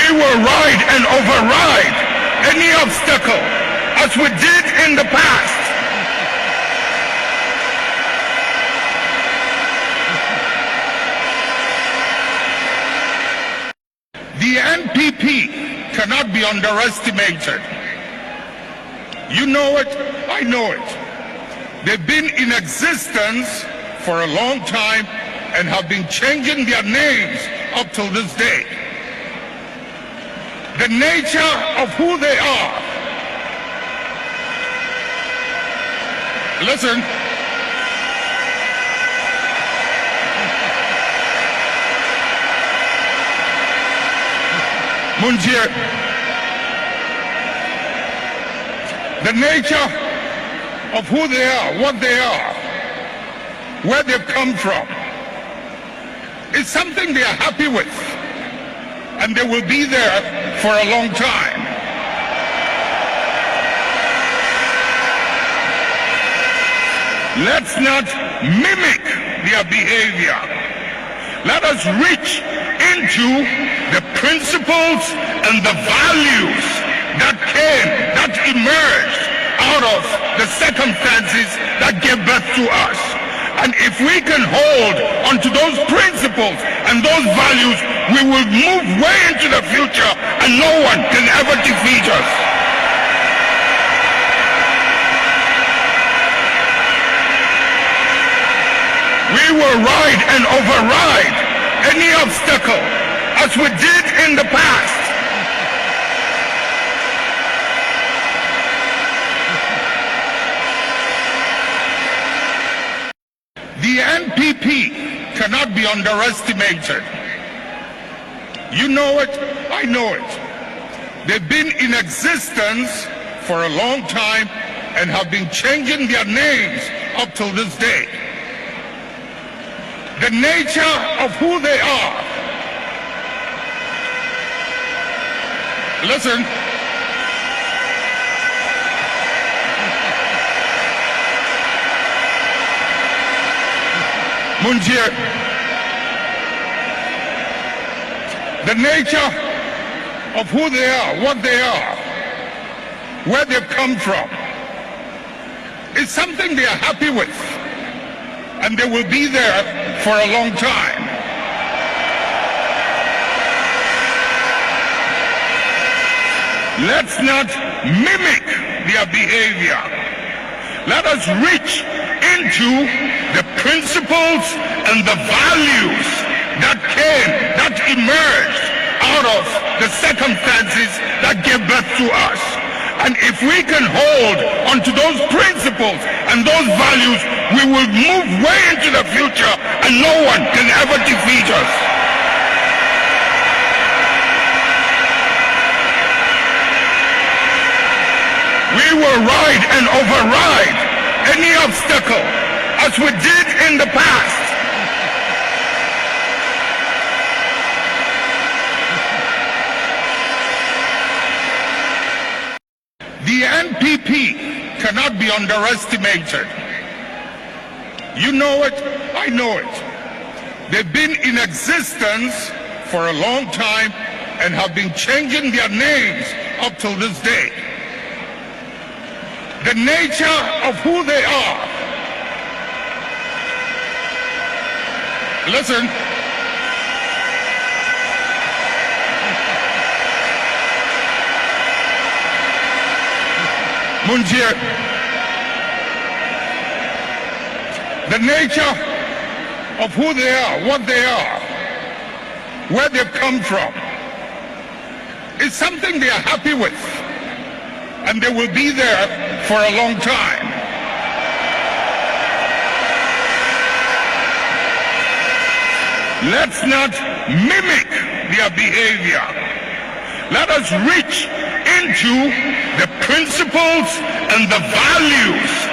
We will ride and override any obstacle as we did in the past. The NPP cannot be underestimated. You know it, I know it. They've been in existence for a long time and have been changing their names up till this day. The nature of who they are. Listen. Munjir. The nature of who they are, what they are, where they've come from, is something they are happy with, and they will be there for a long time. Let's not mimic their behavior. Let us reach into the principles and the values that emerged out of the circumstances that gave birth to us. And if we can hold onto those principles and those values, we will move way into the future and no one can ever defeat us. We will ride and override any obstacle as we did in the past. The NPP cannot be underestimated. You know it, I know it. They've been in existence for a long time and have been changing their names up till this day. The nature of who they are. Listen. Munjir. The nature of who they are, what they are, where they've come from, is something they are happy with, and they will be there for a long time. Let's not mimic their behavior. Let us reach into the principles and the values that emerged out of the circumstances that gave birth to us. And if we can hold onto those principles and those values, we will move way into the future and no one can ever defeat us. We will ride and override any obstacle as we did in the past. The NPP cannot be underestimated. You know it, I know it. They've been in existence for a long time and have been changing their names up till this day. The nature of who they are. Listen. Munjir. The nature of who they are, what they are, where they've come from, is something they are happy with, and they will be there for a long time. Let's not mimic their behavior. Let us reach into the principles and the values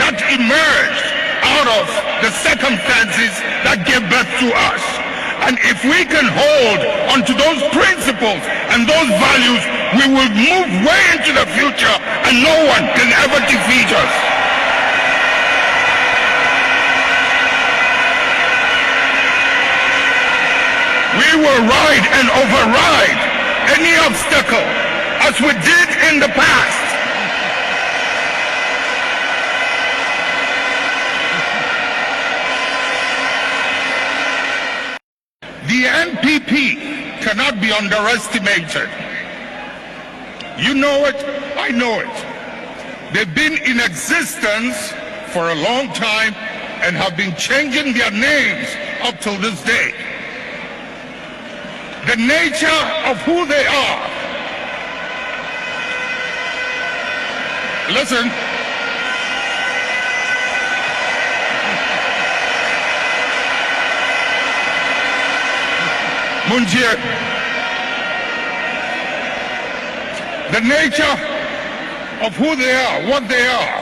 that emerged out of the circumstances that gave birth to us. And if we can hold onto those principles and those values, we will move way into the future and no one can ever defeat us. We will ride and override any obstacle as we did in the past. The NPP cannot be underestimated. You know it, I know it. They've been in existence for a long time and have been changing their names up till this day. The nature of who they are. Listen. Munjir. The nature of who they are, what they are,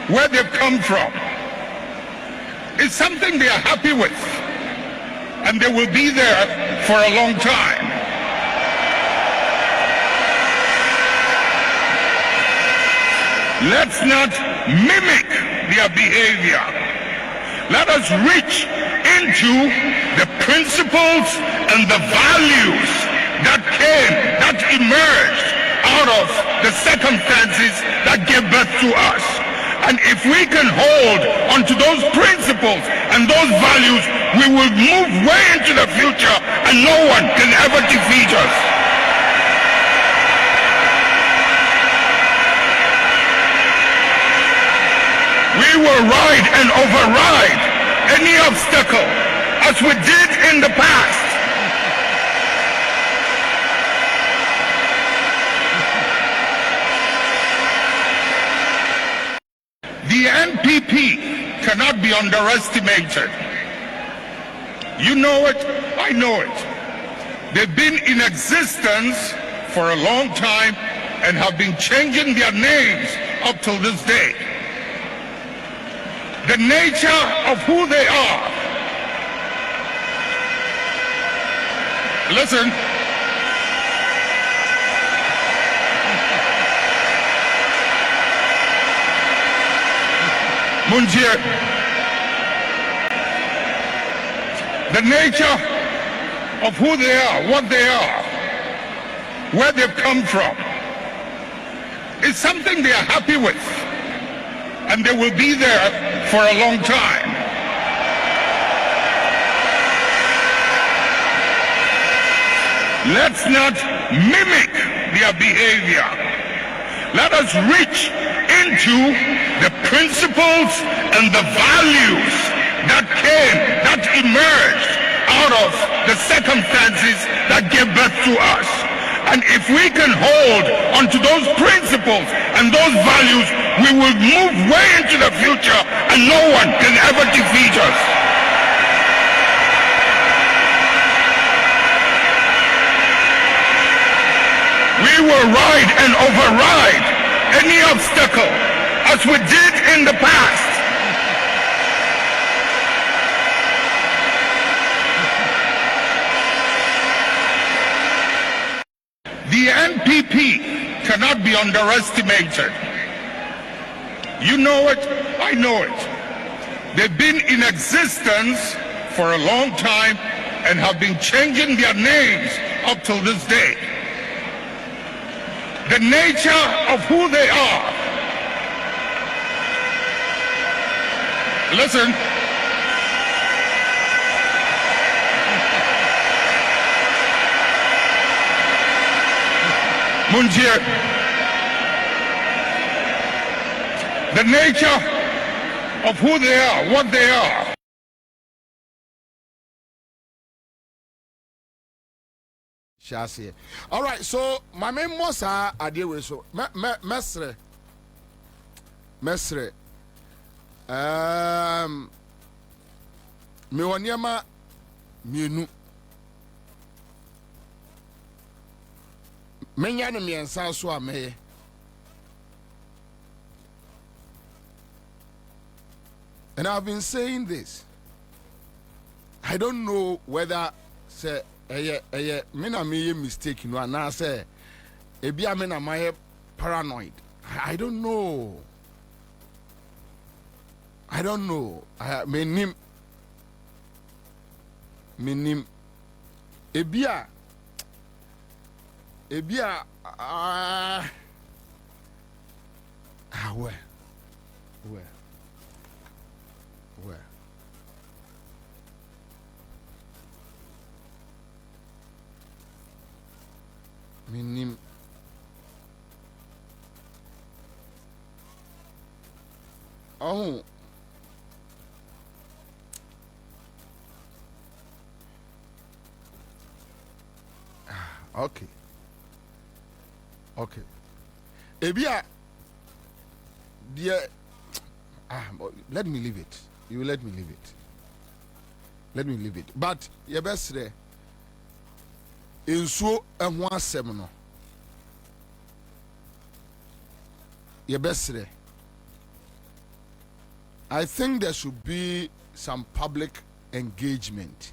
where they've come from, is something they are happy with, and they will be there for a long time. Let's not mimic their behavior. Let us reach into the principles and the values that emerged out of the circumstances that gave birth to us. And if we can hold onto those principles and those values, we will move way into the future and no one can ever defeat us. We will ride and override any obstacle as we did in the past. The NPP cannot be underestimated. You know it, I know it. They've been in existence for a long time and have been changing their names up till this day. The nature of who they are. Listen. Munjir. The nature of who they are, what they are, where they've come from, is something they are happy with, and they will be there for a long time. Let's not mimic their behavior. Let us reach into the principles and the values that emerged out of the circumstances that gave birth to us. And if we can hold onto those principles and those values, we will move way into the future and no one can ever defeat us. We will ride and override any obstacle as we did in the past. The NPP cannot be underestimated. You know it, I know it. They've been in existence for a long time and have been changing their names up till this day. The nature of who they are. Listen. Munjir. The nature of who they are, what they are. Shasi. All right, so my main mosa adewe so mesre me woniema mienu menya ne miensa so ameye and I've been saying this. I don't know whether say me na me mistake no na say ebia me na my paranoid. I don't know. Ebia where minim oh okay ebia dear let me leave it. You let me leave it. But your best there in so and one seminar. Your best there. I think there should be some public engagement.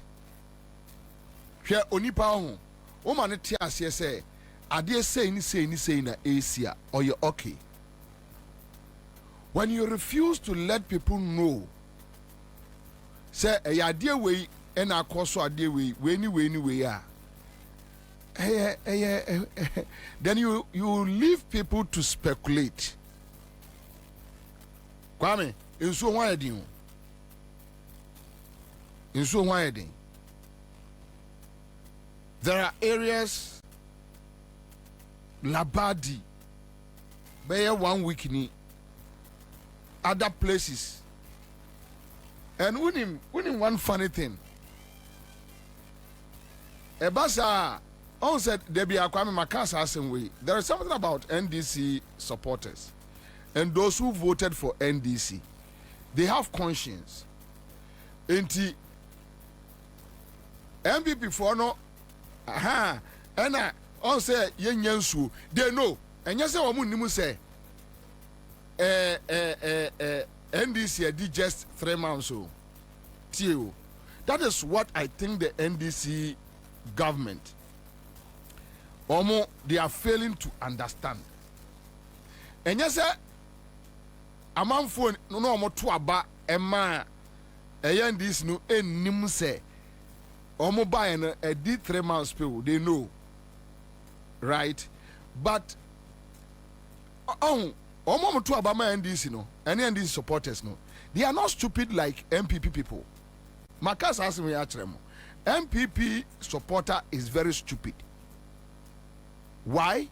Here onipa ho. O man te ase say ade say ni na Asia or you okay. When you refuse to let people know, say a idea way and a course idea way, way then you leave people to speculate. Kwame, in so why do there are areas Labadi, by 1 week ni. Other places, and winning one funny thing. Ebasa on said Debbie Akwame Makasa same way. There is something about NDC supporters and those who voted for NDC. They have conscience. Enti MPP for no and on say yensu they know and yes omu nimu say NDC did just 3 months so. That is what I think the NDC government they are failing to understand. And yes, a man phone no more to aba ema NDC no enim say buy a did 3 months people they know, right? But Omo to Obama NDC no, any NDC supporters no, they are not stupid like MPP people. Makas asked me atremo. MPP supporter is very stupid. Why?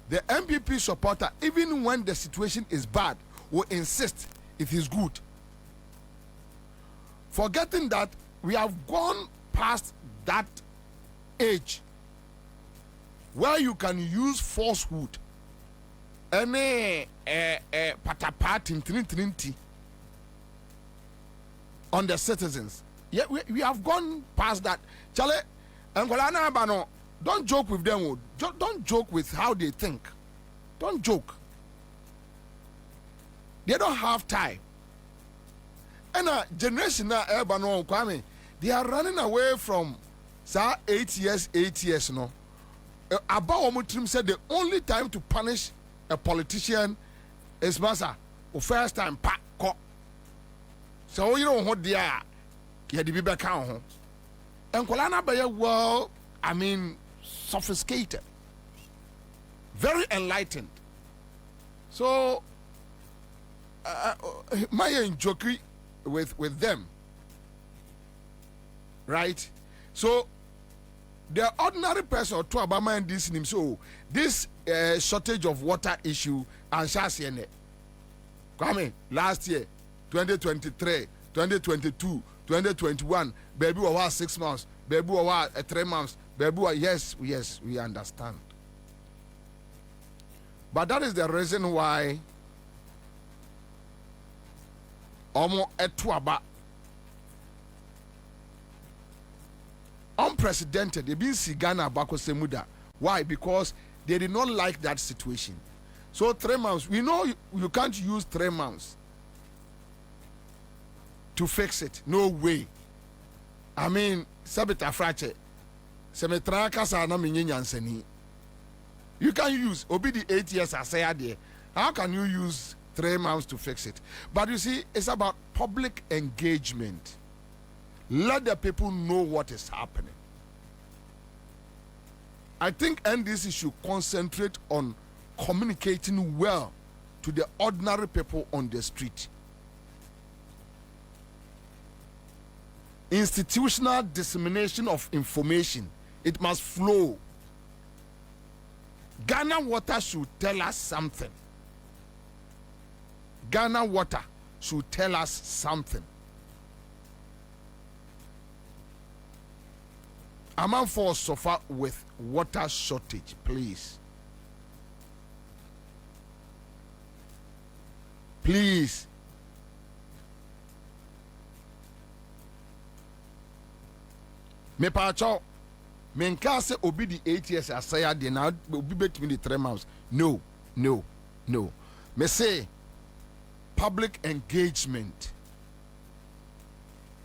The MPP supporter, even when the situation is bad, will insist it is good. Forgetting that we have gone past that age where you can use falsehood. Any patapati on the citizens. Yeah, we have gone past that. Chale, Angolana Bano, don't joke with them. Don't joke with how they think. Don't joke. They don't have time. And a generation now, Bano Kwame, they are running away from 8 years. No. About Omutrim said the only time to punish a politician is massa or first time pa ko. So you know what they are. You had to be back home. And Kolana Bayer, well, I mean, sophisticated, very enlightened. So my joke with them, right? So the ordinary person to Obama and this name. So this shortage of water issue and Shasiene. Kwame, last year, 2023, 2022, 2021, baby was 6 months, baby was 3 months, baby was yes, we understand. But that is the reason why Omo Etuaba unprecedented. They been see Ghana Bako Semuda. Why? Because they did not like that situation. So 3 months. We know you can't use 3 months to fix it. No way. I mean, Sabita Frache. Semetra kasa na minyanyansani. You can use obi the 8 years I say there. How can you use 3 months to fix it? But you see, it's about public engagement. Let the people know what is happening. I think NDC should concentrate on communicating well to the ordinary people on the street. Institutional dissemination of information, it must flow. Ghana Water should tell us something. Ghana Water should tell us something. Among for suffer with water shortage, please. Please. Me pacho, me nka se obi di 8 years asaya de na obi betimi di 3 months. No. Me say public engagement.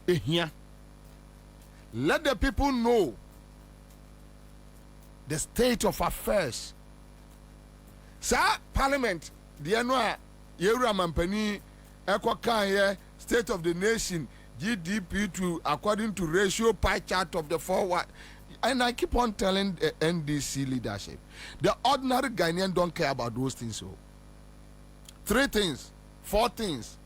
Here. Let the people know the state of affairs. Sir, Parliament, the annual Yera Mampani, Ekwa State of the Nation, GDP to according to ratio pie chart of the forward. And I keep on telling the NDC leadership, the ordinary Ghanaian don't care about those things. So, 3 things, 4 things.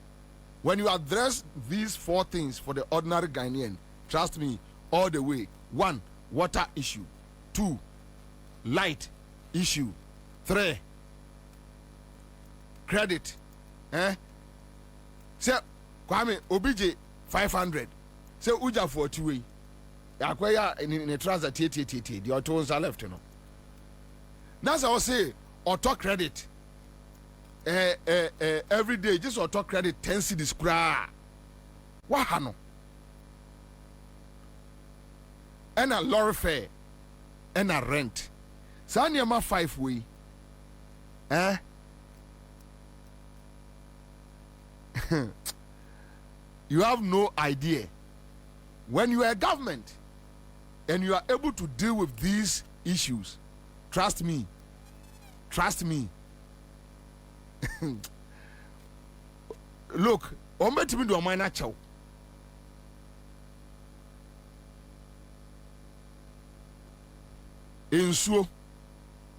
When you address these 4 things for the ordinary Ghanaian, trust me, all the way. 1, water issue. 2, light issue. 3, credit. Say, Kwame, OBJ 500. Say, Uja 40 way. Akwaya in a trouser the autos are left, you know. That's how I say, auto credit. Every day, just auto credit 10 cedis cra. What hano? And a lorry fare and a rent. Sanyama 5 way. You have no idea. When you are a government and you are able to deal with these issues, trust me. Look, ombetimi do amana chow. Nsuo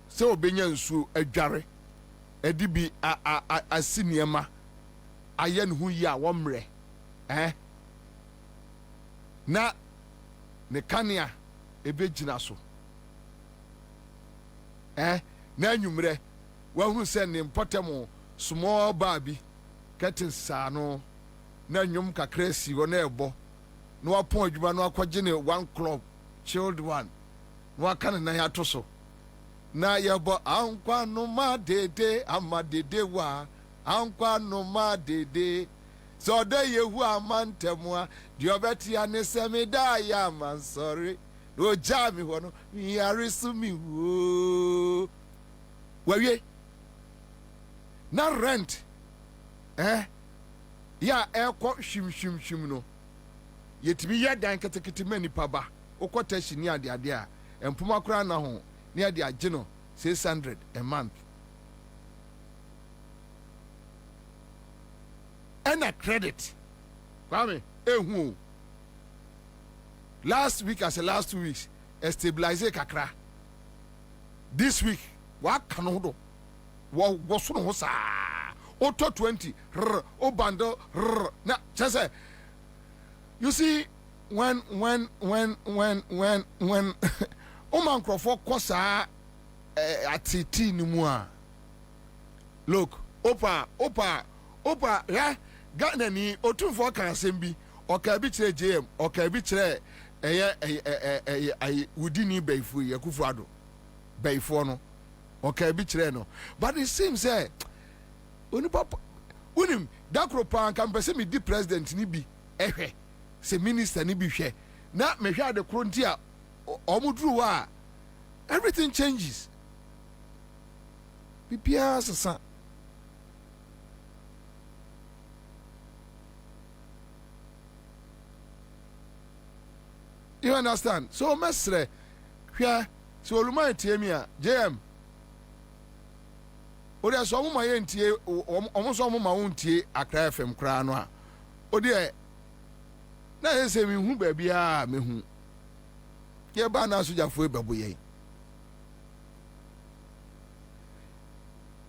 se obenya nsuo adware edi bi asiniema aye ne hu yi a womre na ne kanea ebegyina so na anwumre wahu se ne mpotemo small baby curtain sano na nwum kakra si wo na ebo na wapon adwuma na akwaje ne 1 club chilled one wakana na ya toso na yebo ankwa no ma dede amadede wa ankwa no ma dede so de yehu amantemwa di obeti anesemi da ya man sorry no jami ho no mi arisu mi wo wawie na rent ya ekwo hwimhwimhwim no yetimi ye dan ketekete mani paba okota hini ade ade a empuma kura na ho ne ade agye no 600 a month and a credit Kwame ehu last week as the last 2 weeks stabilize kakra this week wa kanodo wo so no sa auto 20 o bando na chese you see when man crofo kosa atiti ni mu a look opa ya Ghana ni otumfo kan asem bi oka bi kire JM oka bi kire wudini baifu yakufu ado baifo no oka bi kire no but it seems oni papa unim dakro pan kan pese mi di president ni bi se minister ni bi hwe na me hwe ade kro ntia omuduru wa everything changes bibia sasa you understand so mesre hwe so oluma tiemia JM odi so mo maye ntie omo so mo ma wontie Accra FM kra no a odi na yese mi hu ba bia me hu ye ba na so jafo e babo ye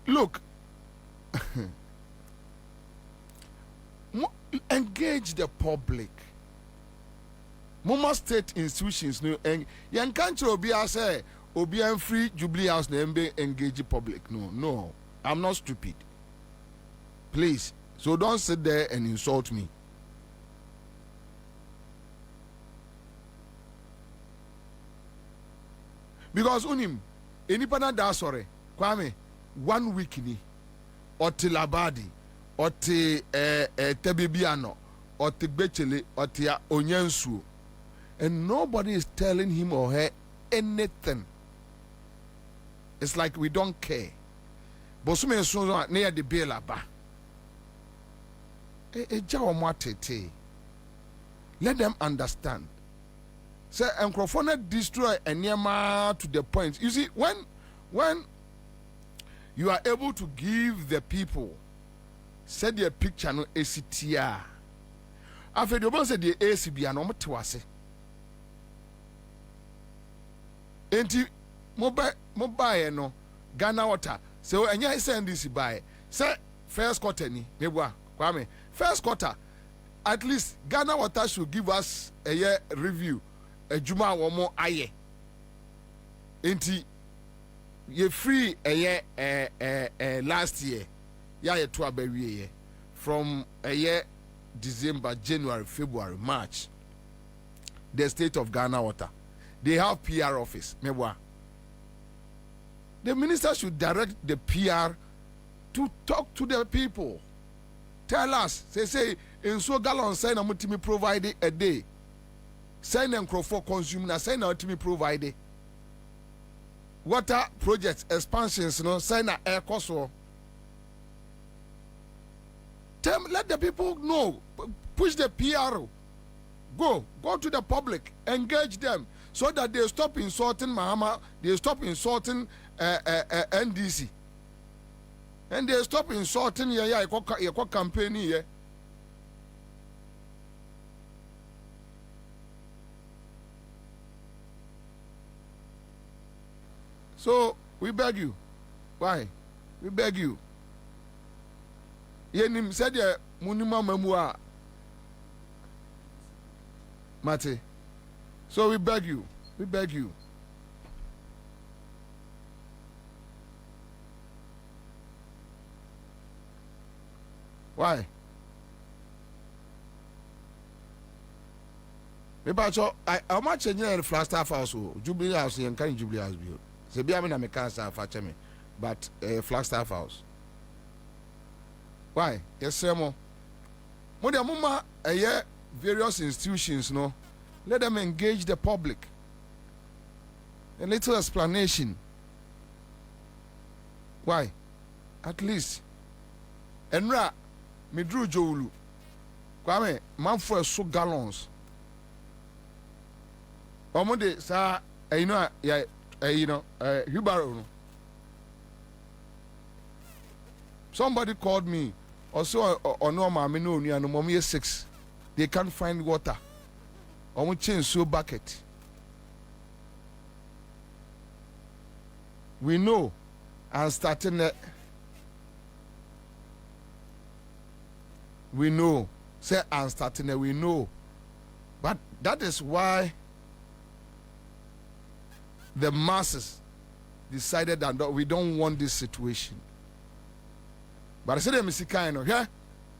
look, engage the public. Mama state institutions no yan country obi say obi and free Jubilee House na engage the public. No, I'm not stupid. Please, so don't sit there and insult me. Because unim anybody da sorry Kwame 1 week ni oti labadi oti tebibiano oti gbechele oti onyansuo, and nobody is telling him or her anything. It's like we don't care. But some so near the bill aba let them understand. Say Nkrofona destroy Enyama to the point. You see, when you are able to give the people, say their picture no ACTR. After the one said the ACB and omotwase. Enti mobile no Ghana water. So enya send this buy. Say first quarter ni mebwa Kwame. First quarter, at least Ghana water should give us a year review. A juma womo aye enti ye free a year last year ya ye to abawie from a year December, January, February, March. The state of Ghana water, they have PR office mewa. The minister should direct the PR to talk to the people. Tell us, say in so gallon say na mutimi provide a day. Sign and for consume na sign out to me provide water projects expansions no sign na air cost. Let the people know, push the PR, go to the public, engage them so that they stop insulting Mahama, they stop insulting NDC, and they stop insulting your campaign here. So we beg you. Why? We beg you. Yenim said ya munima memua Mate. So we beg you. We beg you. Why? I much change the Flagstaff House, Jubilee House, and can Jubilee House be. Sebi amina me cancer for me, but Flagstaff House. Why? Yes, sir. Mo de mama various institutions, no. Let them engage the public. A little explanation. Why? At least. Enra me drew Joulu. Kwame, man for so gallons. Omode sa Hubaro. Somebody called me also on no mammy no near no mommy 6. They can't find water. Omo change so bucket. We know and starting we know. Say and starting we know. But that is why the masses decided that we don't want this situation. But I said, Mr. Kaino, yeah?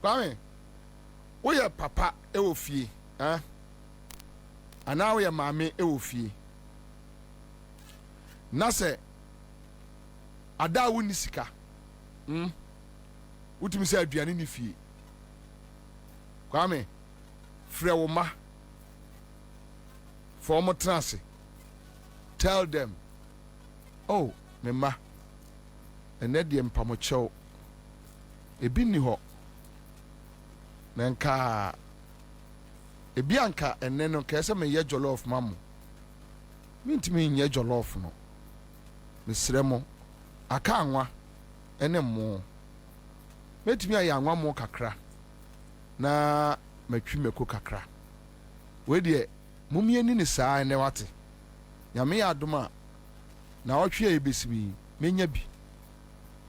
Kwame, we are papa, ewofi, eh? And now we are mommy, ewofi. Nase, ada wunisika. Utimi se aduane ni fie. Kwame, frewoma. For mo transe. Tell them, oh, mema, and let them pamocho. Ebi ni ho. Nanka ebi anka enne no kese me ye jollof mamu. Mintimi nye jollof no. Mesrɛ mo aka anwa ene mo. Metimi ayi anwa mo kakra. Na matwi meko kakra. We de mumie ni ni saa ene wate. Nyame ya adoma na otwe ebesibi menya bi.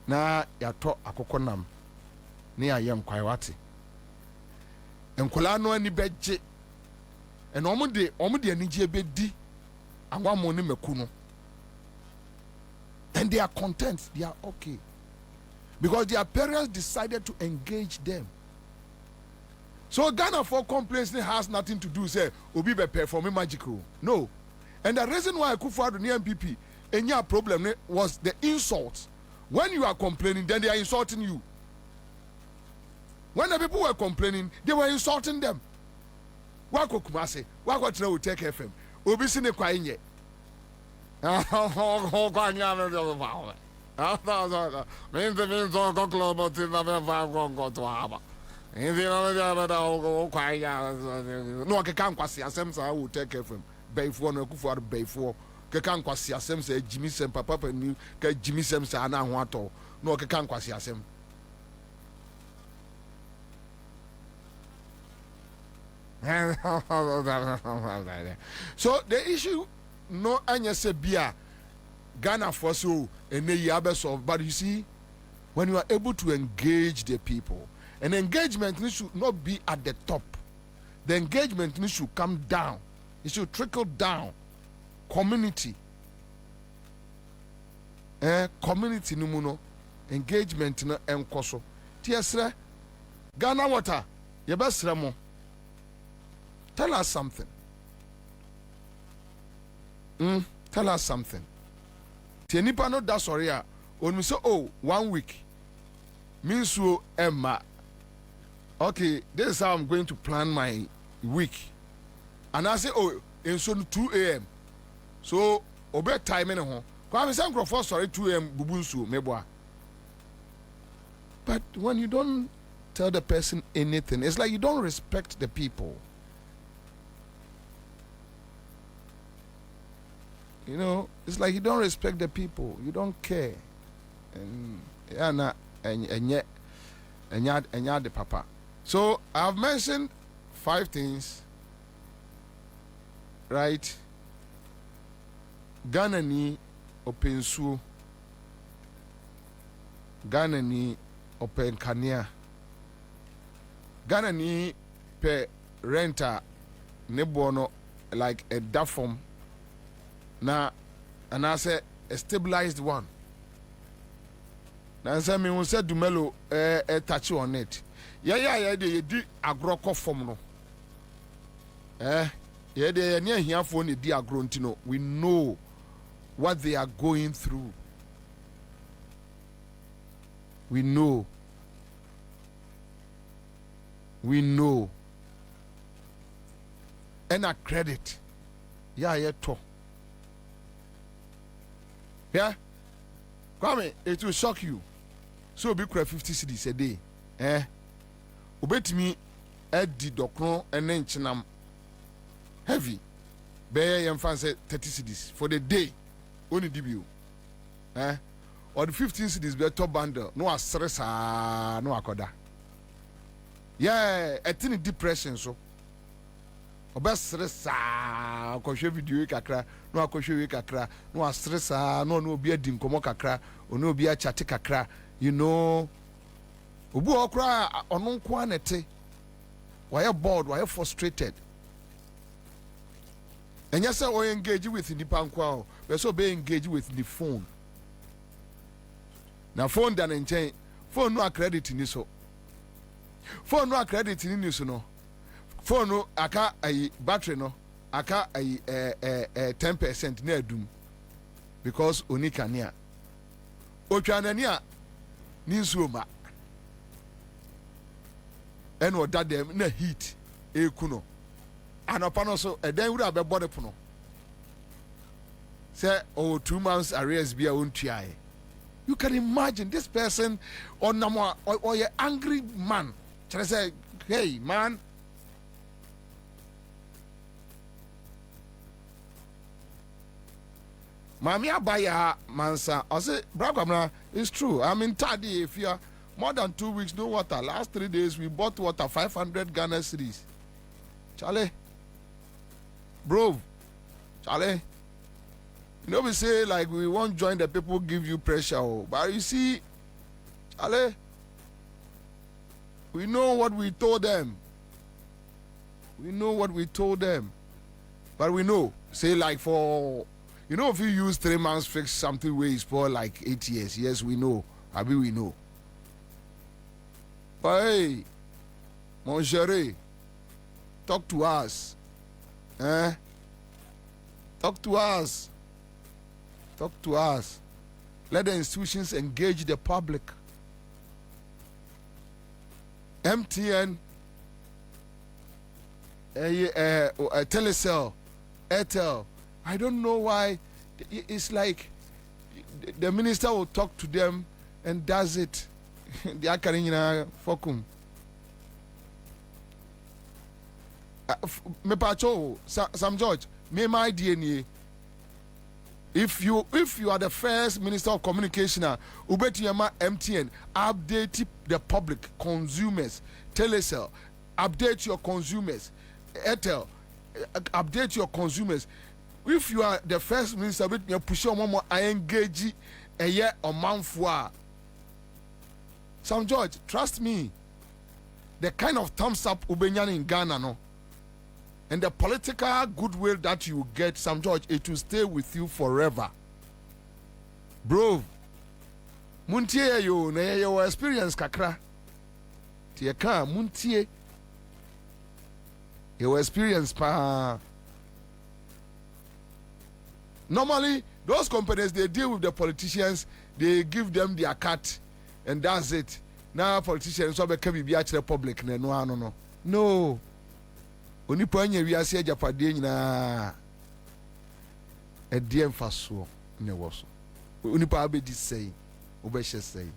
na yato akokonam ne ayem kwaiwate enkola no ani beje eno omude anigye bedi awamo ne maku no, and they are content, they are okay because their parents decided to engage them. So Ghana for complaints has nothing to do say obi be performing magical. No. And the reason why Akufo-Addo the MPP any problem was the insult. When you are complaining, then they are insulting you. When the people were complaining, they were insulting them. Wako Kumase, wako tena will take FM. Obi sine kwa inye. No, I can't quasi assemble. I will take FM. Bayfo no Akufo-Addo Bayfo. Kekan kwasi asem say Jimmy Sem papa pani ka Jimmy Sem say ana ho ato no kekan kwasi asem. So the issue no anya se bia Ghana for so ene yi abesolve, but you see when you are able to engage the people, and engagement should not be at the top. The engagement should come down. It should trickle down. Community community no mu no engagement no enkoso tiesre Ghana water yebesre mo. Tell us something. Tell us something. Tie nipa no da sorry a onu say oh 1 week means so Emma, okay, this is how I'm going to plan my week, and I say oh in so 2 a.m. So obey time in home. Kwame say nkrofo sorry 2 a.m. bubunsu meboa. But when you don't tell the person anything, it's like you don't respect the people. You know, it's like you don't respect the people. You don't care. And yet the papa. So I've mentioned 5 things, right? Ghana ni opensuo, Ghana ni open kania, Ghana ni pe renter ne bono like a dafom na, and I say a stabilized one. Na say me won say dumelo touch on it. Yeah de di agroko form no. Yeah de ne ahiafo ne di agro ntino. We know what they are going through. We know. And a credit. Yeah, to. Yeah? Kwame, it will shock you. So be 50 cedis a day. Obet me at the docron and then chinam heavy. Bear and fancy 30 cedis for the day. Only debut. Or the 15 cedis be top bundle. No stress, no akoda. Yeah, a tiny depression so. Oba stress ko hwe video kakra no akɔhwe kakra no stress no obi adi nkomo kakra ono obi a chat kakra, you know, obu okra ono nko anete why bored, why frustrated. And yes, I engage with the pankwao, but so be engaged with the phone. Now phone done and change. Phone no credit in this. Phone no credit in this no. Phone no aka a battery no aka a 10% near doom because onika near. Otwanania ninsuma. And what that them na heat e kuno. Anopano so a den would have a body puno. Say, oh, 2 months arrears be a untia. You can imagine this person on Nama or an angry man. Shall I say, hey, man? Mami abaya mansa. I say, Braghamna, it's true. I'm in Tadi. If you are more than 2 weeks, no water. Last 3 days, we bought water, 500 Ghana cedis. Charlie. Bro, Charlie, you know we say like we won't join the people give you pressure, but you see Ale, we know what we told them. We know what we told them. But we know, say like for, you know, if you use 3 months fix something where it's for like 8 years. Yes, we know. Abi, we know. But hey, mon chéri, talk to us. Talk to us. Talk to us. Let the institutions engage the public. MTN, Telecel, Airtel. I don't know why. It's like the minister will talk to them and does it. They are carrying fokum. Me pacho, Sam George, me my DNA. If you are the first minister of communication, ubetiyama MTN, update the public, consumers, Telecel, update your consumers, Airtel, update your consumers. If you are the first minister, you push on more, I engage a year or month for. Sam George, trust me, the kind of thumbs up ubenyan in Ghana, no, and the political goodwill that you get, Sam George, it will stay with you forever. Bro, muntie yo na your experience kakra. Tie ka muntie. Your experience pa. Normally, those companies, they deal with the politicians, they give them their cut, and that's it. Now politicians so be be at the public no. No. Onipa anya wiase ajapade nyina edie mfaso ne woso onipa abedi sei obehye sei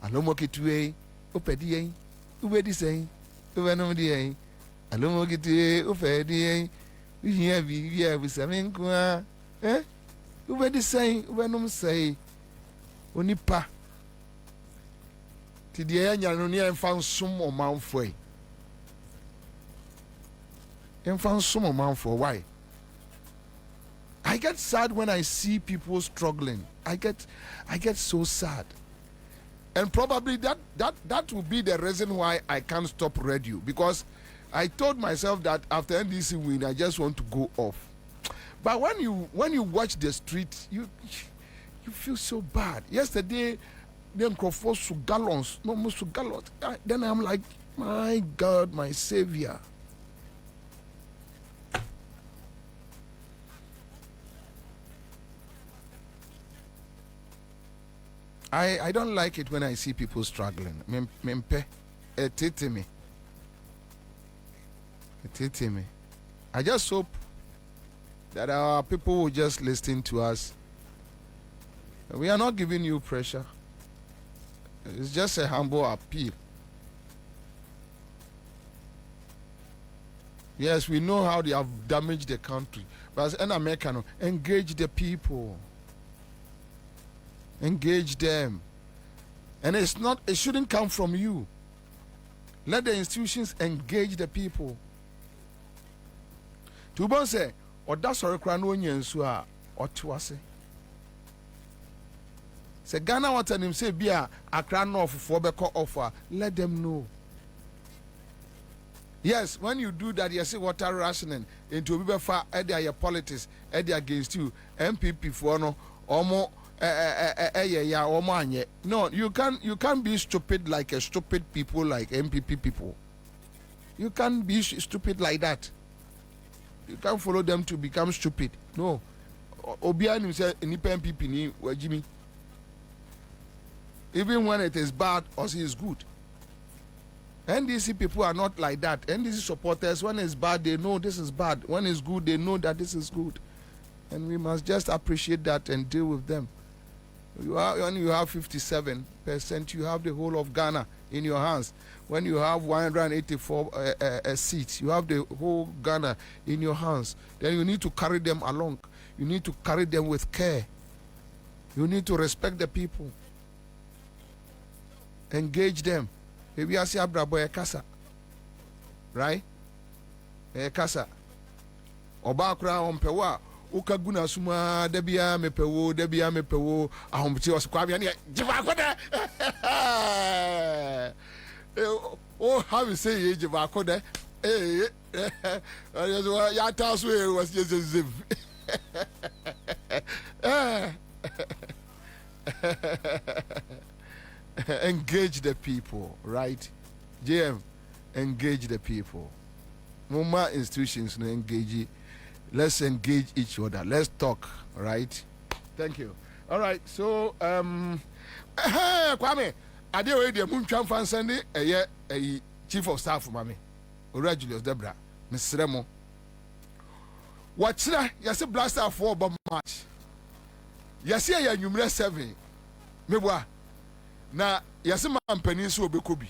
alomo ketue opedi yen ubedi sei ubenom di yen alomo ketue opedi yen uhia bi abusamenko a ubedi sei ubenom sei onipa ti die anya no ne emfa nsom omanfo e for why? I get sad when I see people struggling. I get so sad. And probably that will be the reason why I can't stop radio, because I told myself that after NDC win I just want to go off. But when you watch the street, you feel so bad. Yesterday them crowd to gallons, no more to gallons. Then I'm like, my God, my Savior. I don't like it when I see people struggling. Mempe, etete me. I just hope that our people will just listen to us. We are not giving you pressure. It's just a humble appeal. Yes, we know how they have damaged the country, but as an American, engage the people. Engage them. And it shouldn't come from you. Let the institutions engage the people. Tubon say, or that's our crown onyensua or tuase. Say Ghana want him say bia a crown off for beko offer. Let them know. Yes, when you do that, you see water rationing into be far your politics, against you, MPP for no or more. No, you can't be stupid like a stupid people like MPP people. You can't be stupid like that. You can't follow them to become stupid. No. Obiani said nipa MPP ni wajimi. Even when it is bad, also is good. NDC people are not like that. NDC supporters, when it's bad, they know this is bad. When it's good, they know that this is good. And we must just appreciate that and deal with them. When you have 57%, you have the whole of Ghana in your hands. When you have 184 seats, you have the whole Ghana in your hands. Then you need to carry them along. You need to carry them with care. You need to respect the people. Engage them. Maybe I say Abrabo Ekasa. Right? Ekasa. Obakra Ompewa. ukaguna suma debia mepewo ahomti was Kwabena ne jiba koda oh how you say jiba koda ya taso was just engage the people, right? JM, engage the people. Mama institutions no engage. Let's engage each other. Let's talk, right? Thank you. All right. So Kwame, I did already a moon tram fan Sunday a chief of staff mami. Ora Julius Debra, Miss Remo. What's that? Yes, a blaster for bomb match. Yes, yeah, numerous 7. Meboa. Na yes, man peninsula be could be.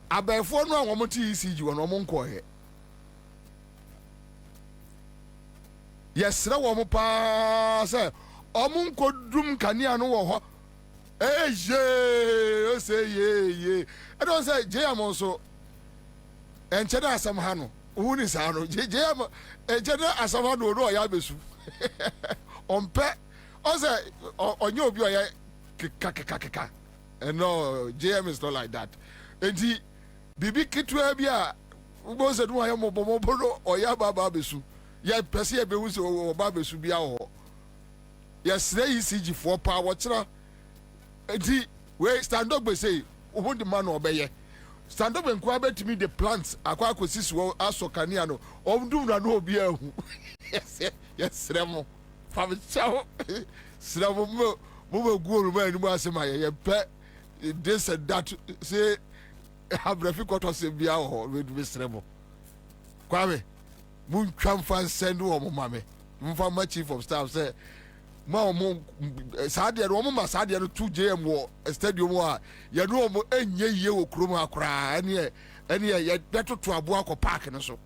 Abefo no awon ti ECG won omon ko he. Yes, ra wo mo pa say omon ko dum kanea no wo ho. O say ye. I don't say JM so encheda asam ha no. Who ni sa no JM encheda asam ha no ro ya besu. Ompe o say onye obi o ya kaka. No, JM is not like that. Enti bibi kitwa bia ubo se do ayemo bomo oya baba besu ya pese e be wuso o baba besu bia ho yes na ECG for pa wo kira enti we stand up be say wo the man obeye stand up enko abetimi the plants akwa akosis wo asokania no omdum na no obi ahu yes remo fa be chao sremo mo guoru ma ni mo asema ye pe this and that say have refi se bia ho we Mr. Kwame mun tramfan send wo mo mame mfa ma chief of staff say ma mo saade no mo ma saade no 2 JM wo stadium a ye no mo enye ye wo krom akora ene ye betoto abo akọ park no so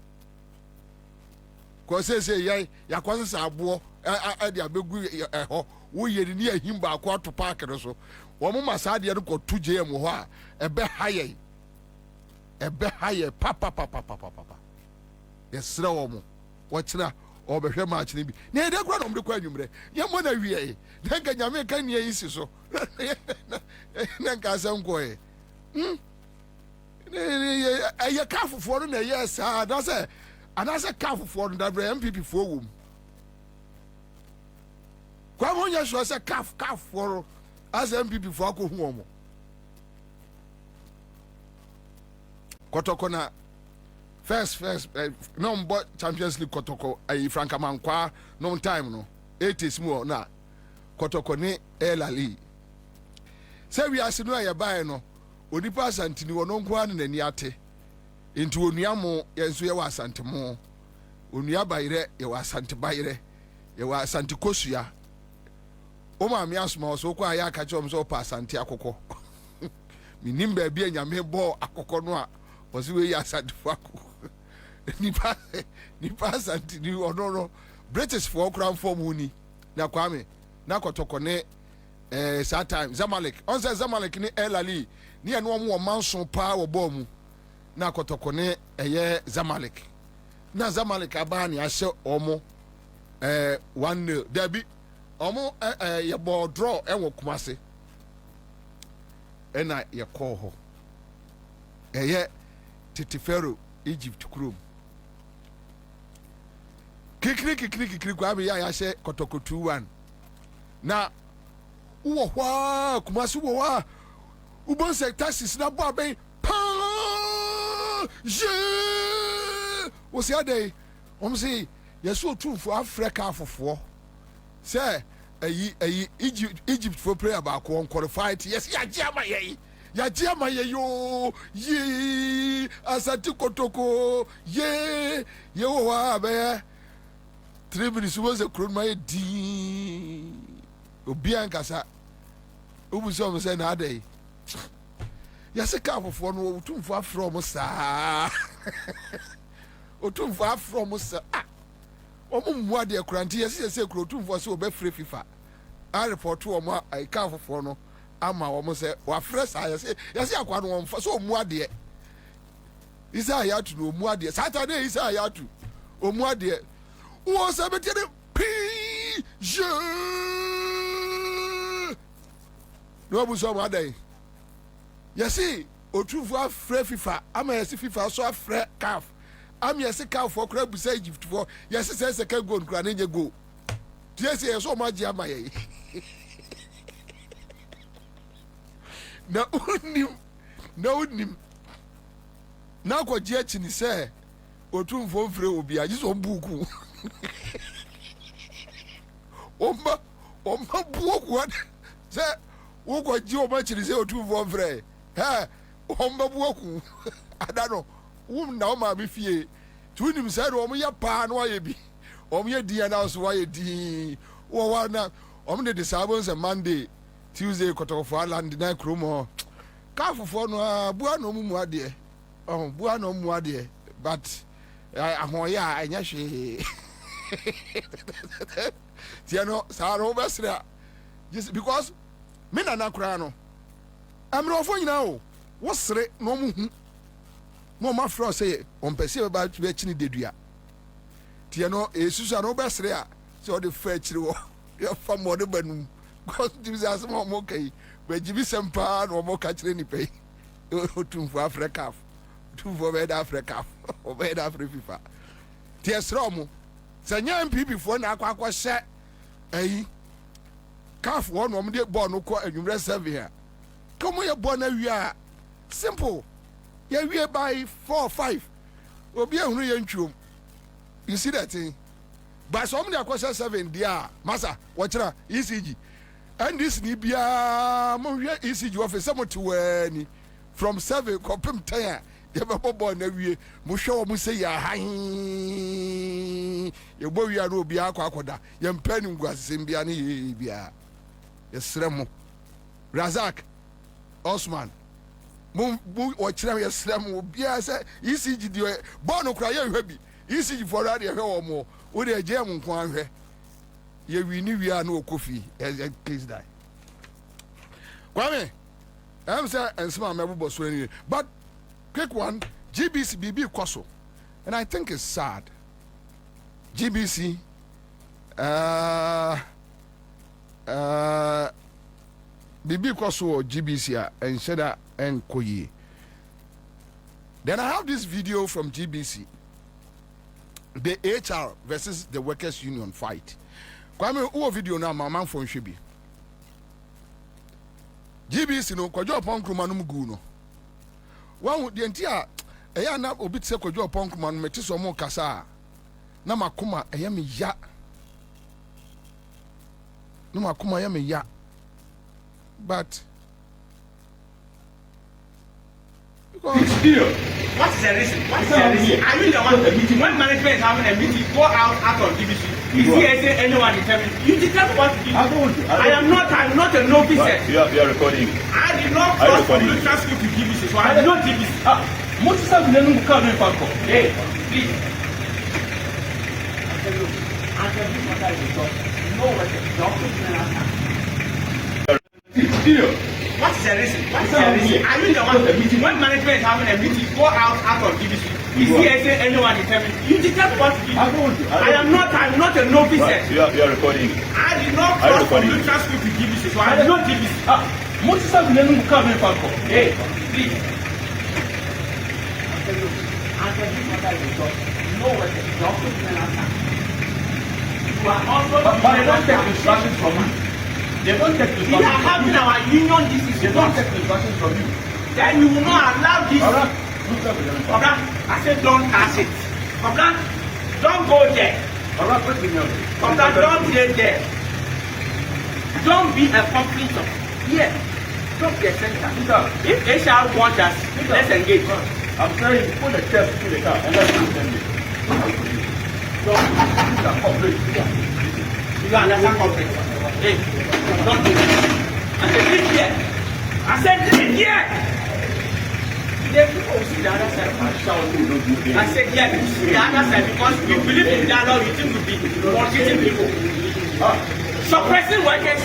ko say ye ya kwase sa abo e de abegu ho wo ye ni ahim ba akọ ato park no so wo mo ma saade no ko 2 JM ho a ebe haye papa yes ra wo mo watchna obehwe match ni bi na ede kura no mde kwa anwumre ye mo na wie na ga nyame kan ne yisi so na nka asem ko e ye kafofo no na yes ada se anase kafofo no da bre MPP fo wom kwa mo nya so se kafofo as MPP fo akohu omo Kotoko na first no mbo Champions League Kotoko Franka Mankwa no time no 80s mu na Kotoko ni elali se wi ase no ya bae no onipa asantini wono nko an nani ate enti onua mo yenso ye wa asante mo onua bayire ye wa asante bayire ye wa asante kosua o ma mi asoma so kwa ya ka chom so pa asante akoko minim ba bia nyame bo akoko no a wasi we ya sadfako nipa santini onono British for crown form uni na Kwame na Kotoko ne that time Zamalek on say Zamalek ni elali ni eno mo manson pa wo ball mu na Kotoko ne Zamalek na Zamalek abani ahye omo 1-0 dabi omo ye ball draw enwo Kumase ena ye call ho Titifero Egypt krom kikri Kwame ya she Kotoko 2-1 na uwo hwa Kumasi uwo hwa ubon se taxis na bo aben pa je wo se ade omsi yeso tumfo Africa afofo se ayi Egypt for prayer ba ko qualified yes ya jama ye ya jama ye yo ye asati Kotoko ye wo wa be 3 minutes was a crown my di obi ankasa obuso mo say na day ya se ka afofo no otumfo afro mo saa otumfo afro mo saa omo ade akuranti yesi kro otumfo se obefre FIFA a report wo mo ai ka afofo no ama wo mo se wa fresh yesi akwa no wo mfa so omu ade isa ya tu no omu ade Saturday isa ya tu omu ade was a bit P. No, was over day. You see, Otufu afre FIFA. I'm a FIFA so afre calf. I'm yes a cow for crab say gift for. Yes, it says a can go and granny go. Yes, yes, so much yamay. No, now what Jetchin say, Otufu free will be. I just want buku. Omba book what? Say, who got you much in say Otufu free? Ha, Omba boku. I don't know. Now my befie. To him said, ya pan, why be? Your dear house, why d. Oh, now, the disciples and Monday, Tuesday, Cotofa land, night crumo. Careful for no, Buano Muade. Oh, Buano Muade. But I'm ya, and yashi. Tiano, Saro Besra. Just because Mina Nakrano. I'm not for you now. What's it? No moon. No, my friend say, on perceive about watching the dia. Tiano, a Susan Obasrea, so the fetch you are from more than because you are some okay, but you be some pan or more catch any pay. Two for Africa, two for Red Africa, or Red Africa. Tias Romo, Sanya and people for an aqua set a calf one woman dear born no quite and you rest here. Come here, born we are simple. Yeah, we are by 4 or 5. We'll be a real. You see that thing? But so many questions 7 there. Massa, watch out, ECG. And this Nibia ECG office someone to any from 7 compim tire. You have a born every Musho Musaya high. Your boy, you are no Biaquacoda. Young penning was in Biani Bia. Yes, Remo Razak Osman. Watch now, yes, Slam will be as ECG. Bono cry, heavy. ECG for that, or more. With a German quan. Ye we knew we are no coffee as a case die. Kwame, Ansah and small member swing. But quick one, GBC BB Koso. And I think it's sad. GBC, BB Koso or GBC and Sheda and Koye. Then I have this video from GBC. The HR versus the workers union fight. Kwame, who video now my man from Shibi. GBC no kwajo upon krumanum gu no. One the entire eya na obi tse kwajo upon krumanum meti so mo kasa. Na makoma eya me ya. No makoma eya me ya. But because what is the reason? What is the reason? Are you the one meeting? When management is having a meeting, go out of DBC. Is here anyone determined? You determine what to do. I'm not a novice. You are recording. I did not cross from the transcript to DBC, so I am not DBC. Most of them don't come in for Hey, please. Answer this matter is because you know what the doctor. What is the reason? What is the reason? Are you the one meeting? When management is having a meeting, go out of DBC. Is here anyone determined? You determine what to do. I'm not a novice. You are recording. I did not cross from the transcript to DBC, so I am not DBC. Most of them don't come in for Hey, please. Answer this matter is because you know what the doctor You are also but they don't take instructions from you. They don't take instructions. We are having our union. This is they don't take instructions from you. Then you will not allow this. Kwabena, I said don't touch it. Kwabena, don't go there. Kwabena, don't get there. Don't be a complice of here. Don't be a center. If HR wants us, let's engage. I'm telling you, put the chest to the car and let's send it. Don't cooperate. You understand cooperate. Hey, don't do that. I said leave here. I said leave here. The people will see the other side. I said yeah, the other side because we believe in dialogue. We think we'll be motivating people. Suppressing workers.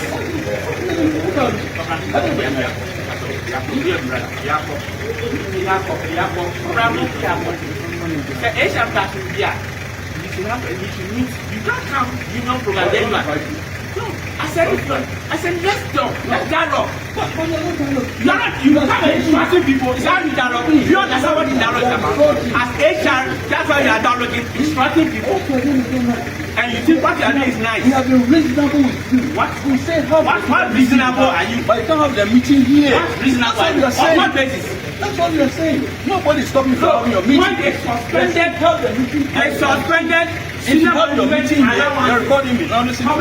The Asian class will be should have a meeting. You can't come union program regularly. No, I said let's talk, let's dialogue. You can't be instructing people. It's how you dialogue. You understand what the dialogue is about? As HR, that's why you are dialoguing, instructing people. And you think what you are doing is nice. We have been reasonable with you. What we say? What reasonable are you? But you don't have the meeting here. What reasonable are you? On what basis? That's what you're saying. Nobody is stopping you from having your meeting. When they suspended, If you have your meeting here, you're recording me. Now listen to me.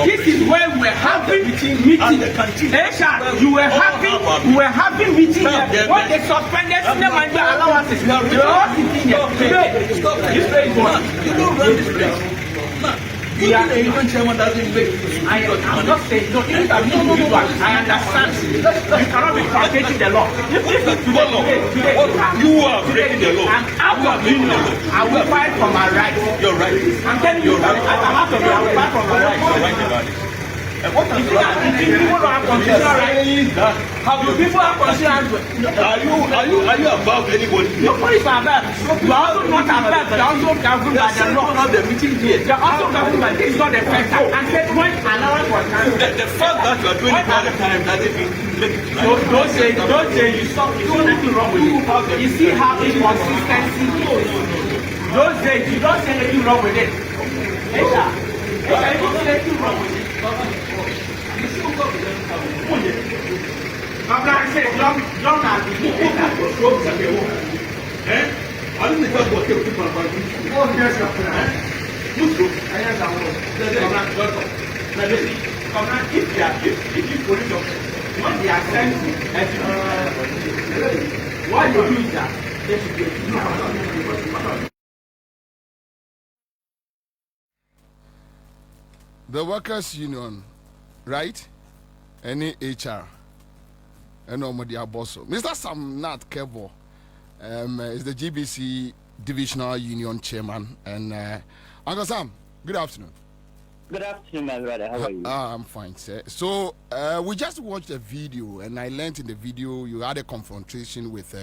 This is where we're having meeting. And the canteen. You were having meeting here. When they suspended, allowances. Stop. You don't run this place. You are a union chairman doesn't make. I'm not saying no. Even I'm not individual. I understand. You cannot be violating the law. Today, You are breaking the law. I'm out of union. I will fight for my rights. You're right. I'm telling you, I'm out of it. I will fight for my rights. You're right about it. And what You think people don't have constitutional rights? Have you People have constitutional rights. Are you above anybody? Nobody is above. You are also not above. You are also governed by the law. Not the meeting here. You are also governed by this. Is not the first time. And said when allowance was cancelled. The fact that you are doing it all the time doesn't mean make it right. Don't say you saw nothing wrong with it. You see how inconsistency goes. Don't say you don't say anything wrong with it. You don't say anything wrong with it. I said, John has been I don't think what you people are doing. oh, yes, your plan. If you police officers, when they are sent to what you do is that they should be The workers' union, right? Any HR, and nobody abosso. Mr. Sam Nat Kebo is the GBC divisional union chairman, and Uncle Sam, good afternoon. Good afternoon, my brother. How are you? I'm fine, sir. So we just watched a video, and I learned in the video you had a confrontation with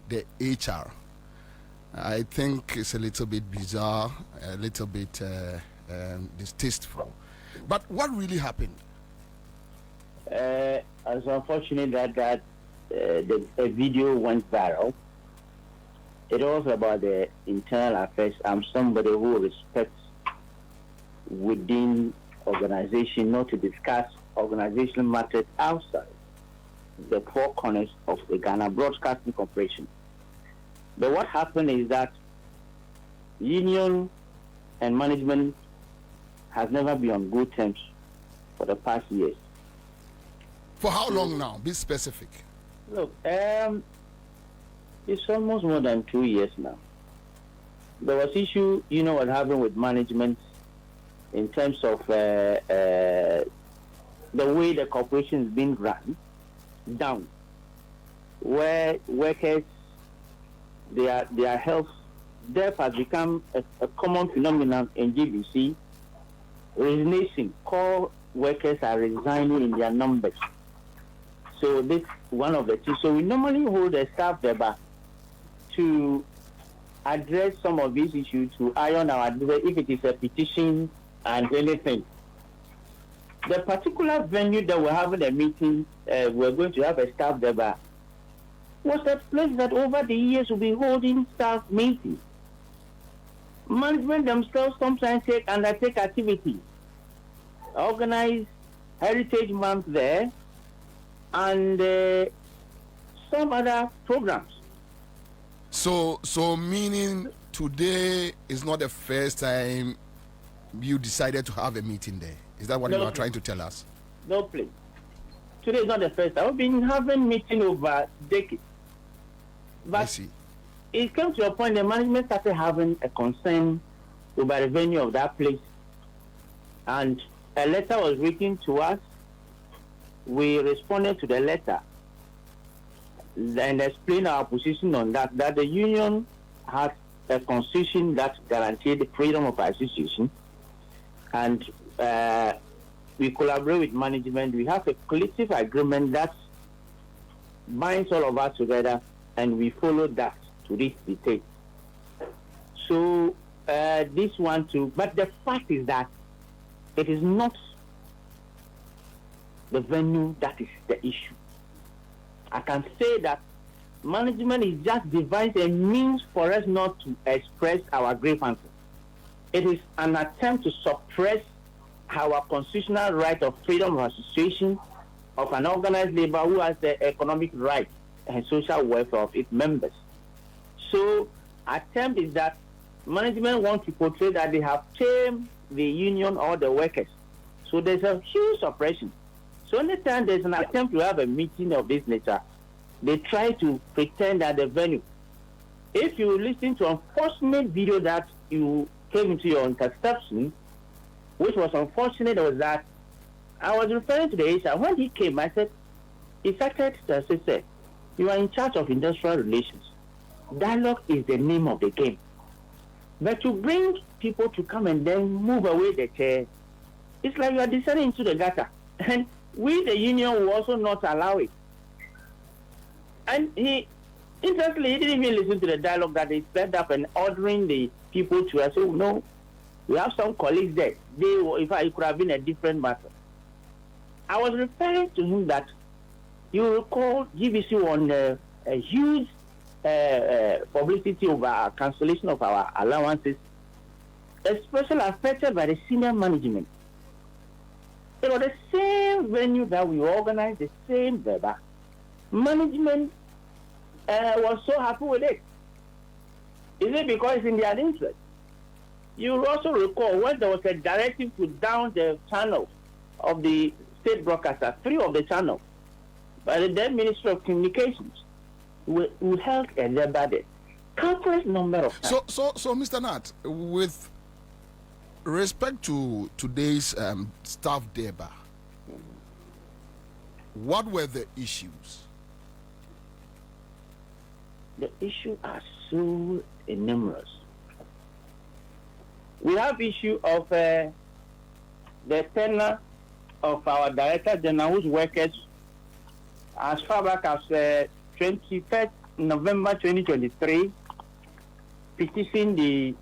the HR. I think it's a little bit bizarre, a little bit distasteful. But what really happened? It's unfortunate that the video went viral. It was about the internal affairs. I'm somebody who respects within organization not to discuss organizational matters outside the four corners of the Ghana Broadcasting Corporation. But what happened is that union and management has never been on good terms for the past years. For how long now? Be specific. Look, it's almost more than 2 years now. There was issue, what happened with management in terms of the way the corporation is being run down, where workers, their health, death has become a common phenomenon in GBC. Resignation, core workers are resigning in their numbers. So this one of the two. So we normally hold a staff debate to address some of these issues, to iron our debate if it is a petition and anything. The particular venue that we're having a meeting, we're going to have a staff debate, was a place that over the years will be holding staff meetings. Management themselves sometimes undertake activities, organize Heritage Month there, and some other programs. So meaning today is not the first time you decided to have a meeting there. Is that what you are trying to tell us? No, please. Today is not the first time. We've been having meeting over decades. But I see. It came to a point the management started having a concern over the venue of that place. And a letter was written to us. We responded to the letter and explained our position on that the union has a constitution that guarantees the freedom of association. And we collaborate with management. We have a collective agreement that binds all of us together, and we follow that to this detail. So this one too, but the fact is that it is not the venue that is the issue. I can say that management is just devised a means for us not to express our grievances. It is an attempt to suppress our constitutional right of freedom of association of an organized labor who has the economic right and social welfare of its members. So, attempt is that management wants to portray that they have tamed the union or the workers. So there's a huge suppression. So anytime there's an attempt to have a meeting of this nature, they try to pretend that the venue. If you listen to unfortunate video that you came into your interception, which was unfortunate, was that I was referring to the Ansah. When he came, I said, he started to say, you are in charge of industrial relations. Dialogue is the name of the game. But to bring people to come and then move away the chair, it's like you are descending into the gutter. And we, the union, will also not allow it. And interestingly, he didn't even listen to the dialogue that they set up and ordering the people to say, oh, no, we have some colleagues there. In fact, it could have been a different matter. I was referring to him that you recall GBC won a huge publicity over cancellation of our allowances, especially affected by the senior management. It was the same venue that we organized, the same weather. Management was so happy with it. Is it because it's in their interest? You also recall when there was a directive to down the channels of the state broadcaster, 3 of the channels, by the then Ministry of Communications. We held a debate, countless number of times. So, Mr. Nat, with respect to today's staff debate, what were the issues? The issues are so numerous. We have issue of the tenure of our Director General, whose workers, as far back as 21st November 2023, petitioned the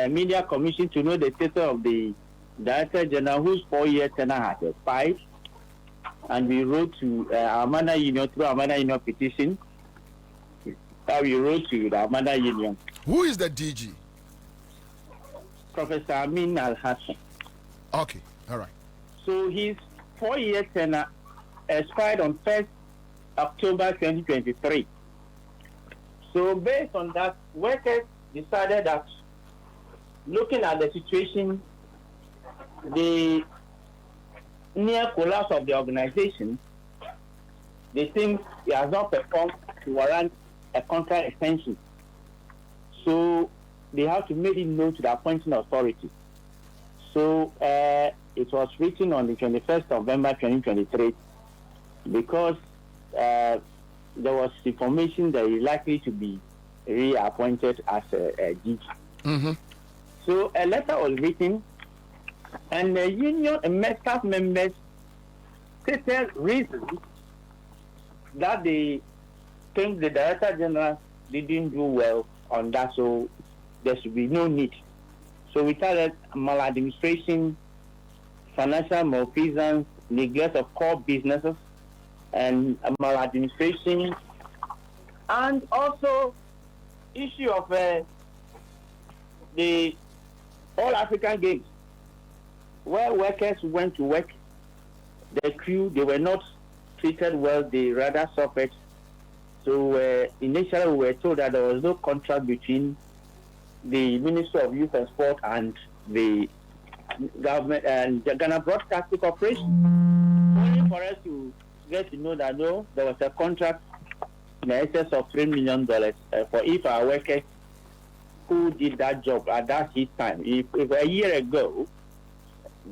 Media Commission to know the status of the Director General, whose 4-year tenure has expired. And we wrote to our mother union through our mother union petition. We wrote to the mother union. Who is the DG? Professor Amin Al-Hassan. Okay, all right. So his 4-year tenure expired on 1st October 2023. So based on that, workers decided that looking at the situation, the near collapse of the organization, they think it has not performed to warrant a contract extension. So they have to make it known to the appointing authority. So it was written on the 21st of November 2023 because there was information that is likely to be reappointed as a DG. Mm-hmm. So a letter was written, and the union and staff members stated reasons that they think the Director General didn't do well on that, so there should be no need. So we started maladministration, financial malfeasance, neglect of core businesses, and maladministration, and also issue of the All African Games, where workers went to work, the crew, they were not treated well, they rather suffered. So initially we were told that there was no contract between the Ministry of Youth and Sport and the government and the Ghana Broadcasting Corporation. Only for us to get to know that no, there was a contract in excess of $3 million for if our workers who did that job at that heat time. If a year ago,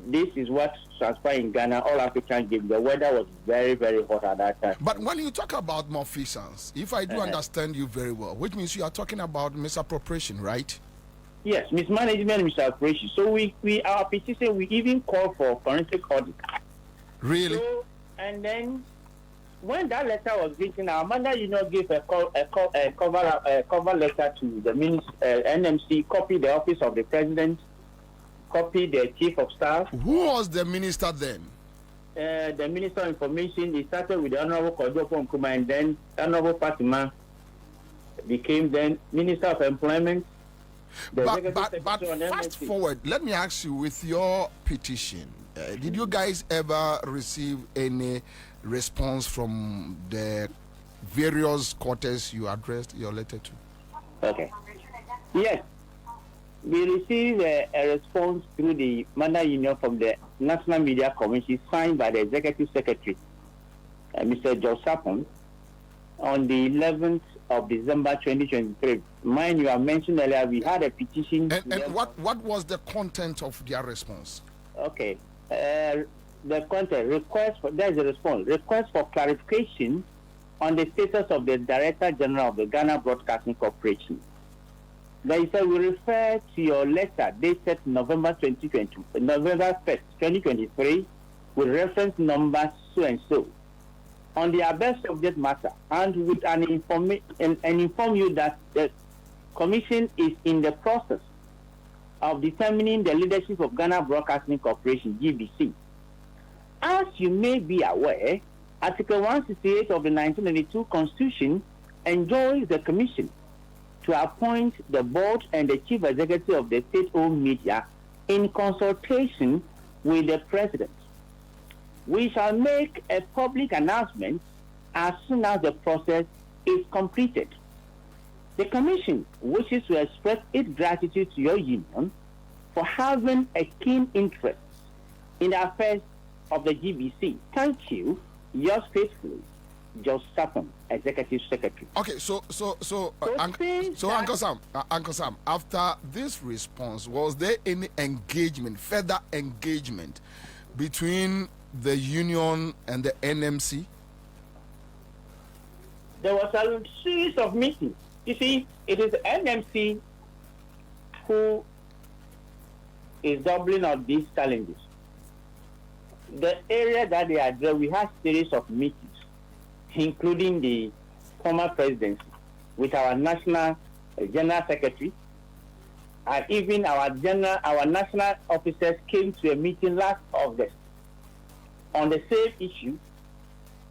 this is what transpired in Ghana, All African Games. The weather was very, very hot at that time. But when you talk about malfeasance, if I do understand you very well, which means you are talking about misappropriation, right? Yes, mismanagement, misappropriation. So our petition, we even call for forensic audit. Really? So, and then when that letter was written, our mother, gave a cover letter to the NMC, copy the office of the president, copy the chief of staff. Who was the minister then? The Minister of Information. He started with the Honorable Kojopo Nkrumah, and then Honorable Fatima became then Minister of Employment. But fast forward, let me ask you, with your petition, did you guys ever receive any response from the various quarters you addressed your letter to? Okay. Yes. We received a response through the Mother Union from the National Media Commission, signed by the Executive Secretary, Mr. Josapon, on the 11th of December 2023. Mind you, I mentioned earlier, we had a petition. And what was the content of their response? Okay. The content, there's a response. Request for clarification on the status of the Director General of the Ghana Broadcasting Corporation. They said, we refer to your letter dated November 1st, 2023, with reference number so and so, on the above subject matter, and with inform you that the Commission is in the process of determining the leadership of Ghana Broadcasting Corporation, GBC. As you may be aware, Article 168 of the 1992 Constitution enjoins the Commission to appoint the board and the chief executive of the state-owned media in consultation with the president. We shall make a public announcement as soon as the process is completed. The Commission wishes to express its gratitude to your union for having a keen interest in the affairs of the GBC. Thank you. Yours faithfully, Josapon, Executive Secretary. Okay, so Uncle Sam, after this response, was there any further engagement between the union and the NMC? There was a series of meetings. You see, it is the NMC who is doubling up these challenges. The area that they address, we had series of meetings, including the former presidency, with our national general secretary, and even our national officers came to a meeting last August on the same issue,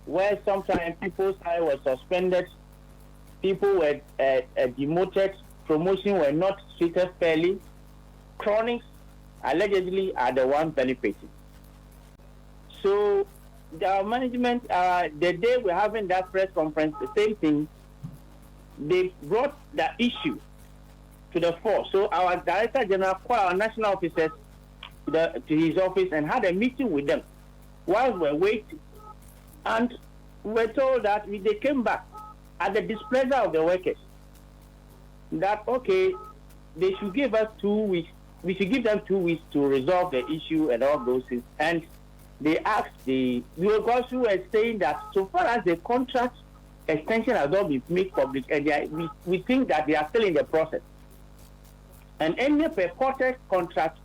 where sometimes people's salary was suspended, people were demoted, promotion were not treated fairly. Chronics allegedly are the ones benefiting. So the management, the day we're having that press conference, the same thing, they brought the issue to the fore. So our Director General called our national officers to his office and had a meeting with them while we're waiting. And we're told that they came back at the displeasure of the workers, that, okay, they should give us 2 weeks. We should give them 2 weeks to resolve the issue and all those things. And they asked we were saying that so far as the contract extension has not been made public, and we think that they are still in the process. And any purported contract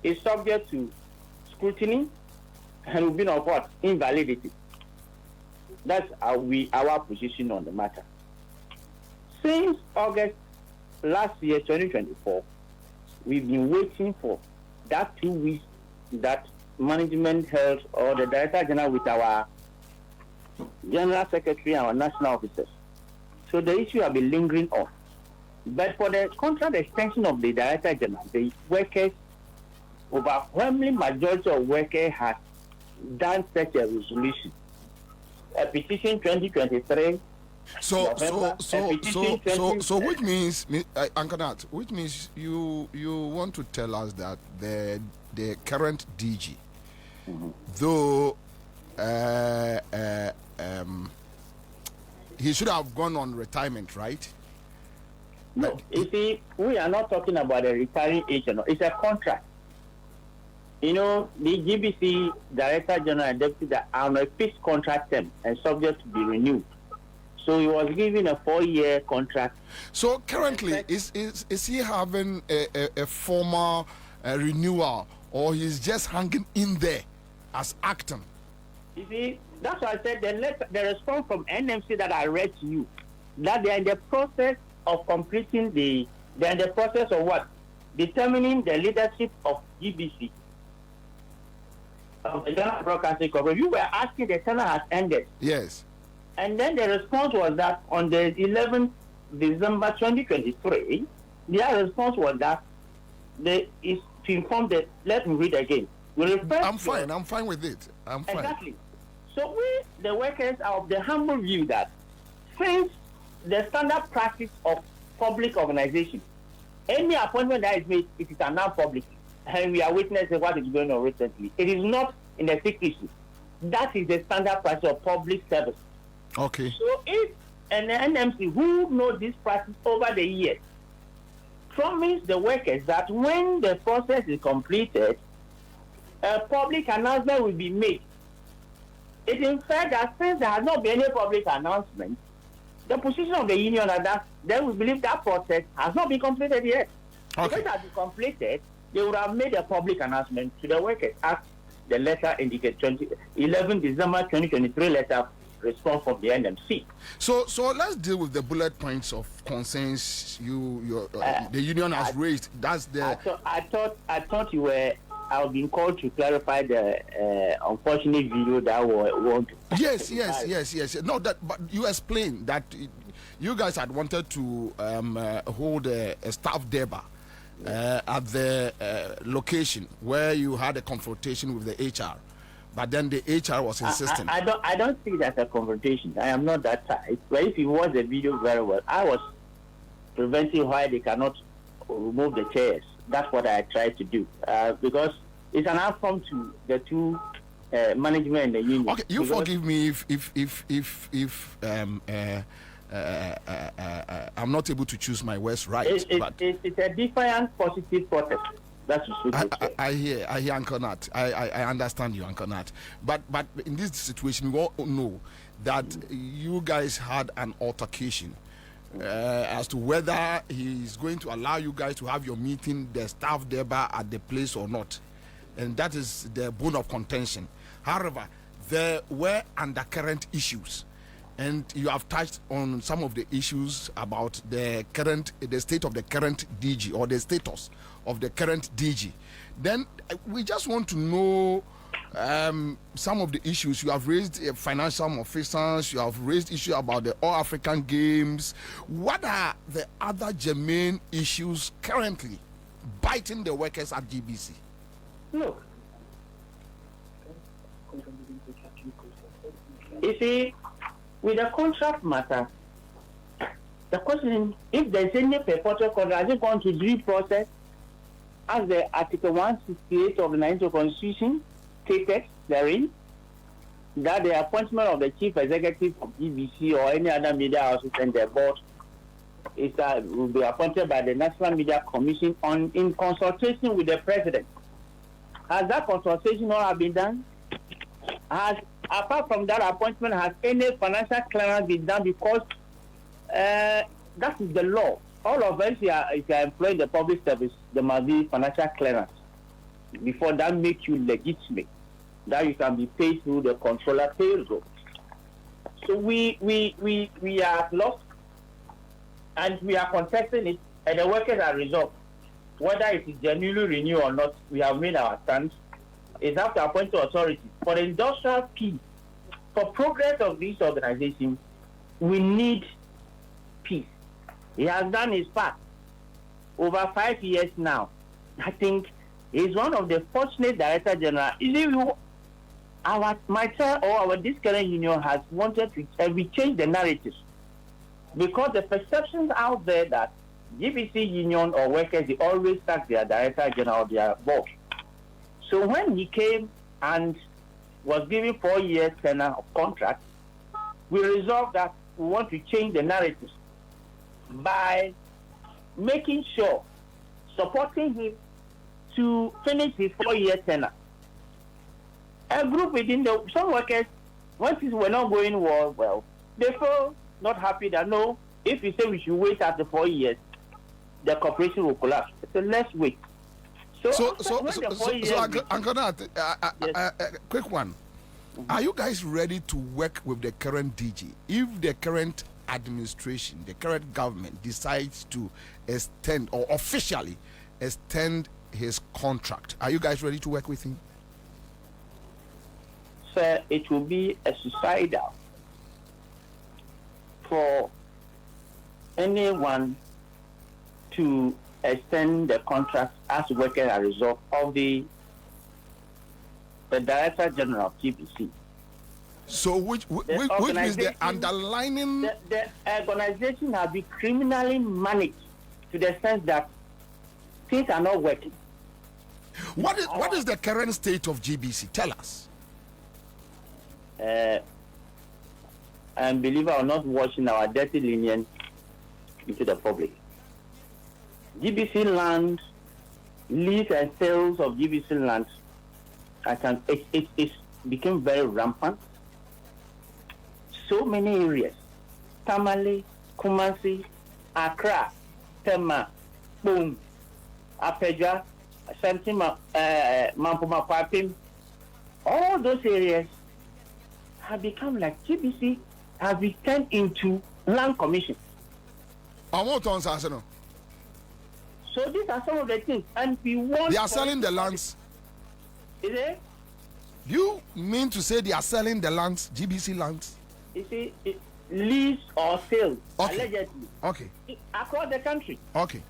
is subject to scrutiny and will be of what? Invalidity. That's our position on the matter. Since August last year, 2024, we've been waiting for that 2 weeks that management held, or the Director General with our General Secretary and our national officers. So the issue has been lingering on. But for the contract extension of the Director General, the workers, overwhelming majority of workers have done such a resolution. A petition 2023. So which means, Uncle Nat, which means you want to tell us that the current DG, though he should have gone on retirement, right? No, you see, we are not talking about a retiring age. It's a contract. You know, the GBC Director General and Deputy are on a fixed contract term and subject to be renewed. So he was given a 4-year contract. So currently, is he having a formal renewal, or he's just hanging in there as acting? You see, That's why I said the response from NMC that I read to you, that they are in the process of completing they're in the process of what? Determining the leadership of GBC, of the Ghana Broadcasting Corporation. You were asking the tenure has ended. Yes. And then the response was that on the 11th December 2023, their response was that is to inform that, let me read again. I'm fine with it. I'm fine. Exactly. So we, the workers, are of the humble view that since the standard practice of public organization, any appointment that is made, it is announced publicly. And we are witnessing what is going on recently. It is not in the secrecy. That is the standard practice of public service. Okay. So if an NMC who knows this practice over the years promise the workers that when the process is completed, a public announcement will be made. It is fair that since there has not been any public announcement, the position of the union is that they will believe that process has not been completed yet. Okay. If it has been completed, they would have made a public announcement to the workers, as the letter indicates, 11 December 2023 letter response from the NMC. So let's deal with the bullet points of concerns the union has raised. That's the. I thought you were. I've been called to clarify the unfortunate video that we want. Yes. No, but you explained that you guys had wanted to hold a staff deba at the location where you had a confrontation with the HR, but then the HR was insisting. I don't see that as a confrontation. I am not that type. But if you watch the video very well, I was preventing why they cannot remove the chairs. That's what I tried to do because it's an outcome to the two management and the union. Okay, you forgive me if I'm not able to choose my words right. It's a defiant positive protest. That's what I hear Uncle Nat. I understand you, Uncle Nat. But in this situation, we all know that you guys had an altercation. As to whether he's going to allow you guys to have your meeting, the staff thereby at the place or not. And that is the bone of contention. However, there were undercurrent issues. And you have touched on some of the issues about the state of the current DG or the status of the current DG. Then we just want to know some of the issues you have raised. Financial malfeasance, you have raised issue about the All African Games. What are the other germane issues currently biting the workers at GBC? Look, you see, with the contract matter, the question is, if there's any purported contract, is it going to due process as the Article 168 of the 19th Constitution stated therein, that the appointment of the chief executive of GBC or any other media houses and their board will be appointed by the National Media Commission in consultation with the president. Has that consultation not been done? Apart from that appointment, has any financial clearance been done? Because that is the law. All of us, if you are employing the public service, there must be financial clearance before that makes you legitimate, that you can be paid through the controller payroll. So we are lost, and we are contesting it, and the workers are resolved. Whether it is genuinely renewed or not, we have made our stance. It's up to appoint authority. For the industrial peace, for progress of this organization, we need peace. He has done his part over 5 years now. I think he's one of the fortunate director general. This current union has wanted to we change the narrative, because the perceptions out there that GBC union or workers, they always sack their director general or their boss. So when he came and was given 4 years tenure of contract, we resolved that we want to change the narrative by making sure, supporting him to finish his 4 year tenure. A group within some workers, when things were not going well, they felt not happy that no, if you say we should wait after 4 years, the corporation will collapse. So let's wait. So Uncle Nat, quick one. Are you guys ready to work with the current DG if the current administration, the current government decides to extend or officially extend his contract? Are you guys ready to work with him? Sir, it will be a suicidal for anyone to extend the contract as working as a result of the Director General of GBC. So which is the underlining? The organization has been criminally managed to the sense that things are not working. What is the current state of GBC? Tell us. And believe it or not, watching our dirty linen into the public. GBC land, lease and sales of GBC land, it became very rampant. So many areas, Tamale, Kumasi, Accra, Tema, Boom, Apeja, Santima, Mampuma Papim, all those areas have become like GBC have been turned into land commission. So these are some of the things, and we want. They are selling the lands. Is it? You mean to say they are selling the lands, GBC lands? You see, lease or sale, okay. Allegedly. Okay. Across the country. Okay.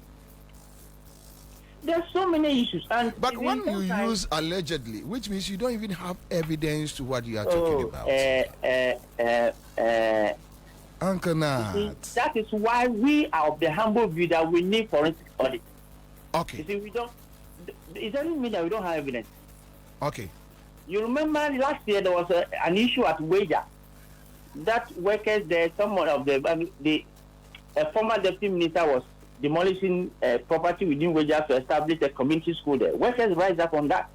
There are so many issues, but when you use allegedly, which means you don't even have evidence to what you are talking about. Uncle Nat. That is why we are of the humble view that we need forensic audit. Okay. You see, it doesn't mean that we don't have evidence. Okay. You remember last year there was an issue at Wager that workers there, someone of the former deputy minister was demolishing property within Wager to establish a community school there. Workers rise up on that.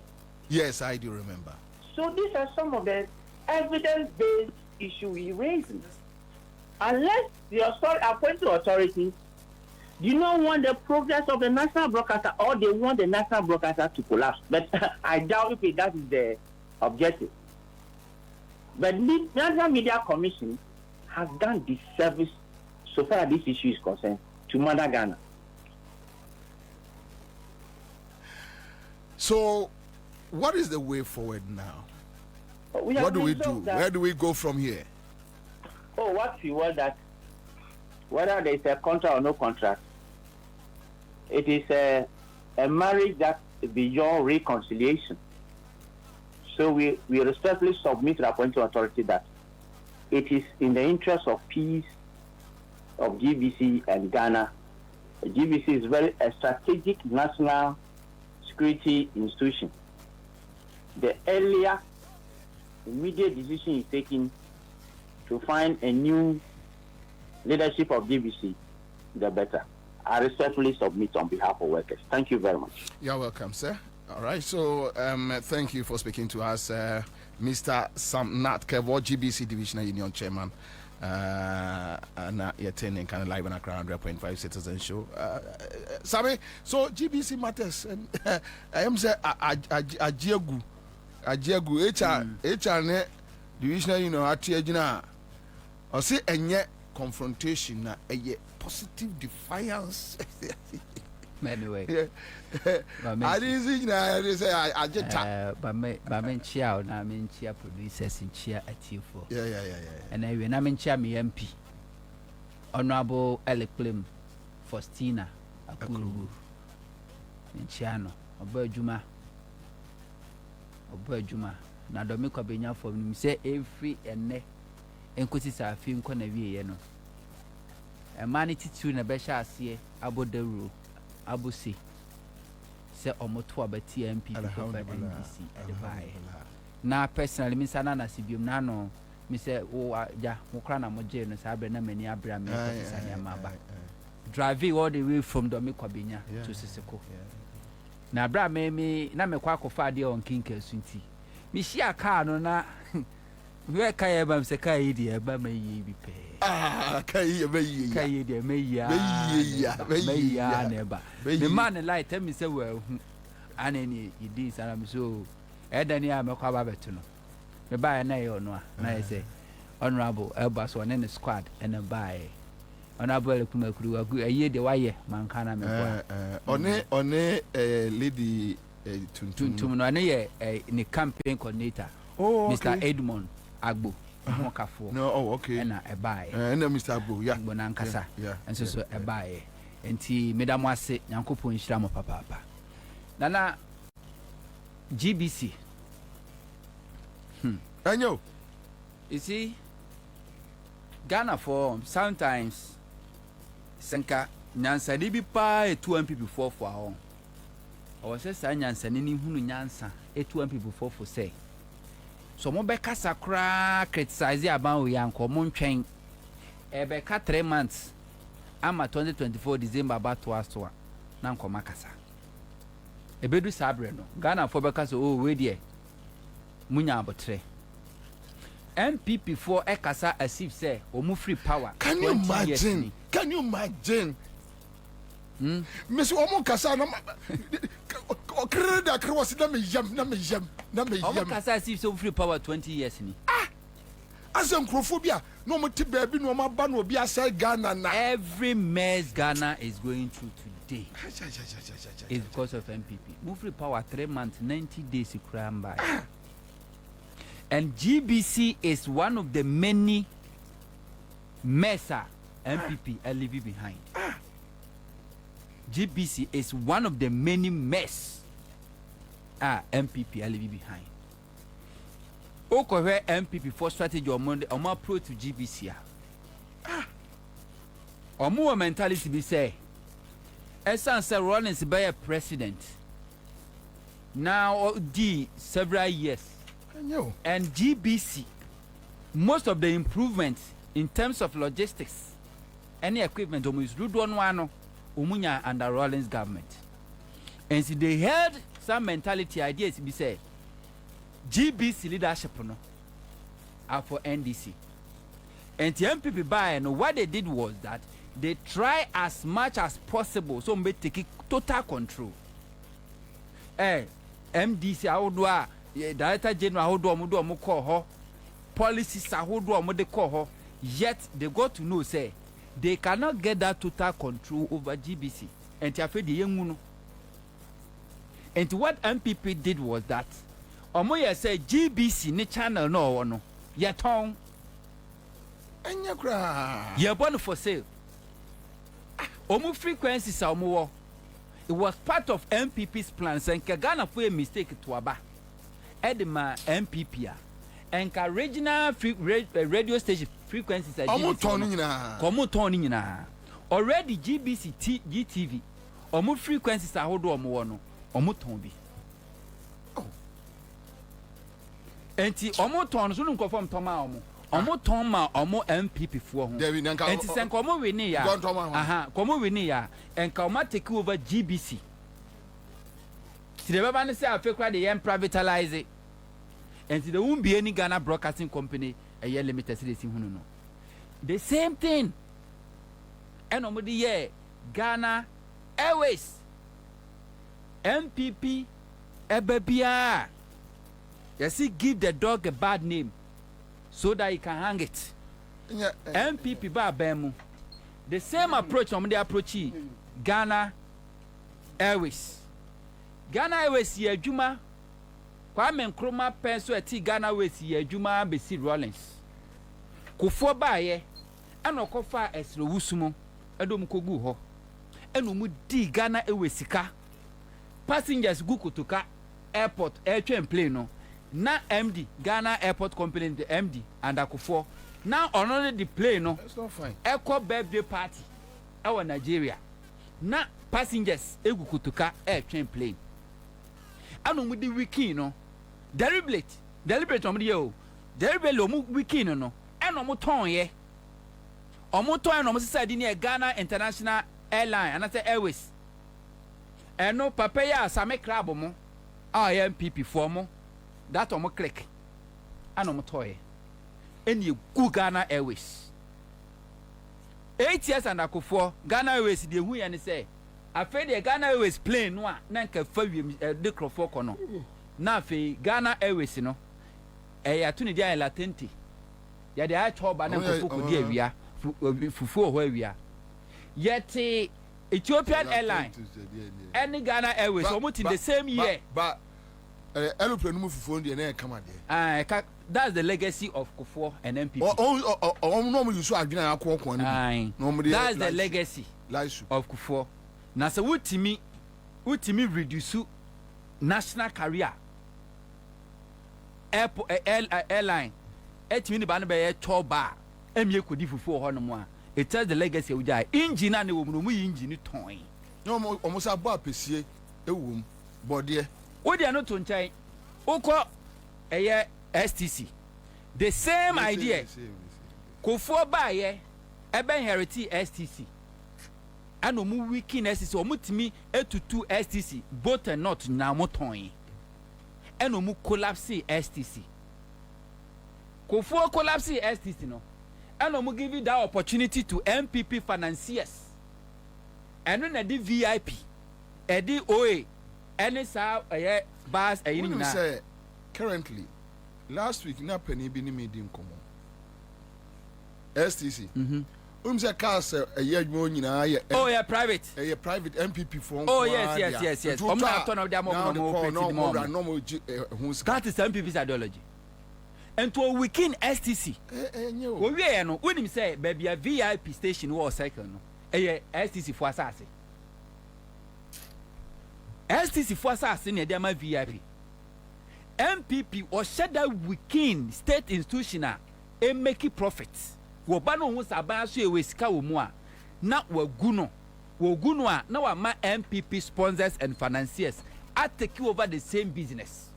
Yes, I do remember. So these are some of the evidence-based issues we raising. Unless the appointed authorities do not want the progress of the national broadcaster, or they want the national broadcaster to collapse. But I doubt if that is the objective. But the National Media Commission has done disservice so far as this issue is concerned to Mother Ghana. So, what is the way forward now? What do we do? Where do we go from here? Oh, what we want that whether there is a contract or no contract, it is a marriage that is beyond reconciliation. So we respectfully submit to the appointed authority that it is in the interest of peace of GBC and Ghana. GBC is very a strategic national security institution. The earlier immediate decision is taken to find a new leadership of GBC, the better. I respectfully submit on behalf of workers. Thank you very much. You're welcome, sir. All right, so thank you for speaking to us, Mr. Sam Nat Kevo, GBC Divisional Union Chairman. And you're attending kind of live on Accra 100.5 Citizen Show. Sammy, so GBC matters, and I am saying Ajiagu HR Divisional Union Atiajina. I see a confrontation, a positive defiance. Anyway, I didn't see now. They say I just but chia na chia producers in chia atifo. Yeah. And I when chia me MP. Honorable Eleclim Faustina Akuru. In Chiano, Obejuma. Na do me Kwabena for me say every ene enkosi sa fi nko na wie no. E mani titu na be sha ase abodaru. Abusi say omoto abati MP for NDC advice na personally me sana na sibium na no me say wo ja mo kra na mo je no sa abre na mani abra me sanya maba drive all the way from Domi Kwabena to Siseko na abra me na me kwa kofa de on kinka sunti me shia car no na we kai ba me say kai de ba ma yi bi pe kai de me ya neba the man like tell me say well anani idi sana me so edani a me kwa ba beto no me buy na yo no na say honorable Elbas one in the squad and a buy honorable Kumakuru a year the wire man kana me one lady tuntum no ane ni campaign coordinator Mr. Edmond Agbo Mokafo no okay and a buy and Mr. Agbo yeah bonankasa and so a buy enti medam wase Nyankopon hira mo papa nana GBC Anyo you see Ghana for sometimes senka nyansa ni bi pa etu MPP for ho o se sa nyansa ni hunu nyansa etu MPP for say so mo be kasa kra criticize aban we yanko mo ntwen e be ka 3 months ama 2024 December about to aso na nko makasa e bedu sabre no Ghana for be kasa oh we there munya abotre MPP for ekasa as if say omu free power. Can you imagine? Can you imagine? Miss Omo Kasa na kreda krwas na me yam. Omo Kasa as if so free power 20 years ni. Asem crophobia no mo ti baby no ma ba no obi asai Ghana na. Every mess Ghana is going through today is because of MPP. Move free power 3 months 90 days cram by. And GBC is one of the many mesa MPP are leaving behind. GBC is one of the many mess MPP are leaving behind. Okohe MPP for strategy on Monday, Oma pro to GBC. Omo mentality be say, Ansah Rollins be a president. Now several years. And GBC, most of the improvements in terms of logistics, any equipment, almost umunya under Rollins government. And so they had some mentality ideas to be said. GBC leadership no are for NDC. And the MPP by and what they did was that they try as much as possible so they take total control. MDC audwa Director General hold on call her policies hold on de call her, yet they got to know say they cannot get that total control over GBC. And the young and what MPP did was that Omoya said GBC ni channel no yet on and you cry you're born for sale. Omo frequencies are more. It was part of MPP's plans and Ghana for a mistake to aba. Edema MPP and regional radio station frequencies are turning already GBC GTV omu frequencies are hold on one omu tombi enti omu ton so nko fam toma omu ton ma omu MPP fo ho enti sen komo we ni ya komo we ni ya enka omu take over GBC. The Baba say Africa they privatize it, and there won't be any Ghana Broadcasting Company a year limited series in no. The same thing. And on the year Ghana Airways MPP Ebebia. You see, give the dog a bad name so that he can hang it. MPP ba bemu. The same approach on the approach Ghana Airways. Ghana Airways ye adwuma Kwame Nkrumah penso ati Ghana Airways ye adwuma besi Rollins kofo baaye ana okofa esro wusumo edom kogu ho eno mu di Ghana Airways sika passengers gu kotoka airport airtrain plane no na MD Ghana Airport Company the MD and akofo now only the plane no that's not fine echo birthday party our Nigeria na passengers egu kotoka airtrain plane anu mu di wiki no deliberate omo di o deliberate omo wiki no eno mo ton ye omo ton no mo sisa di ne Ghana International Airline and say Airways eno papa ya same crab mo MPP for mo that omo click anu mo toy eni gu Ghana Airways 8 years and akofo Ghana Airways di hu ya ne say afei de Ghana Airways plane no a na nka fa wiem de krofo kɔ no na afei Ghana Airways no to ne dia latenti ya de a choba na kofuku dia wia fufu ho awia yet Ethiopian Airlines and Ghana Airways almost in the same year but aeroplane move fufu dia na come there that's the legacy of Kufuor and MPP no you so adwena akọ ni that's the legacy of Kufuor na so wutimi reduce national carrier airline etimi ni ba na be choba emie kodi fufu ho no mo a it tells the legacy of the engine and wo mu engine ton no almost abo apesie ewum bode wo dia no to nkyai ukọ eye STC the same idea Kufuor ba ye ebe inherit STC ano mu wiki na STC o mutimi etutu STC both and not na moton eno mu collapse STC Kufuor collapse STC no eno mu give that opportunity to MPP financiers eno na di VIP edi OA any sa bars ayi ni na currently last week na penny bi ni meeting komo STC say cars adwuma nyina ye oh yeah private private MPP phone oh yes from na turn of them that is MPP's ideology and to weekend STC we we no when him say baby a VIP station war cycle no STC for asase STC for asase na dem VIP MPP or shed that weekend state institutional and make profits wo ba no hu saban so ewe sika wo mu a na waguno a na wa ma MPP sponsors and financiers are take over the same business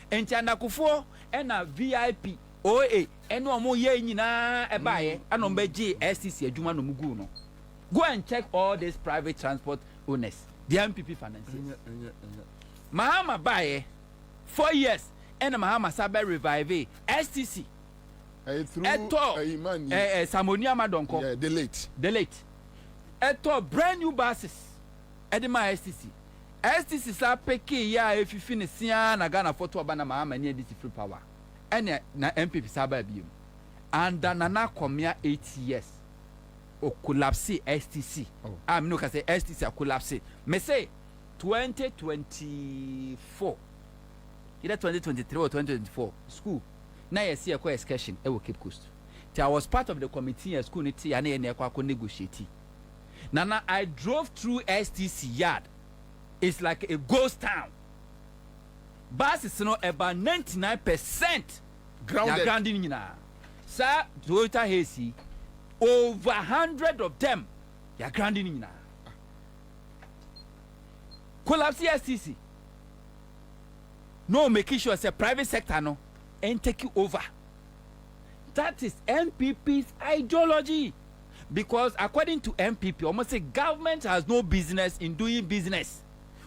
enti Kufuor na VIP OA eno omo ye nyina e baaye anom ba gi STC adwuma no mugu no go and check all these private transport owners the MPP financiers Mahama baaye 4 years and Mahama sabe revive STC Samonia Madonko the late eto brand new buses edema STC sa peke ya efifi ne sia na Ghana photo oba na Mahama ne edit free power ene na MPP saba biom and Nana Komia 8 years o collapse STC am no ka say STC a collapse me say 2024 either 2023 or 2024 school na yes here kwa excursion e wo Cape Coast I was part of the committee at school niti ya na kwa negotiate nana I drove through STC yard. It's like a ghost town. Buses no about 99% grounded nyina sir Toyota Hesi over 100 of them ya grounded nyina collapse STC no making sure say private sector no and take you over. That is MPP's ideology. Because according to MPP, almost say government has no business in doing business.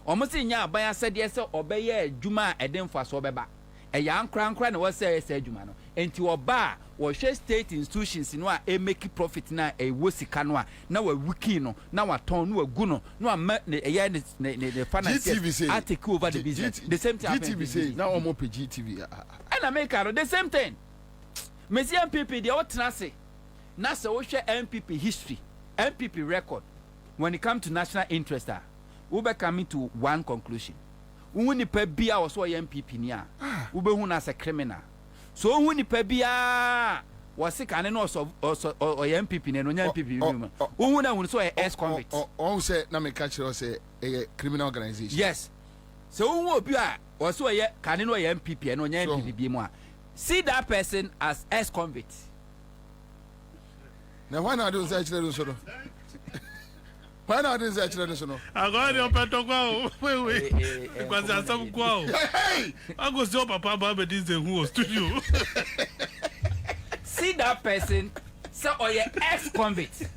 Almost say nya abaya said yes obeye juma eden for so beba. E ya nkra na was say juma no. Enti oba wo hwe state institutions no a e make profit na e wo sika no a na wa wiki no na wa ton no agu no na wa the finance I take over the business. The same thing GTV say now omo pe GTV and America the same thing. Messi MPP they all trust na se wo hwe MPP history MPP record when it come to national interest we be coming to one conclusion. Wo nipa bia wo so MPP ni a wo be hu na as a criminal. So who ni pa bia was sick and no so MPP ne no nya MPP bi who na who so ex convict on say na me catch you say a criminal organization. Yes, so who obi a was so can no MPP no nya MPP bi mu a see that person as ex convict. Now why not do say chile so no why not do say chile so no agora eu peto kwa we because asam kwa I go see papa baba this who was studio. See that person so ex convict.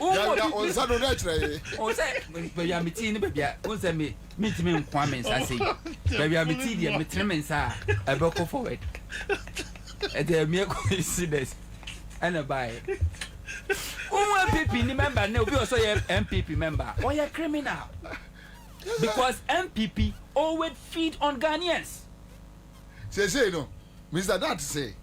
On sa do na chile o say baby amiti ni baby o say me timi nkwa men sa say baby amiti dia me tremen sa e be go forward e dey me coincidence and buy MPP ni member na obi also MPP member or you criminal because MPP always feed on Ghanaians. Say no Mr. That say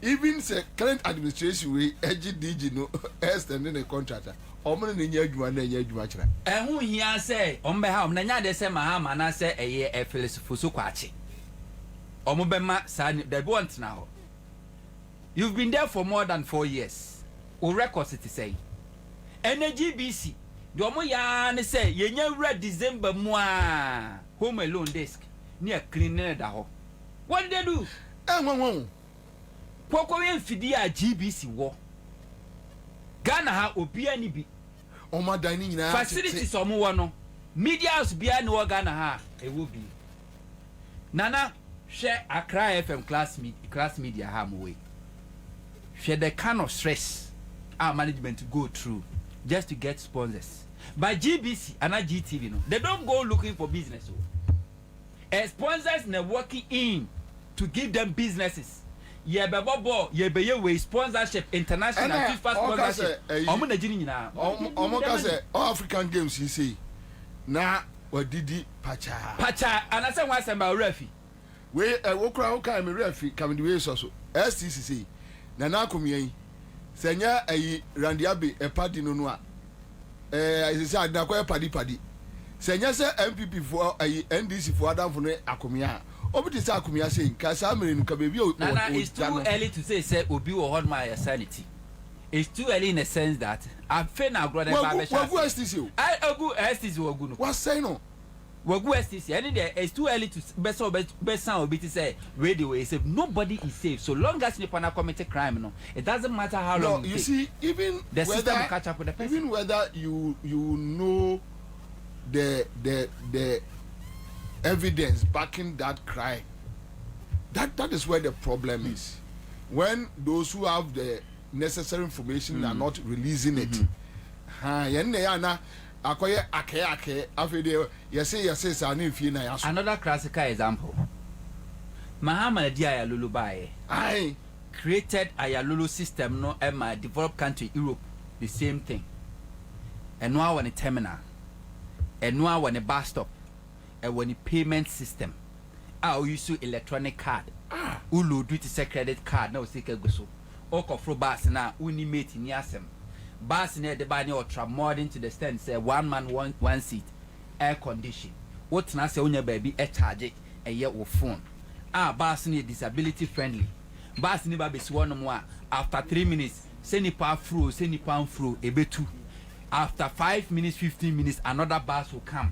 even say current administration we DG no extending the contractor omo ne nya adwuma na nya adwuma kira ehun hia say ombe ha om na nya de say mahama na say eye efilsifo so kwache omo be ma sa they want now. You've been there for more than 4 years. O records it say energy BC the omo ya ne say ye nya wura December mu a home alone desk near cleaning da ho. What did they do? Kwakwa mfidi a GBC wo Ghana ha obia ni bi o ma dan ni nyina facilities omo wo no media house bia ni wo Ghana ha e wo bi nana hwe Accra FM class media ha mo we hwe the kind of stress our management go through just to get sponsors by GBC and GTV no they don't go looking for business sponsors na working in to give them businesses. Ye be bobo ye be ye we sponsorship international FIFA sponsorship omo na jini nyina omo ka say all African games you see na wadidi pacha anase wan samba refi we wo kura wo kan me refi kam di we so STCC na akomiyan senya ayi randiabe e party no a say adakwa padi senya say MPP for ayi NDC for adamfo no akomiyan obiti say akomiyan say nka sa mere nka bebi o Nana, it's too early to say obi will hold my sanity. It's too early in the sense that I feel now brother Wagu STC I ogu STC wagu no what say no wagu STC and it's too early to best obi to say radio is safe. Nobody is safe so long as you pana commit crime no it doesn't matter how long you see even the whether, system will catch up with the person. even whether you know the evidence backing that crime that is where the problem is when those who have the necessary information are not releasing it na akoye ake afede yese sa na fie na yaso. Another classical example Mahama di Ayalulu bae created Ayalulu system no ema developed country Europe the same thing and now on a terminal and now on a bus stop and when a payment system we use electronic card ulo do it say credit card na o say go so o kofro bus na uni mate ni asem bus na de ba ni ultra modern to the stand say one man one seat air condition what na say onya baby e charge e ye wo phone bus na disability friendly bus ni ba be si wono mo after 3 minutes say ni pa fro say ni pa fro ebetu after 5 minutes 15 minutes another bus will come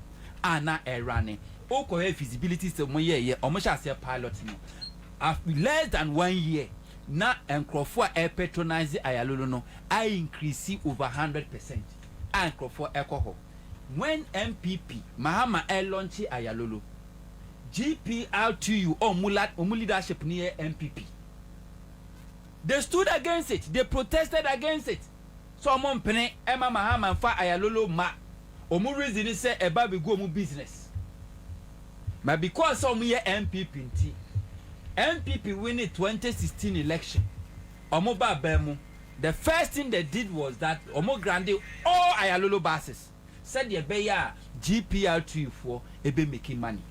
na running okay feasibility say mo ye omo sha say pilot no after less than 1 year na enkrofo patronize Ayalulu no I increase over 100% enkrofo ekoho when MPP Mahama launch Ayalulu GPRTU omu leadership near MPP they stood against it they protested against it so omo mpene Emma Mahama fa Ayalulu ma omu reason is say eba be go mu business but because omu ye MPP win the 2016 election omu ba bemu the first thing they did was that omu grande all Ayalulu buses said the beya GPR2 for ebe making money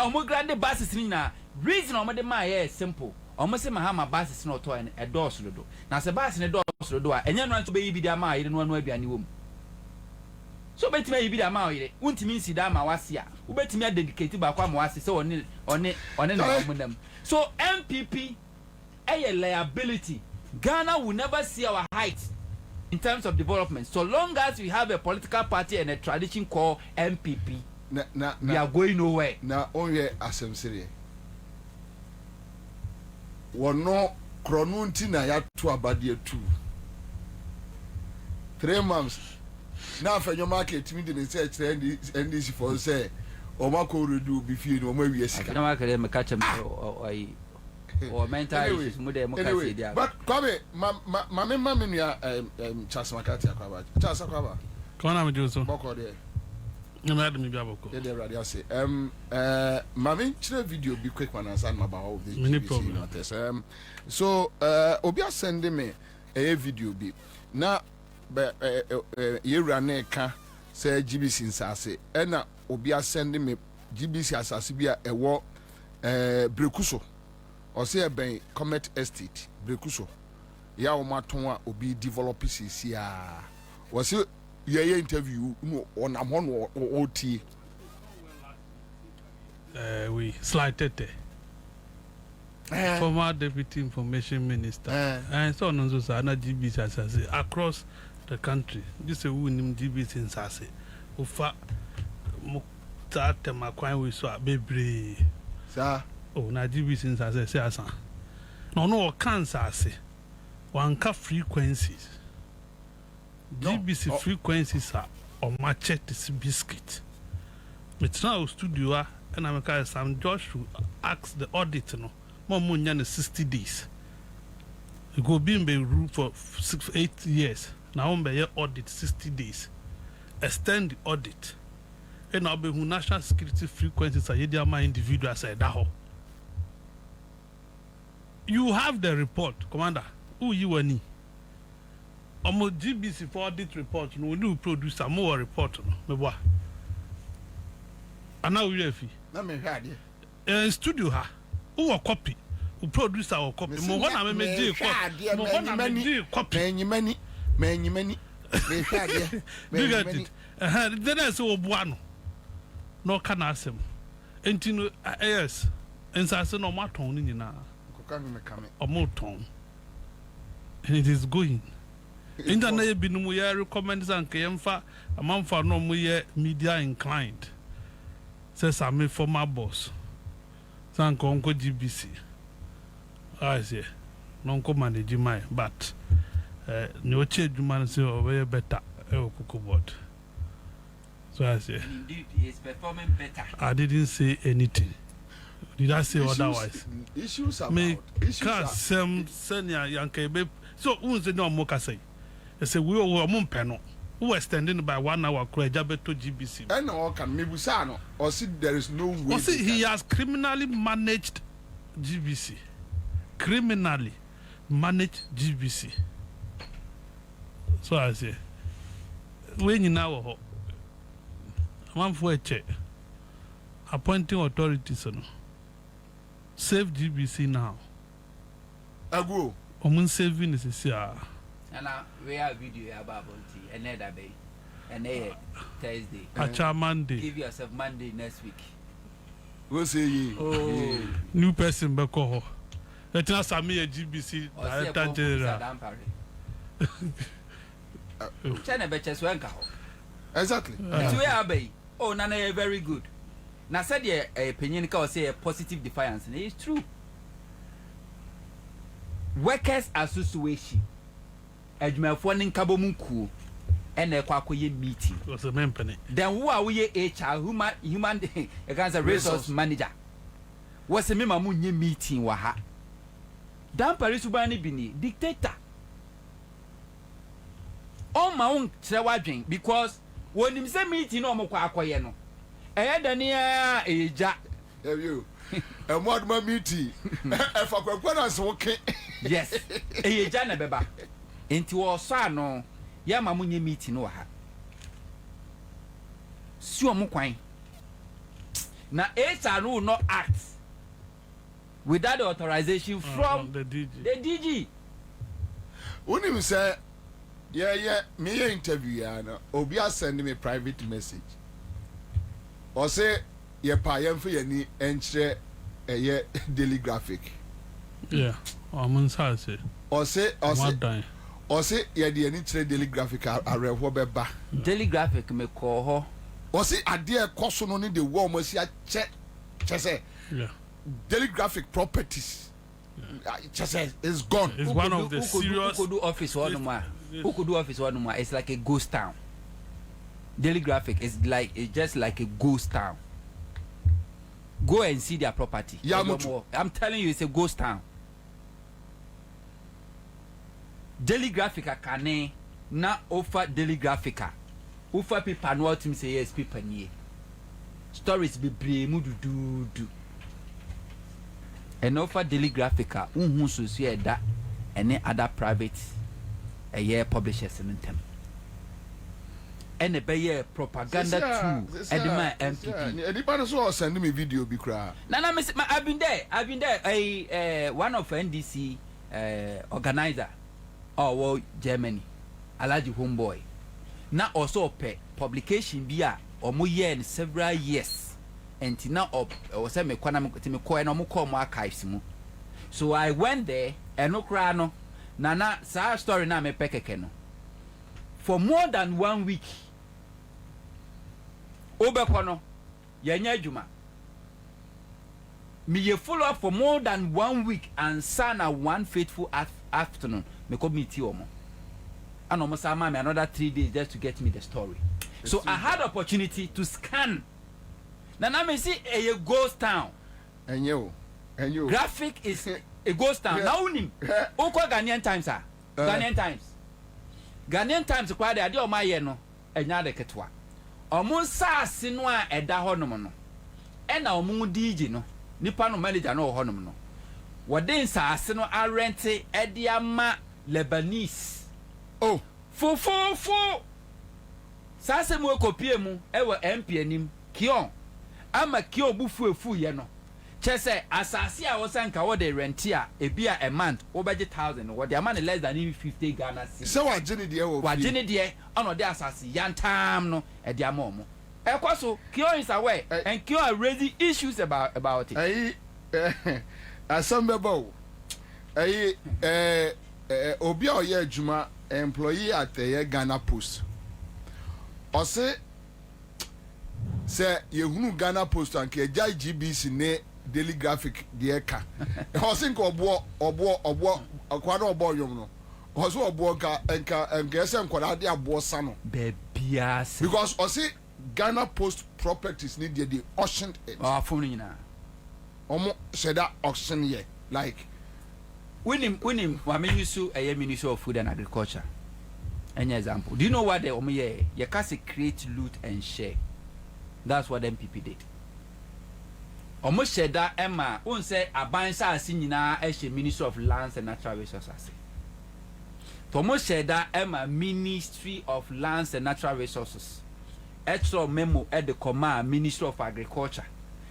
omu grande buses ni na reason omu de ma is simple omu se Mahama buses no to e dose do na se bus ne dose do a enye no so be yi bi da ma yire no aduane wo mu so betime yi bi da ma yire untimi nsi da ma wase a wo betime dedicate ba kwa ma wase se one na omunam so MPP a liability Ghana will never see our height in terms of development so long as we have a political party and a tradition called MPP we are going nowhere na onye asemsire wono krono nti na ya to abade tu 3 months na afenyo market mi de say NDC for say o ma ko redu bi fie no ma wi asika na ma kare me catch o mental issues mu de mo ka say dia but Kwabe ma me ya Charles Makati akwaba Charles akwaba kona me joso boko de na ma admi bia boko de radio ase ma me chire video bi quick one answer ma ba all of many problem so obi send me a video bi na ye rane ka say GBC nsase na obi send me GBC asase bia ewo brekuso or say ben Comet Estate Brekuso ya o maton a obi develop CC a was ye interview no on amon OT we slighted former deputy information minister and so on so sana GBC as across the country this a win GBC in Sase ufa that makwan we so bebre sir oh na GBC in Sase say asan no cancer say one ka frequencies GBC frequencies are on my check this biscuit it's now studio and I'm a Sam Josh to ask the audit no more 60 days. You go be in Beirut for 8 years. Now on be audit 60 days. Extend the audit. And I'll be who national security frequencies are yet my individual said that. You have the report, Commander. Who you any? Omo GBC for audit report. No, do produce a more report. No, me and now we refi. Na me hwade. Studio ha. Who copy? Who produce our copy? Mo wana me dey copy. Mo wana me dey copy. Many. Me hwade. Do get it? Then I say obuano. No can asem. Enti no yes. Ansah say no maton ni nyina. Koka me kame. Omoton. And it is going. Internet bi no mo ye recommend san kemfa amamfa no mo ye media inclined. Says I'm a former boss. Thank Uncle GBC. I say, Nonco manage my, but no change man say over better. Cocoa board. So I say, indeed, he is performing better. I didn't say anything. Did I say otherwise? Issues about Me issues. some senior young babe. So who's the no more say? I say we were mumpeno. Who extending by 1 hour to GBC. And all can maybe sano or see there is no way. Or see he has criminally managed GBC. Criminally managed GBC. So I say, when you now one for a check, appointing authorities on save GBC now. I go. Saving is here. And we have video about it another day. And Thursday. Acha Monday. Give yourself Monday next week. We'll say ye. Oh. New person back home. Let us have me a GBC director general. China betches wenka. Exactly. Oh, Nana, very good. Now said your opinion can say a positive defiance, and it's true. Workers Association. Ejumafo ne nkabo munku ene kwakoye meeting. Was a company. Then who are we HR human resource manager? Was a mema munye meeting wa ha. Dan Paris ubani bini dictator. On my own trewadwen because when him say meeting no mo kwakoye no. Dania eja. Have you? And what my meeting? If I could okay. Yes. Eja na beba. Enti wo so ano ya ma munye meeting no ha si o mo kwan na HR will not act without the authorization from the DG. The DG. When you say me interview ya na obi send me private message or say ye pa yem for ye ni enchre daily graphic. Yeah. Ansah say. Or say ye di any trade daily graphic areho beba. Daily graphic me call ho. Or say ade koso no ni the wo mo si a che say. Yeah. Daily graphic properties. Say is gone. It's one of the serious. Who could do office one more? Who could do office one more? It's like a ghost town. Daily graphic is like it's just like a ghost town. Go and see their property. Yeah, I'm telling you, it's a ghost town. Daily graphica can na offer daily graphica. Offer people no to say yes people nie. Stories be bremu do. And offer daily graphica unhu so see da any other private publishers in them. ɛna ɛbɛyɛ propaganda tool ɛde ma MPP. Anybody saw send me video bi kra. Nana me I've been there. One of NDC organizer Germany, Alaji Homeboy. Na also pay publication bi a omo year in several years. And now or say me kwana me ko na mo call mo archives mu. So I went there and no kra no nana sa story na me pekeke no. For more than 1 week. Obekono yenya adwuma. Me ye follow up for more than 1 week and sana one fateful afternoon me come meet you omo. And almost me another 3 days just to get me the story. So I had opportunity to scan. Now me see a ghost town. And you. Graphic is a ghost town. Now unim. Oko Ghanaian Times ah. Ghanaian Times. Ghanaian Times kwa de ade o ma ye no enya de ketwa. Omo saase no a eda honom no. E na omo DJ no. Nipa no manager no honom no. Wode saase no a rent e de ama Lebanese. Oh, fo. Saase mu ekopie mu e wo MP anim. Kion. Ama Kion bufu efu ye no. Chese asase a wosanka wo de rent a ebia a month wo beje 1000 wo de ama less than 50 Ghana cedis. So wa gene de wo. Wa gene de ono de asase yantam no e de ama omo. Ekwaso Kion is aware and Kion are raising issues about it. Asambebo. Obi a oye adwuma employee at the Ghana Post. Ose say yehunu Ghana Post and ke jai GBC ne Daily Graphic de eka. Ose nko obo akwado obo yom no. Ose obo enka ese nkwada de abo sa no. Bebiase. Because ose Ghana Post properties need the auctioned it. Fom nyina. Omo sheda auction ye like Winning wa menyusu Ministry of Food and Agriculture. Any example? Do you know what they you can create, loot and share. That's what MPP did. Almost said that Emma won't say a bansa sinina as Ministry of Lands and Natural Resources. Almost said that Emma Ministry of Lands and Natural Resources. Extra memo at the command Ministry of Agriculture.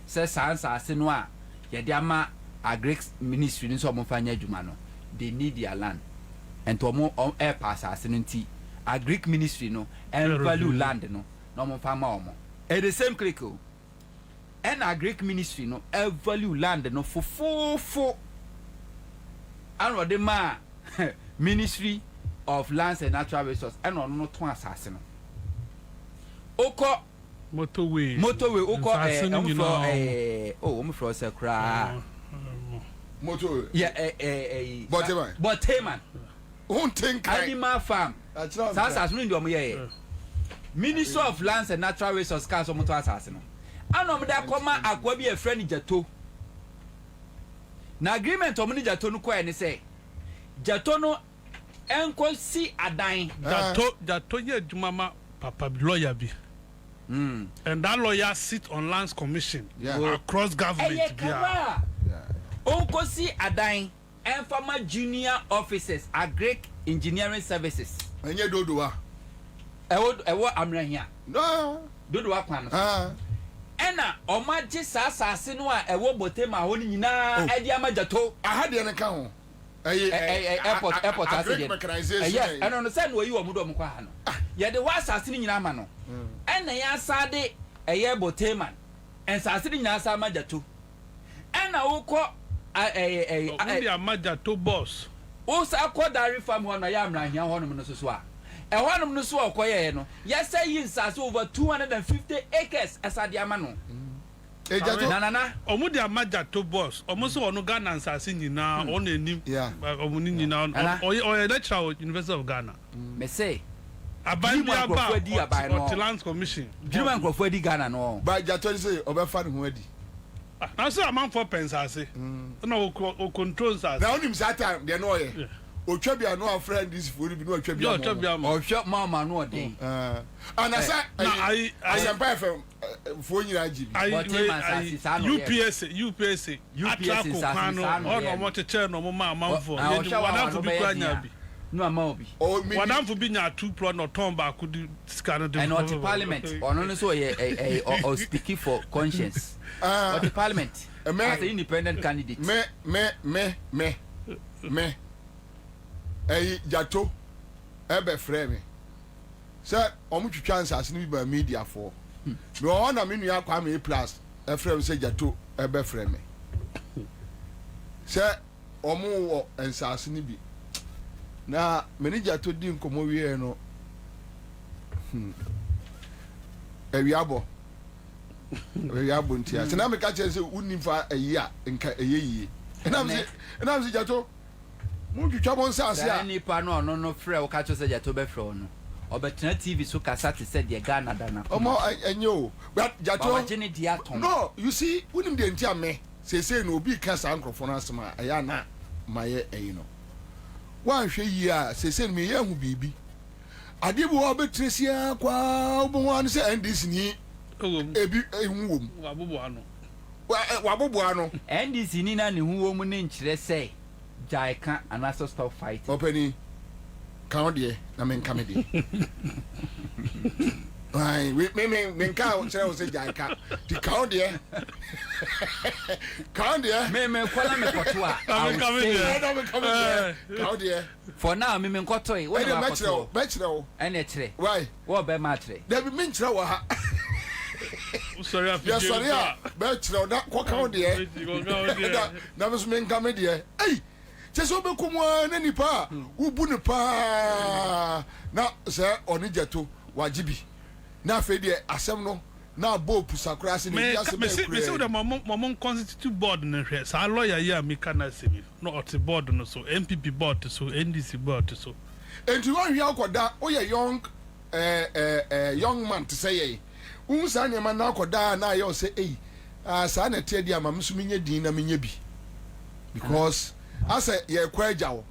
Says Ansah Sinwa Yadiama Agric Ministry in some Jumano. They need their land. And to more air pass as an Agric Ministry no and value land no no farmer. At the same click and Agric Ministry no value land no for 4 and the ma Ministry of Lands and Natural Resources and on no two assassin. Oko motorway oko for se kra motor Boteman won't think animal farm sasa no ndom ye Ministry of Lands and Natural Resources ka so moto asase no anom da koma akwa bi e friend Jato na agreement o muni Jato no ko e ne se Jato no enko si adan Jato ye adwuma papa lawyer bi. And that lawyer sit on lands commission across government. Unko si adan and former junior officers Agric Engineering Services. Enye dodoa. Ewo amrahia. No. Dodoa kwan. Ena omaje sasase no a ewo botema ho ni nyina edi amajato. Aha de ne ka ho. Airport asage. Yes, eno no say no yi wo mu do mu kwa ha no. Ye de wa asase ni nyina ama no. Ena ya sade eye boteman. Ensase ni nyina sa amajato. Ena wo ko only a majato boss. O sa ko dari farm ho no ya amrahia ho no so a. Ehwanum no so okoye no. Yes say yin sase over 250 acres asade ama no. Na omu de amajato boss omu so onu Ghana nsase nyina on enim omu ni nyina o lecturer University of Ghana me say abandi aba Lands Commission Juma Nkrofo adi Ghana no ba Jato say obefa ne ho adi na so am for pensase na o control nsase na onim that time de no ye otwa bia no a friend this for bi no otwa bia o hwe mama no odin and I am from for nyina ajibi UPS atrako kwano ono mo cheche no mo ma manfo ye wana fu bi kwa nya bi no Mobi. or maybe Madam for being a 2 pro no turn back could do scan and not the parliament or no so or speaking for conscience. But the parliament as an independent candidate. Me. Jato ebe frame. Sir, omu chance as ni be media for. Me on na me nua Kwame plus e frame say Jato ebe frame. Sir, omu wo ensase ni bi. Na manager to di nkomo wie no. Ewiabo ntia. Se na me ka che say unimfa eyi a nka eyi. Na me say Jato mu twitwa bon sanse a nipa no frɛ wo ka cho sɛ Jato bɛ frɛ no ɔbɛtena TV so kasa te sɛ deɛ Ghana dana omo enyo but Jato no you see unim de ntia me say no obi ka sa nkrofo no asema aya na maye eyi no wan hwɛ yi a say me ye hu bibi ade bo obetresia kwa obo wan sɛ NDC ni ebi ehu wom wabobo ano NDC ni na ne hu wom ne nkyerɛ sɛ Jaika and also stop fighting. Opening count there, I mean comedy. Why, we count, say Jaika. The count there. Count there. Me call me Kotua. I'm coming there. Count there. For now, me Kotoi. What the bachelor? And a tray. Why? What be matre? There be mention. Sorry, yes, sorry, bachelor, that count there. That was men comedy. Hey! Cheso be kumwa na nipa ubu ne pa na se oni Jato wajibi na fe de asem no na bo pusakura se ne biase be kure me say the mom constitute board na hwe sa lawyer ya me kana semi no ot board no so MPP board so NDC board so enti wan hwe akoda o ye young man to say ye unsa ne man na akoda na ye o say sa na tie dia ma mso menye din na menye bi because asa ye kwajawo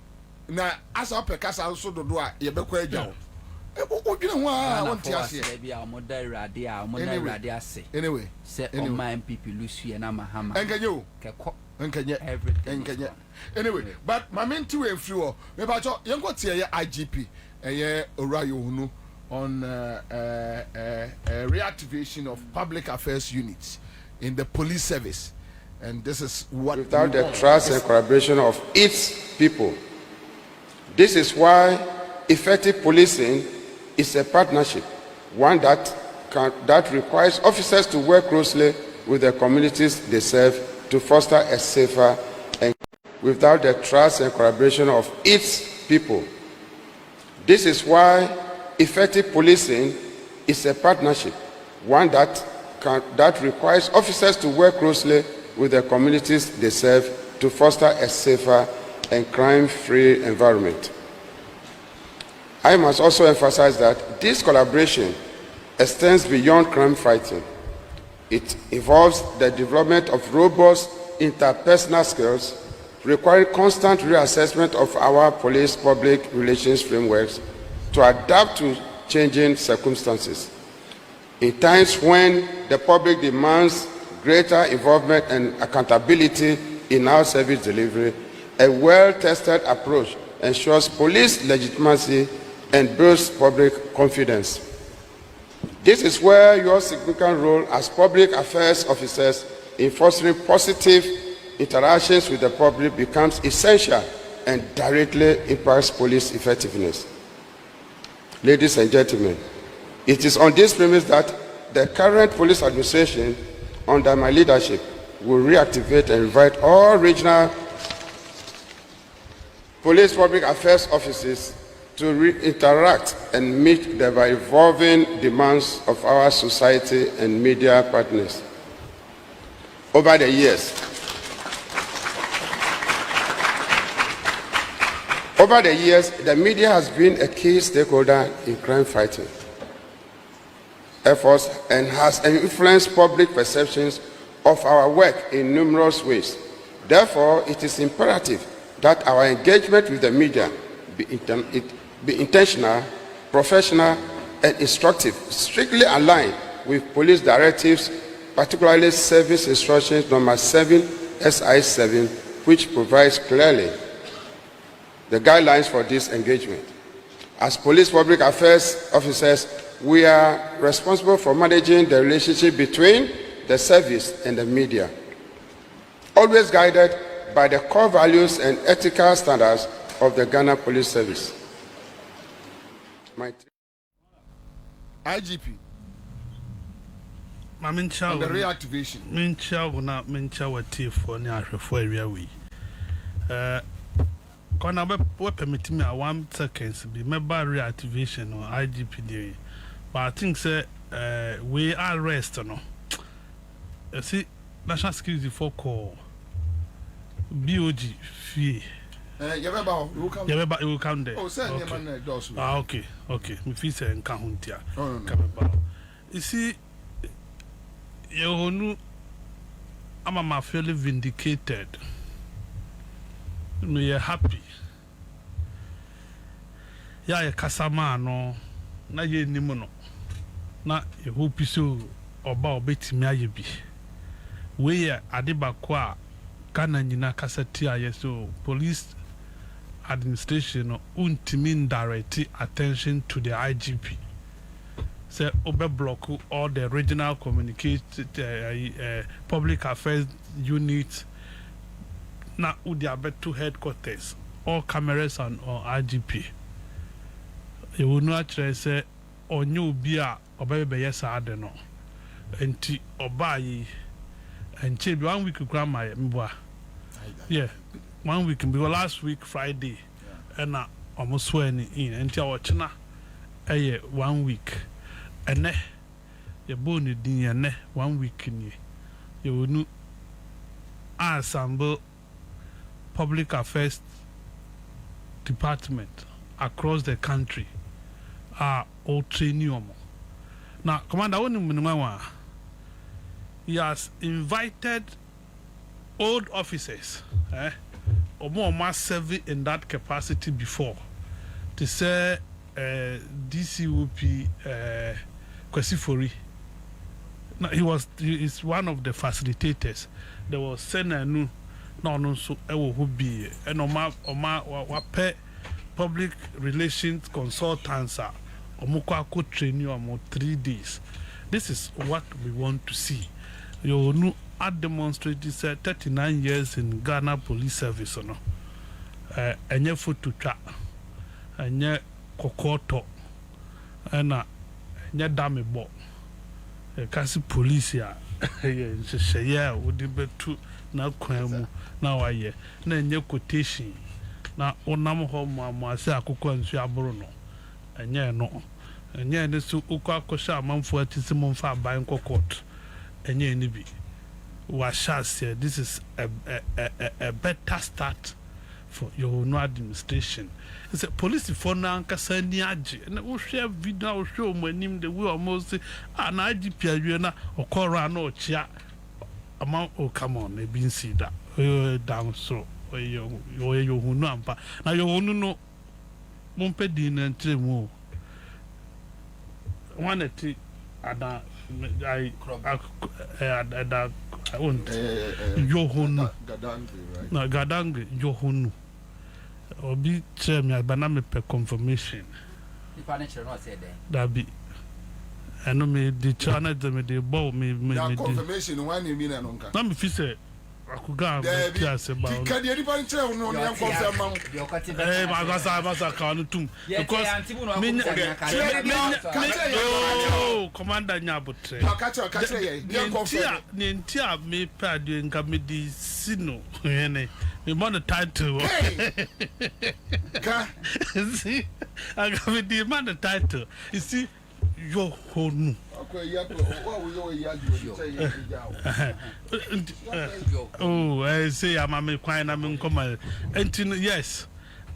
na asa pekasa so dodo a ye be kwajawo o dwene ho a wonte ase e bia omoda irade ase anyway say on my MPP lusu na mahama enkanyo keko enkanyo anyway but my main two and free me ba cho ye nko tie ye IGP ye Orayo Hunu on reactivation of public affairs units in the police service. And this is what without the trust and collaboration of its people. This is why effective policing is a partnership, one that requires officers to work closely with the communities they serve to foster a safer and without the trust and collaboration of its people. This is why effective policing is a partnership, one that requires officers to work closely with the communities they serve to foster a safer and crime-free environment. I must also emphasize that this collaboration extends beyond crime fighting. It involves the development of robust interpersonal skills, requiring constant reassessment of our police public relations frameworks to adapt to changing circumstances. In times when the public demands greater involvement and accountability in our service delivery, a well-tested approach ensures police legitimacy and builds public confidence. This is where your significant role as public affairs officers in fostering positive interactions with the public becomes essential and directly impacts police effectiveness. Ladies and gentlemen, it is on this premise that the current police administration, under my leadership, will reactivate and invite all regional police public affairs offices to interact and meet the evolving demands of our society and media partners. Over the years, the media has been a key stakeholder in crime fighting efforts and has influenced public perceptions of our work in numerous ways. Therefore, it is imperative that our engagement with the media be intentional, professional, and instructive, strictly aligned with police directives, particularly Service Instructions Number 7 SI 7, which provides clearly the guidelines for this engagement. As police public affairs officers, we are responsible for managing the relationship between the service and the media, always guided by the core values and ethical standards of the Ghana Police Service. IGP. Ma mencha the reactivation. Mencha wona mencha wati for ne ahwefo awia wi. Kona we permit me 1 seconds be member reactivation or IGP dey. But I think say we arrest no. You see national security for call BOG fee. You will come there. Oh, sir, okay. Okay. Me feel say nka huntia. No. You see, you I'm fairly vindicated. Me happy. Ya ye kasama no na ye nimu no. Na ye hope so oba obetimi ayebi. We ye adeba kwa Ghana nyina kasati aye so police administration untimi direct attention to the IGP. Say obe block all the regional communication public affairs unit na udi abetu headquarters all cameras on IGP. You will not say on you be a obebe yes ade no enti obayi and chill 1 week grandma mboa. Yeah, 1 week because last week Friday and almost swearing in until our china 1 week and ne your bone din ne 1 week in you will know assemble public affairs department across the country all training now commander one he has invited old officers or more must serve in that capacity before to say DCOP Kwesifori. Now he is one of the facilitators. There was Senanu no so who be and wape public relations consultants omukwa training or 3 days. This is what we want to see. You know, I demonstrated 39 years in Ghana Police Service. No, enye foto twa, enye kokoto, ena enye dame bo. Kasi police ya, sheye udi betu na kwemu na waye. Na enye quotation na onam ho mwase akoko ansu aboro no. Enye no. Enye ne su ukwa akosha amanfo atisi momfa aban kokot. Enye ni bi. This is a better start for your own administration. It's a police for now. Kasaniaji and we share video show when him the way almost an IGP or Corano chia amount. Oh, come on, they been see that down so you who know now you won't know Mompedin and Tremo. One at I won't. Yohonu. No, Gadangi, Yohonu. Or be chairman, banana per confirmation. The financial not said that be. I know me, the channel, the ball me. Confirmation, one you mean, and let me say, I could go and tell about. Can you even tell no one confirm? Oh, Commander Nyabotre. Nintia me pad in Gamidi Sino. We want a title. See, I got me demand a title. You see, your whole. Oh, I say I'm a quite I'm in command. And yes,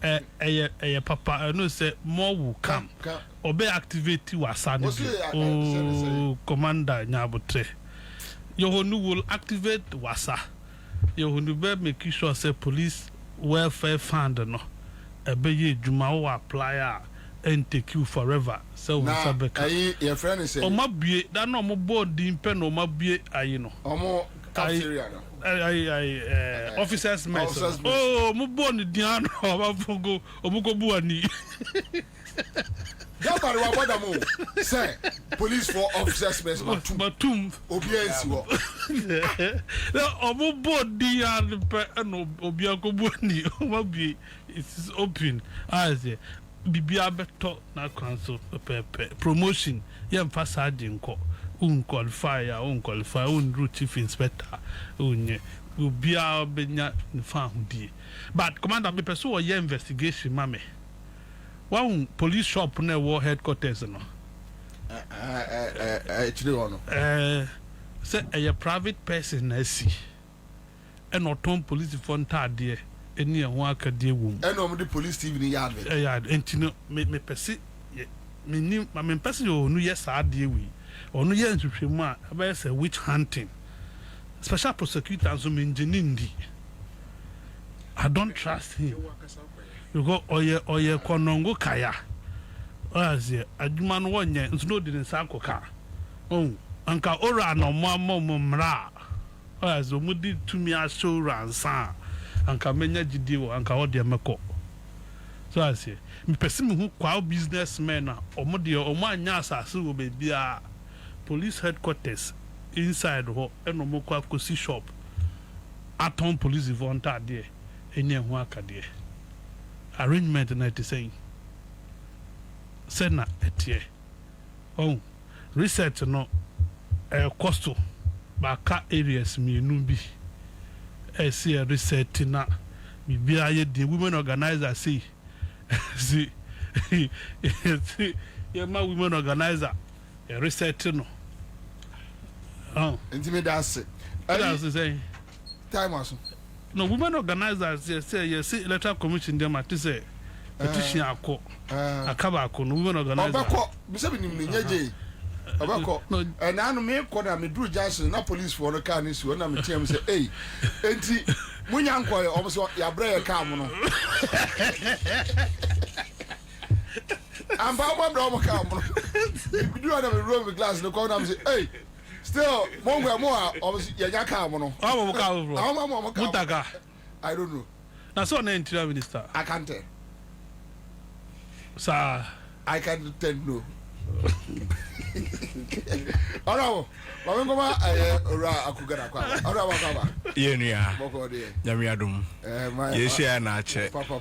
papa, I know say more will come. Obey activate Wasa. Oh, Commander Nyabotre. Your will activate Wasa. Your will make sure say police welfare fund no. A bay Jumao apply and take you forever. So your friend is saying, oh, my be that no more board in pen or my be I know. Or more cafeteria. officers mess. Oh, mo born Diano, omugo buani. Nobody wa bother mo. Say police for officers mess Matum. Obiansi wo. Omo born Diano pe no obiako buani. Omabi it is open. As bibia beto na council promotion yem fasade nko unqualify route chief inspector unye ubia benya nfa hudi but commander me person wo ye investigation mame one police shop na war headquarters no say a private person na si and oton police fontade eni ehun akade wom and no the police TV ni yard yard entino me pesi me ni me pesi o nu yes ade wi onu ye ntwehwemu a aba say witch hunting special prosecutor so me engineer I don't trust him you go oye konongo kaya azie adwuma no wonye nso no di ne sa akoka anka ora no mo mra azie omudi tumi aso ransa anka menya gidi wo anka wo de meko so azie me person hu kwa businessmen na omo de omo anya asase wo be bia police headquarters inside ho eno mo kwa kosi shop aton police volunteer there enya hu akade arrangement na it say sena etie research no cost baka areas mienu bi see research na bibia ye the women organizer see see ye ma women organizer research no intimate that's say time also no women organizers say you see electoral commission dem at say petition akọ akaba akọ no women organizer obako bisa bi nim nyeje obako and anu me ko na me dru Jackson na police for no car ni so na me tiem say eh enti munya nko o so ya bra ya car mo no amba ba bra mo car mo bi du na me room glass no ko na me say eh still mongo mo o ya nya car mo no mo car bro mo mutaka I don't know na so na interior minister I can't tell sir I can't tell no Ora wo ngoma ora akugara kwa ora wa kwa yenua nyamiadum yeshia na ache papa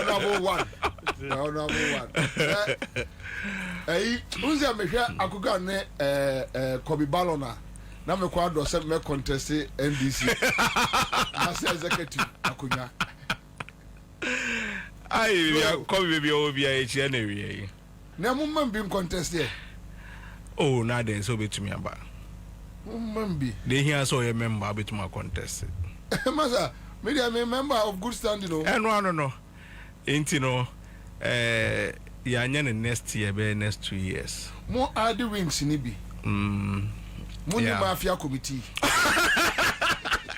number one unze mehwe akugara ne Kobe Balona na me kwa do se me contest NDC as executive akunya ai ya Kobe bi obi a echi na wi na mumman bi contest here oh na den so betumi aba mumman bi dey here so your member betumi contest masa me dey member of good standing no no enti no ya nya ne next year be next 2 years mo add wings ni bi mo ni mafia committee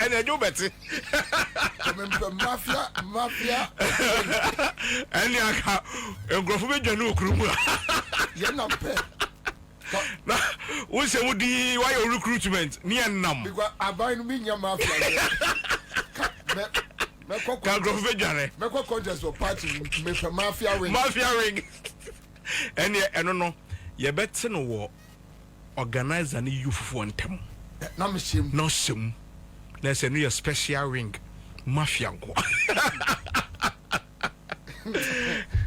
ene jo beti mafia ene aka engrofo be dwane okrumu ye na pe na wo se mudi why your recruitment ni enam because abai no mi nya mafia me ko engrofo be dwane me ko contest for party me for mafia ring ene eno no ye beti no wo organizer ni youth on tem na me shim no shim na se no your special ring mafia nko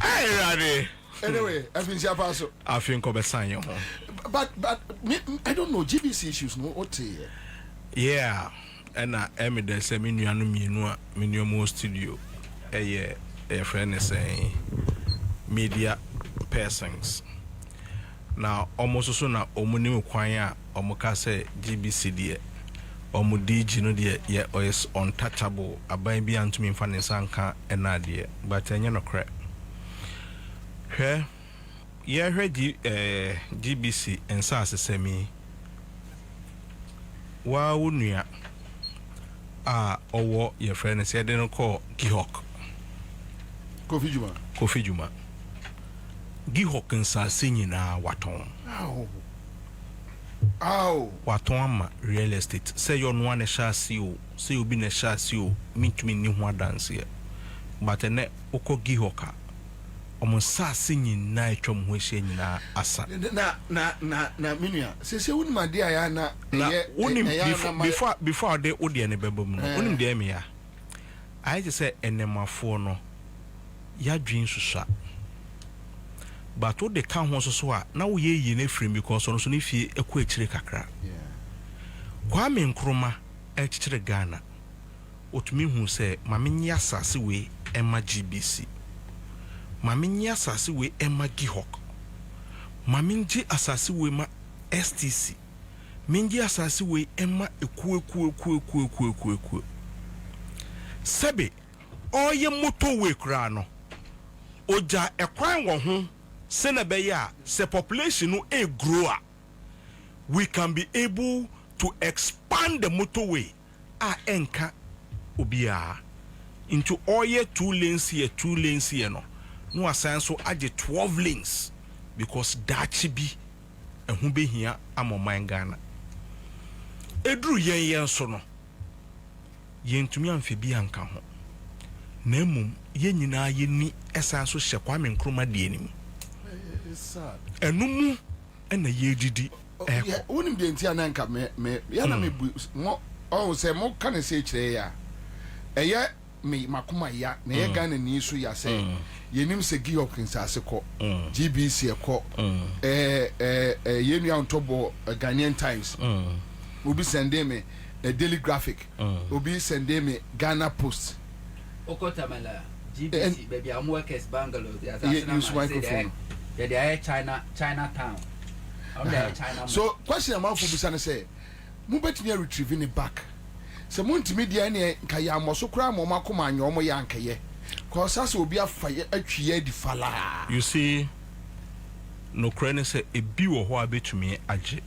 ai rade anyway afin sia paso afin ko be san yo but I don't know GBC issues no what yeah and evidence say me nuanu mienu a me nuamo studio e friend say media persons now almost so na omunim kwan a omuka say GBC die omudiji no de ye is untouchable aban bi antumi mfa ne sanka enade but enye no kre hwe ye hwe GBC Ansah asemi wa wonua a owo ye friend say de no call Gihok Kofi Juma Gihok Ansah nyina waton Ow. Watoma real estate. Say you're one a shasio, say you been a shasio, meet me new one dance here. But a net oko gihoka. Almost sa singing night from wishing na asa. Na minia. Say wouldn't my dear na before they would any bebum. Unim de mea. I just say enema for no. Ya dreams to shut. But what they can't want so now ye in a frame because on so if ye a quick kakra. Kwame Nkrumah echitre Ghana. Otumi hu say maminya asase we Emma GBC. Maminya asase we Emma Gihok. Maminji asase we ma STC. Minji asase we Emma eku. Sebe oye motorway kra no. Oja ekwan wo ho Senebeya, se population no a grower, we can be able to expand the motorway enka obia into all 2 lanes here, 2 lanes here no. No assign so add 12 lanes because that should be a humbe here amo Ghana. Edru yen so no. Yen tumi amfibi anka ho. Na mum yen nyina yeni esan so hye Kwame Nkrumah de anim. It's sad. Enumu ena yedidi eko. Wonim de ntia na nka me ya na me mo oh say mo kan say kire ya. Eye me makoma ya na ye Ghana ni so ya say yenim se gi okinsase ko GBC ko yenu antobo Ghanaian Times obi sende me a Daily Graphic obi sende me Ghana Post Okotamala GBC baby am workers Bangalore use microphone. They are Chinatown. China. So question am for bisane say mu betimi retrieving it back. Se mu ntimi dia ne kaya moso kra mo makoma anyo mo ya nkaye. Cause as obi afaye atwie di fala. You see no crane say ebi wo ho abetumi age.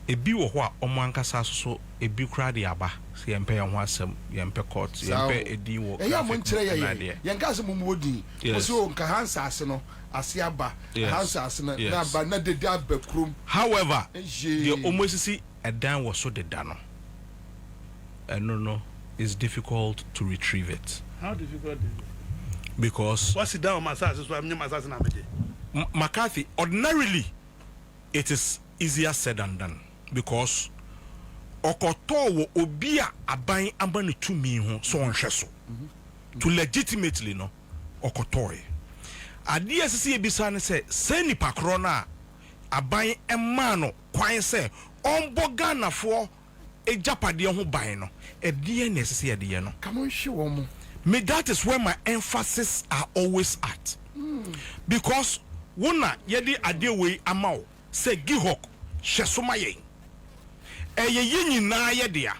Ebi wo ho a omo ankasa so ebi kra de aba. Se yempe ho asem yempe court yempe edi wo. Ya mo nkire ye. Yenka se mu wodi. So nka Ansah ase no asiaba Ansah ase na ba na de abakrum. However, the almost see a dan was so the dano. And no, it's difficult to retrieve it. How difficult is it? Because what's it down massage so I'm massage na me. McCarthy, ordinarily it is easier said than done because okoto wo obi a aban abanu tumi ho so onhwe so to legitimately no okotoe ade asisi ebisa ne se nipa kro na aban emma no kwan se onbo Ghanafo ejapade ho ban no ede ne asisi ede no come on show mo me that is where my emphasis are always at because wona yedi ade we amawo se Gihok hwesoma yen eye nyina ye dia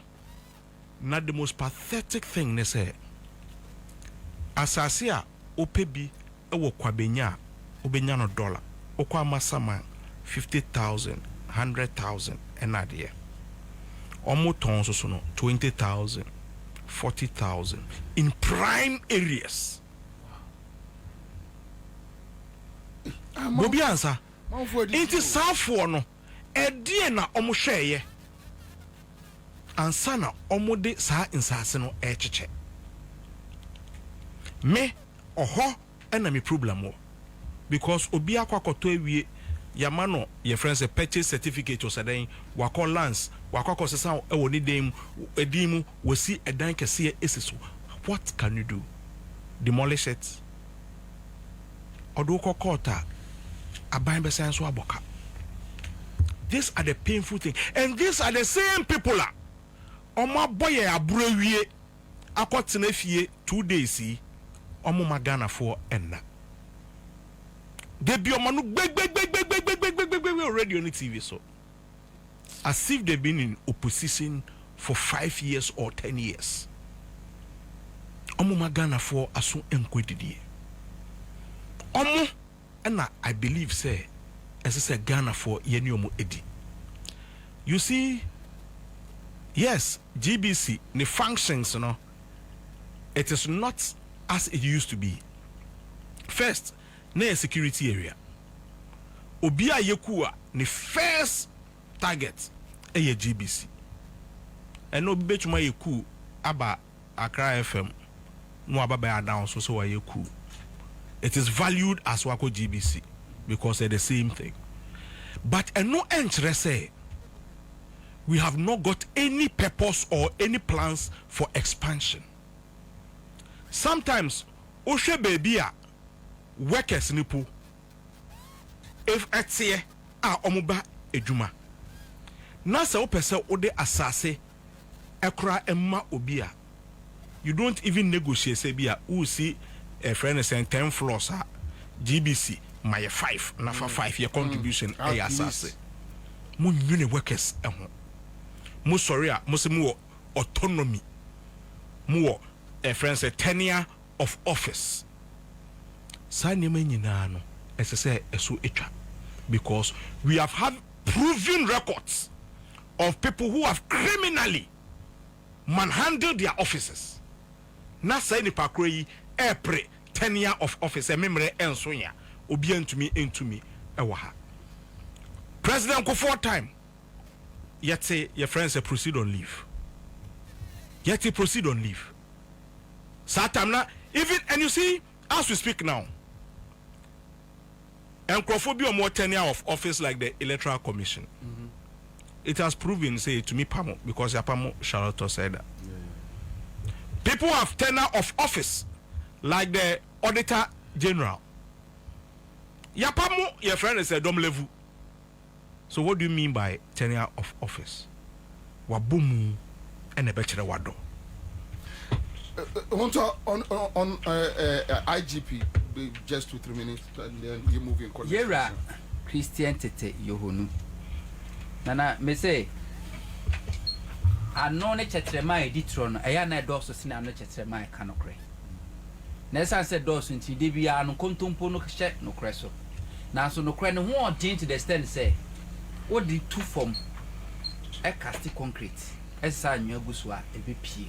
na the most pathetic thing ne say asase a opebi ewo Kwabena obenya no dollar okwa masama 50,000 100,000 enade omo ton so no 20,000 40,000 in prime areas. Bobie Ansah inti safo no edie na omo hweye Ansah na omo de sa nsase no echeche me oho ena me problem wo because obi akwakoto awie yamano your friends a purchase certificate or saden wako lands wako sesa ewo ni dem edimu wasi edan kese esiso. What can you do? Demolish it? Odo kokota aban besan so aboka. These are the painful things, and these are the same people a omo boye abrowie akotena fie 2 days omo magana for enna they be omanu big radio on TV so as if they've been in opposition for 5 years or 10 years. Omo magana for aso enkwedidie omo and I believe say as I said Ghana for yeni omo edi. You see, yes, GBC the functions, you know, it is not as it used to be. First, na security area. Obia yekua the first target ɛyɛ GBC ɛno betuma yɛ cool aba Accra FM no aba by announce so why yɛ cool. It is valued as wako GBC because they're the same thing. But no interest say we have not got any purpose or any plans for expansion. Sometimes oshe baby workers nipu if etie omuba ejuma na se opese ode asase ekra emma obia you don't even negotiate say bia who see a friend is saying 10 floors GBC my 5 na for 5 year contribution asase mo nyune workers eho mo sorry mo se mo autonomy mo a friend say tenure of office sa nyema nyina no ese say eso etwa because we have had proven records of people who have criminally manhandled their offices na say ni pakro yi epre tenure of office memre ensonya obi entumi ewa ha president ko 4 time yet say your friends say proceed on leave yet proceed on leave satam even and you see as we speak now encophobia or more tenure of office like the electoral commission it has proven say to me pamo because yapamo Charlotte said that people have tenure of office like the auditor general yapamo your friend is a dom level. So what do you mean by tenure of office? Wabumu and a better wado. On IGP, just 2-3 minutes, and then you move in. Yera Christian Tete Yohunu. Nana, me say, I know ne chetrema editron, I am a dosso sin and chetrema canocre. Nessa said dos into Dibia no contumpo no check no creso. Now so no cren who are to the stand say. What the two form a cast concrete as I knew Guswa a BP.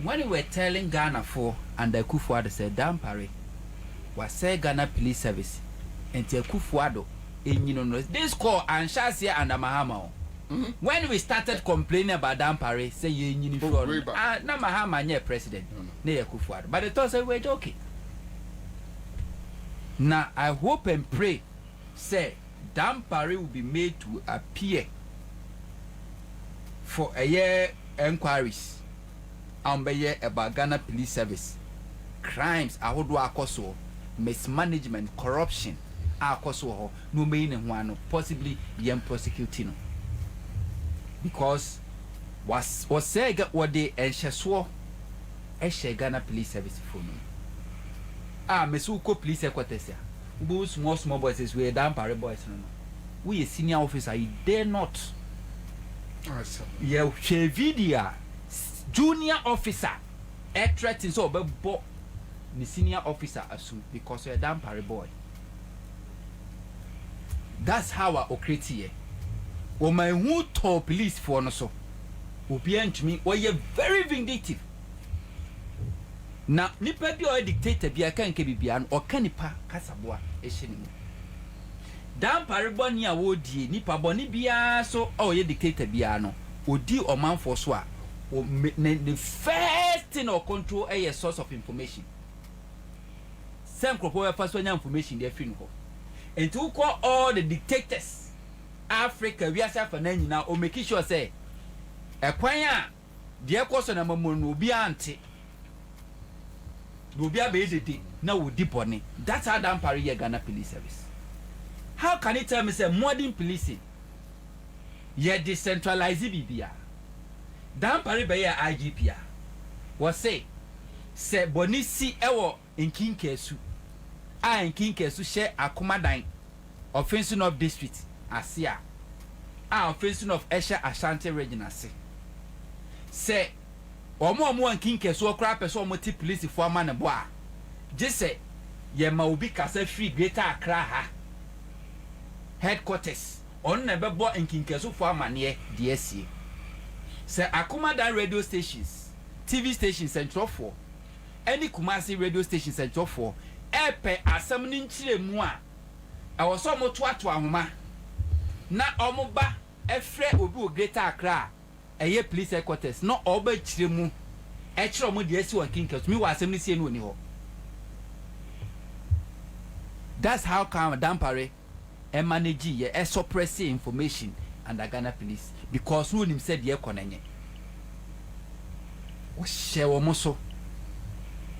When we were telling Ghana for and the Kufuado said, Damn Parry was say Ghana Police Service and tell Kufuado in you know this call Ansah and Mahama. When we started complaining about Damn Parry, say you in uniform, na Mahama near president near Kufuado, but the thought say we're joking. Now I hope and pray, say. Damn Parry will be made to appear for a year enquiries about Ghana Police Service crimes ahodo mismanagement, corruption akoso no mean one possibly yem prosecuting because was say what they ensure Ghana Police Service for no mesuko police headquarters small boys we Damn Parry boys no we a senior officer you dare not yeah video junior officer a threaten so but the senior officer assume because you're a Damn Parry boy. That's how I operate here. When my who told police for no so obian to me or you're very vindictive. Na nipa bi o dictator bi aka nke bibia no o kanipa kasaboa ehinimu Damn Parry boni a wo die nipa boni bia so o ye dictator bia no odi omanfo so a the first thing or control a source of information same crop personal information dey free no and to call all the dictators Africa we are for na nyina o make sure say ekwan a de koso na mamu no obi ante now we deep on it. That's how Damn Parry Ghana Police Service. How can you tell me say modern policing? Ye decentralized BBA. Damn Parry be IGP. Was say bonisi ewo in King Kesu. In King Kesu share Akumadan offensive of district Asia. Offensive of Esha Ashanti region say omo nkinke so okra pese omo ti police for ama ne bo a je se ye ma obi kasa free greater Accra ha headquarters on na bebo nkinke so for ama ne de asie se Akumadan radio stations TV stations central 4 any Kumasi radio station central 4 epe asam ni nchire mu a e wo so mo to ahoma na omo ba efre obi o Greater Accra eye police headquarters no oba chire mu e chire mo de esi working case me wa asem ni sie no ni ho. That's how come Dampare manage ye suppress information under Ghana police because who him said ye konenye o share wo so.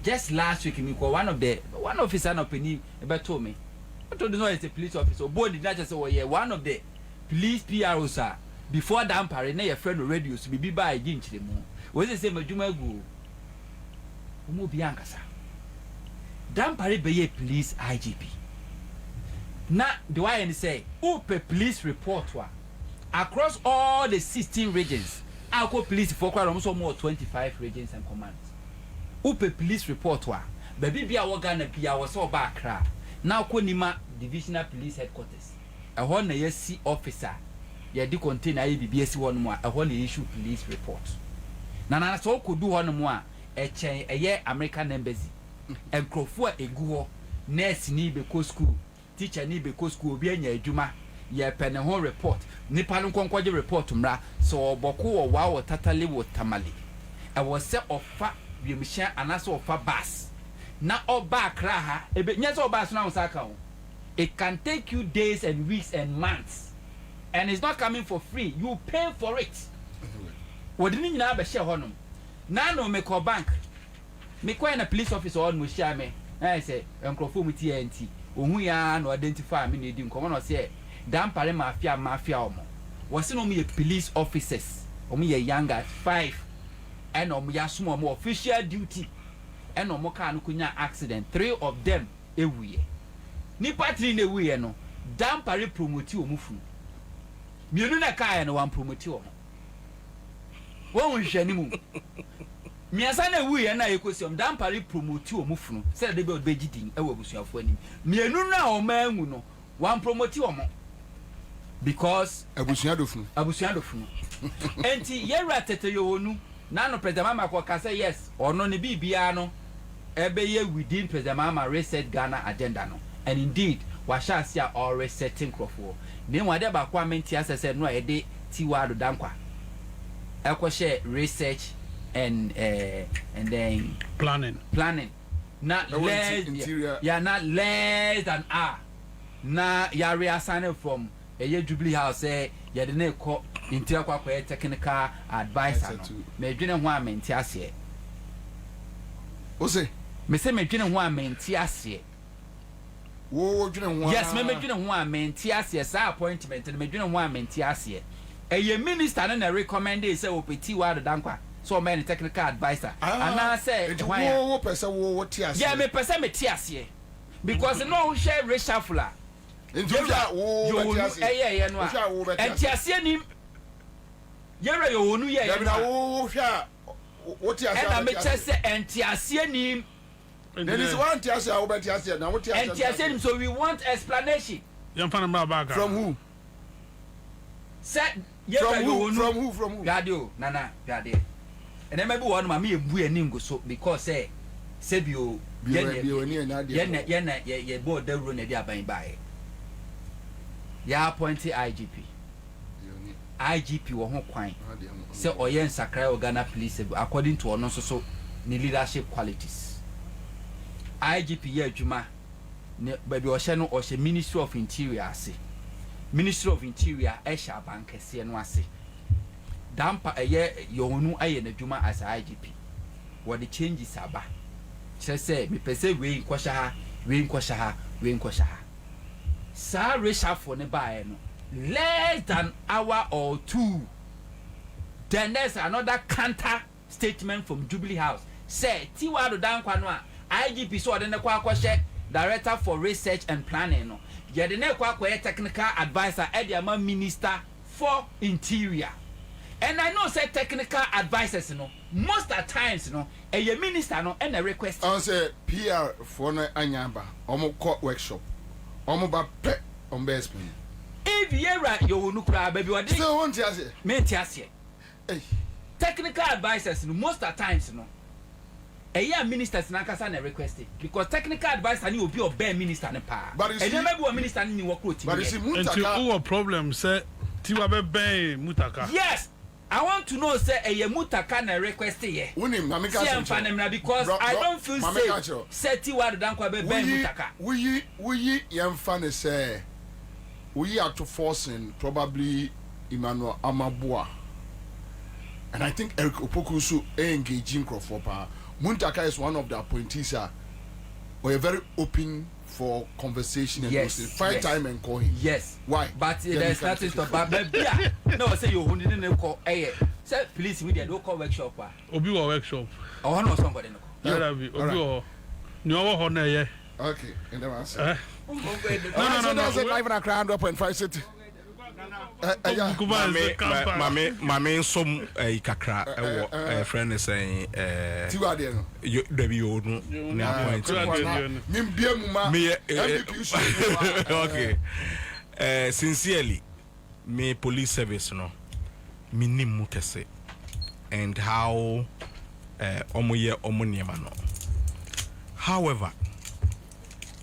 Just last week me one officer no penny about told me I told know it's a police officer board did not just say oh yeah one of the police PROs are before Dampare na your friend radio so be by again chire mu we say madwuma gu omo bi ankasa Dampare be ye police IGP na the why and say upe police report wa across all the 16 regions akọ police for kwara almost more 25 regions and commands upe police report wa baby bia wo Ghana bia wo so ba Accra na akọ nima divisional police headquarters ehọ na yesi officer ye di container ye BBS won mu a ehọ na issue police report na so kodu ho no mu a echen eye American embassy enkrofo a egu ho nurse ni be ko school teacher ni be ko school obi anya adwuma ye pene ho report nipa no konkwaje report mra so oboko wo wa wo tatale wo tamale e wo se ofa biemhia anase ofa bus na oba Accra ha ebe nya so oba so na usaka ho. It can take you days and weeks and months and it's not coming for free, you pay for it. Wodini nyina be share honum na no me call bank me kwa na police officer on mo share me I say enkrofo mu TNT ohun ya no identify me na di nkomo no say Dampare mafia omo wo se no me police officers omo ye younger 5 and omo ya sumo omo official duty and omo ka no kunya accident 3 of them ewuye ni patri na ewuye no Dampare promote omo fu mienu na ka no wan promote omo won hwehwe mu miasa na ewuye na ekosi om Dampare promote omo fu no se de be odbegidin ewo busuafo anim mienu na omo anwu no wan promote omo because abusuan dofunu enti yera tete yowonu na no president mama ko ka say yes ono ne bibia no ebe ye within president mama reset Ghana agenda no and indeed wa sha sia all resetting crofo ne wade ba kwa menti asese no ede tiwado dankwa ekwo research and then planning na less not less than na ya reassign from Jubilee House ya de na ko interior kwa technical advisor no me dwene ho amenti ase o se me se me dwene ho amenti ase wo dwene ho yes me dwene ho amenti ase sa appointment me dwene ho amenti ase minister na recommend say opeti wa do dankwa so man technical advisor and now say wo pese wo ti ase yeah me pese me ti ase because no share reshuffle Entia wo eye no a entiase ni yera yo wonu ye ya na wo hwa wo ti ase na me chese entiase ni there is one entiase a wo be ti ase na wo ti ase entiase ni so we want explanation from who said yera yo wonu from who gadio nana gade and then maybe one ma me ebu ani ngo so because say bio ye board the rule na dia ban bae ya appointed IGP wo ho kwan say oyen sakrai Ghana police according to ono so ni leadership qualities IGP ye adwuma ne baby o hye no o hye Ministry of Interior ase Ministry of Interior e hye abankese no ase dampa eye yonu aye na adwuma as IGP what the changes aba say me pese we nkosha ha Sir reshuffle ne bae no less than hour or two then there's another counter statement from Jubilee House say tiwado dankwa no a IGP so de ne kwa kwahye director for research and planning no ye de ne kwa technical advisor e de ama minister for interior and I know say technical advisors no most at times no a minister no and a request I say PR for no anyamba omo court workshop omo ba pe on be explain if yera yo nu kra ba bi odi so won ti ase me ti ase technical advisors no most at times no eya ministers na kasa na request because technical advisor ni obi minister ne pa and then maybe one minister ni work routine but you see muntaka problem say Tiwa be ben Mutaka. Yes. I want to know say a Mutaka na request here. Unim na meka say because I don't feel safe. Say Tiwa dan kwa be ben Mutaka. We yemfa ne say we are to forcing probably Emmanuel Amabua. And I think Eric Opokusu engaging Crawford. Muntaka is one of the appointees. We're very open for conversation and find time and call him. Yes. Why? But there's nothing to stop. No, say you didn't call. Say please media don't call workshop. Obi wa workshop. I know somebody. Yeah, Obi wa. No one here. Okay, in the answer. No. That's it. Live in Accra, 100.5 city. Mame some kakra ewo friend saying Tiwa de no you be no na point me bia mu ma okay sincerely me police service no me nim kese and how omoye omoniema no. However,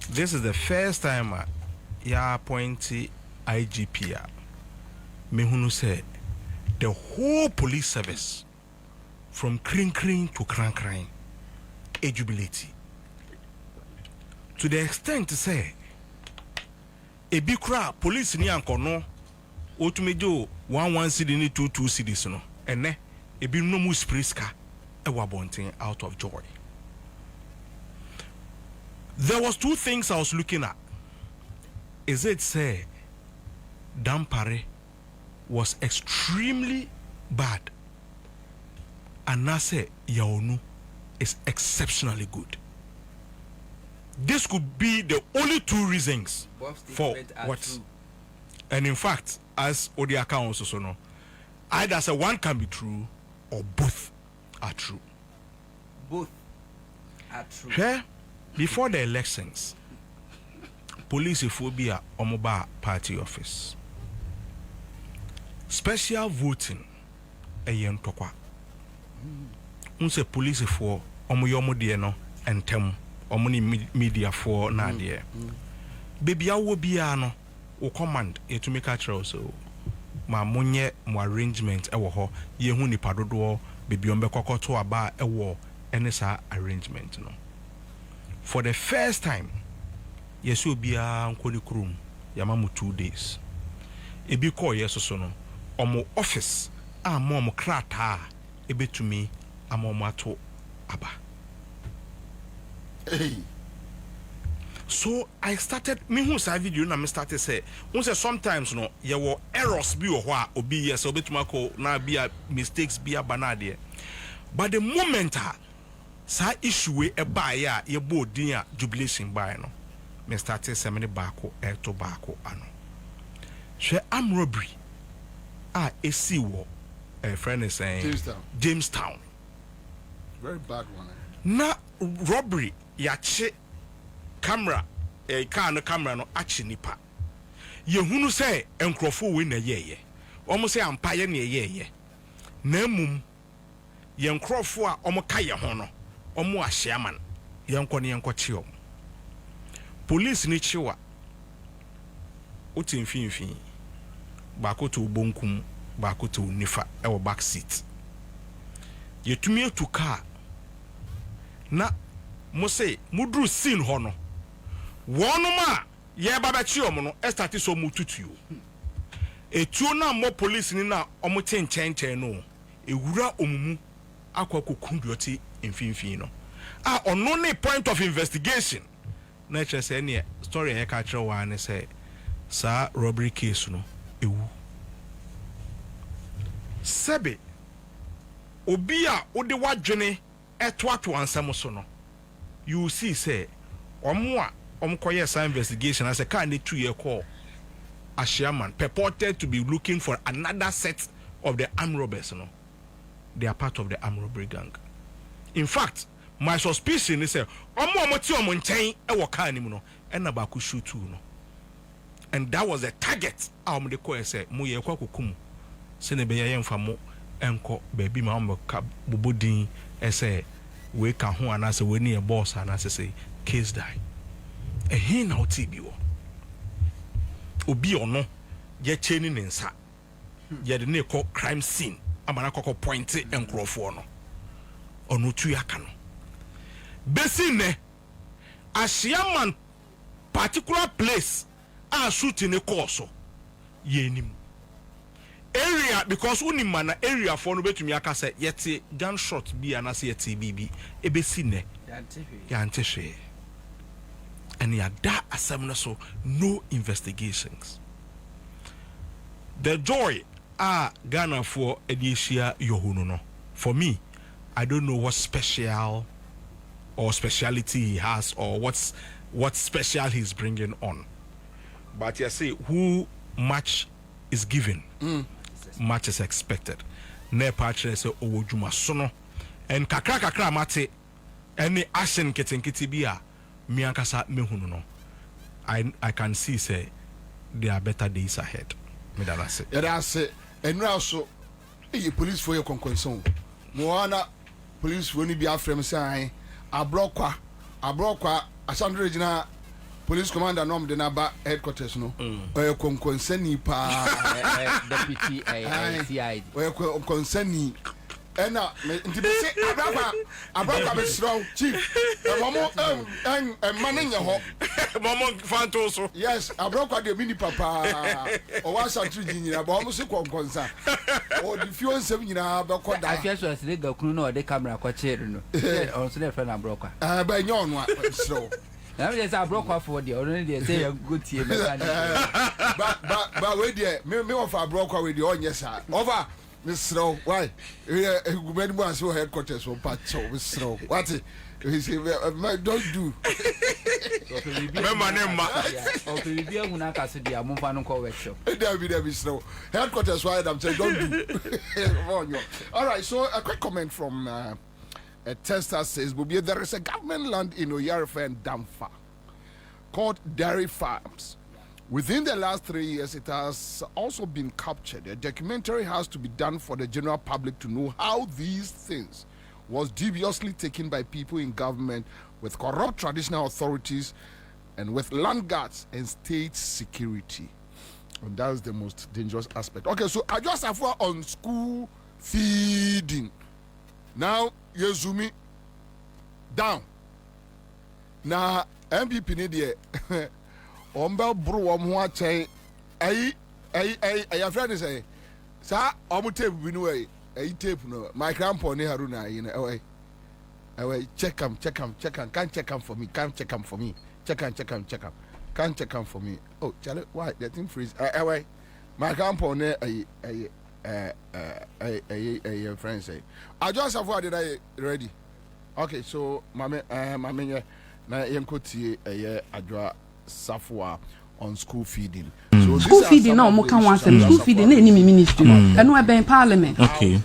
this is the first time ya appointee IGP mehunu say the whole police service from kring to kran a jubilate to the extent to say a big crowd police ni ankono otumejo 11 cedi ni 22 cedis no ene e bi no mu spriska e wa bonten out of joy. There was two things I was looking at. Is it say Dampare was extremely bad and Nase Yaonu is exceptionally good? This could be the only two reasons for what true. And in fact, as Odiaka also know, either say one can be true or both are true. Both are true. Yeah? Before the elections, police phobia omoba party office. Special voting yen tokwa. Unse police for omoyomo de no entem omoni media for na de. Baby awo bia no o command e to make a trial so ma monye mo arrangement e wo ho ye hu nipa dodo baby ombe kokoto aba e wo ene sa arrangement no. For the first time, yesu bia nkoni krum yamamu 2 days. Ebi call yeso so no omo office mo krata ebetumi amomo ato aba. Hey. So I started me who sa video na me started say sometimes no ye wo errors bi wo ho a obi yes obetuma ko na bia mistakes bia banade. But the moment sa issue e ba ya ye bo din a jubilation by no me started semene baako to baako ano hwe am robbery a esi wo a friend is saying Jamestown very bad one na robbery ya che camera car no camera no achi nipa ye hunu say enkrofo we na yeye omo say ampa ye na yeye na mum ye enkrofo a omo ka ye ho no omo ahyiaman yenko ne yenko chiom police ni chiwa utimfinfin baako to bonkum baako to nifa e wo back seat yetumi etu car na mo say mudru scene ho no wonuma ye baba chiom no e start so mututuo etuo na mo police ni na omo chenchenchen no ewura omumu akwakokunduoti mfinfin no ono ne point of investigation na say ne story e ka kire wa ne say sa robbery case no ewu sebe obi a ode wadwene etoato ansam so no you see say omo a omkoye sa investigation as a car ne 2 year call Ashiaman purported to be looking for another set of the armed robbers no. They are part of the armed robbery gang. In fact, my suspicion is omo ti omo nchen e wo car ni mu no e na ba ku shoot no. And that was the target de ko say mo ye kwa kokum se ne be ye mfa mo enko baby ma omo ka bobodin e say we ka ho anase we ni e boss anase say case die. E na oti bi wo obi ono ye cheni ne nsa yɛde ne kɔ crime scene amana kɔkɔ pointe nkurɔfoɔ no ɔno tu yaka no besi ne ahyiaman particular place a shooting ne kɔɔ so yɛnim area because unima na area for no betumi aka sɛ yɛte gunshot bi anase yɛte bibi ebesi ne yɛante hwee and yɛada asɛm no so no investigations. The joy Ghana for Ediesia Yohuno no. For me, I don't know what special or speciality he has or what special he's bringing on. But you say who much is given, much is expected. Ne patre say owojuma sono and kakra mate any action ketinkiti bia mi ankasa mehunu no. I can see say there are better days ahead. That's it. And also, a police for your concern. Moana police will be after him saying, a broker, a Sandra Regina police commander norm the Naba headquarters no. Or your concern deputy CI. Or your concern. And now, Abraka be strong chief. Momo and manning your home. Momo Fantoso. Yes, Abraka the mini papa. Or was a tree, almost a concern. Or the few 7 about I guess was the Kuno or the camera quacher. Also, their friend Abraka. By yon one, so. Now there's a broker for the already say a good team. But wait there, me of a broker with the on yes, sir. Over. Miss Snow, why? When was your headquarters or patch so Miss Snow? What? He said, don't do. Remember, There be Snow. Headquarters, why I'm saying, don't do. All right, so a quick comment from a tester says, Bobie, there is a government land in Oyarefe and Damfa called Dairy Farms. Within the last 3 years, it has also been captured. A documentary has to be done for the general public to know how these things was deviously taken by people in government with corrupt traditional authorities and with land guards and state security. And that's the most dangerous aspect. Okay, so I just have one on school feeding. Now, you zoom it down. Now, MPP need the Omba bro omwa chain ay friend say sa omu tape bi no ay tape no my grandpa ne haruna yi na away check am can't check am for me can't check am for me can't check am for me oh chale why the thing freeze away my grandpa ne ay friend say I just have what did I ready okay so mame na yenkotie adwa Safwa on school feeding. So school feeding no mo kan wansem school feeding na any ministry eno e ben parliament. Okay.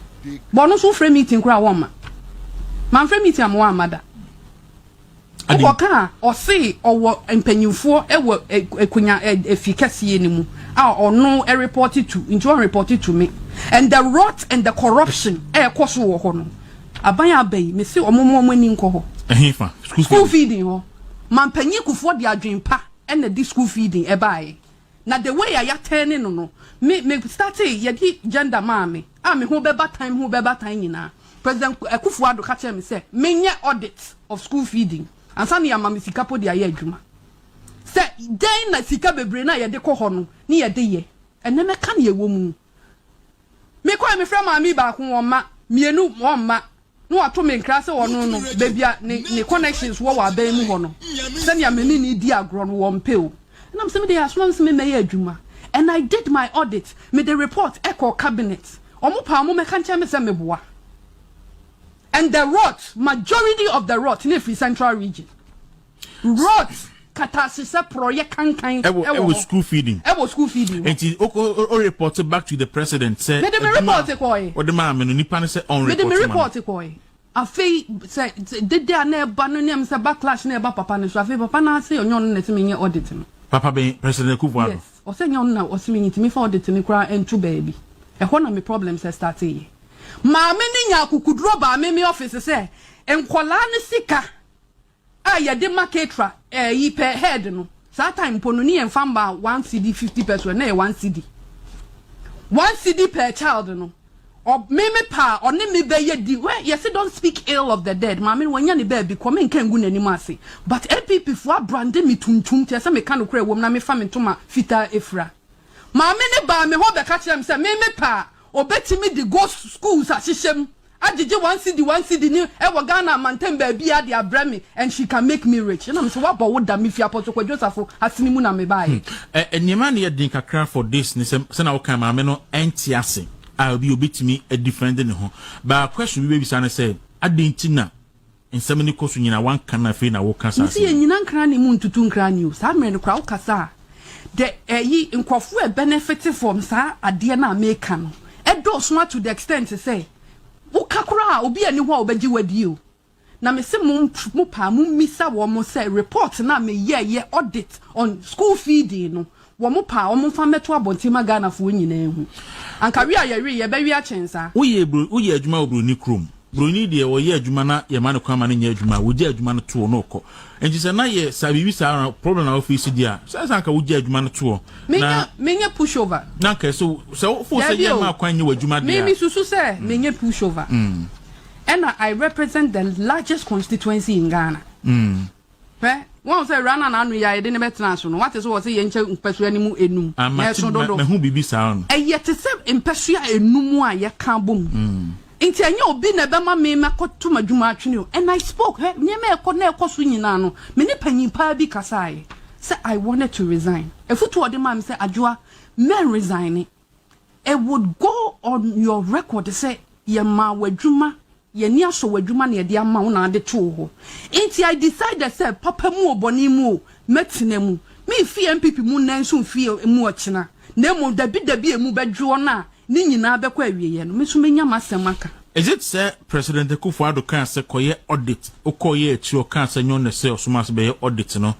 But no so frame meeting kura won man frame meeting am wan mada. O kan o say owo empanyimfo e wo ekunya efikase ni mu a ono e report to into one report to me and the rot and the corruption e koso wo ho no aban abai me say omomo ani nko ho. Ehifa School feeding ho man panyi kufo di adwenpa and the school feeding ebae na the way I turning no me start ye di gender mama me ho beba time nyina president Akufo Addo ka tell me say menye audit of school feeding ansa na yama sika po di aye adwuma say den na sika bebre na ye de kɔ hɔ no ne ye de ye enne me ka na ye wo mu me kwa me fra mama ba ko won ma mienu won ma no ato me nkra se wono no bebia ne connections wo wa ban mu ho no se ne ameni ni di agro no wo mpe o na mse me dey aso mse me meye adwuma and I did my audit me the report echo cabinet omo pa mo me kan che me se me boa and the rot majority of the rot in free central region rot katasisa project kankan e was school feeding and he o report back to the president say me the report ko e o the man me no nipa ne say on report me the report ko e afei say did there na ba no nem say backlash na ba papa ne so afei papa na say onyo no na timi nye audit no papa be president Akufo Addo yes o say onyo na o timi timi for audit ni kra entu baby e ho na me problem say start e ma me ni nya akukuduro ba me office say enkola ne sika ya de marketra yi per head no that time pono ni enfamba 1 CD 50 pesos na 1 CD 1 cedi per child no or me pa or me be ye di where yes don't speak ill of the dead mama when ya ni baby come nkan gu nani ase but MPP for brand me tuntum te say me kan okra wom na me fa me toma fita efra mama ne ba me ho be ka kire me say me pa obetimi di go schools ahyehyem agege 1 cedi ni e wo Ghana manten baby ade abrami and she can make me rich na me say what wo da me fi apoto kwa Joseph asini mu na me bae enima na ye din kakra for this ni say na wo kan mama no enti ase I'll be obitimi a defending ho but question we be say say adentina nsem ni koso nyina wan kana fe na wo kasa say nyina nkra ni mu ntutu nkra ni o sa mere no kra wo kasa de yi nkofo e benefit from sa ade na America no e do so to the extent say wo kakura obi ani ho obeji wadi o na me se mu pa mu misa wo mo say report na me ye audit on school feeding no wo mo pa wo mo fa meto abontima Ghana fo nyina ehu anka wi ayeri ye be wi achensa wo ye adwuma obro ni krom bro ni de wo ye adwuma na ye ma ne kwama ne nya adwuma wo je adwuma no to no ko enti se na ye sabibi sa problem na office dia se sanka wo je adwuma no to na menye push over na ka so fo se ye ma kwan nye adwuma dia me susu se menye push over and I represent the largest constituency in Ghana one say rana na anu ya de ne betena so no what is what say ye nche mpesua ni mu enum na so do me hu bibi sa no ye te se mpesua enum a ye kan bom nti anya obi na be ma me makoto madwuma atwene o and I spoke nye me ekọ na ekọ so nyina no me ne panyin pa bi kasae say I wanted to resign efutu ode ma me say adwoa me resign it would go on your record say ye ma wadwuma ye ni aso wadwuma na ye de ama wo na ade to ho enti I decided say papa mu oboni mu metena mu me fi MPP mu nanso fi mu ochina na mu dabi emu bedwo na ni nyina be kwa awiye no me so menya masemaka is it say President Akufo-Addo kan say koye audit okoye echi o kan say nyon ne say osuma so be audit no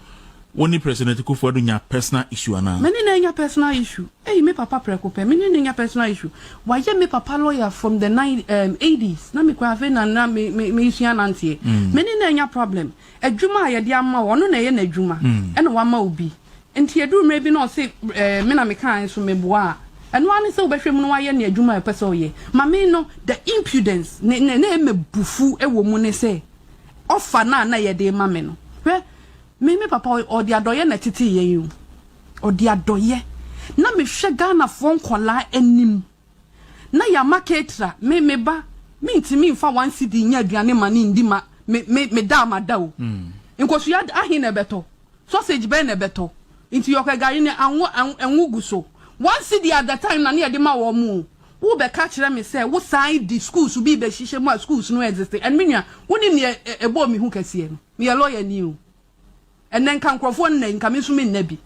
woni President Akufo-Addo nya personal issue ana me ni nya personal issue me papa prekope me ni nya personal issue why me papa lawyer from the 80s na me kwa fe na me issue nantie me ni nya problem adwuma ye de ama wo no na ye na adwuma e na wa ma obi enti edu mre bi no say me na me kan so me boa and one is so behwem no waye na adwuma e pese oye ma me no the impudence ne me bufu e wo mu ne say offer na ye de ma me no me papa odi adoye na tete yen yu odi adoye na me hwe Ghana fo nkola anim na ya marketra me ba me ntimi mfa 1 cedi nya aduane ma ni ndi ma me da ma da o nkosu ya ahi na beto sausage be na beto nti yoka gari ne anwu guso 1 cedi at the time na ne de ma wo mu wo be ka kire me say wo sign the schools bi be hihye mu schools no exist and me nua woni ne ebo mi hu kase no me lawyer ni o and then can crofon na nka me so me nabi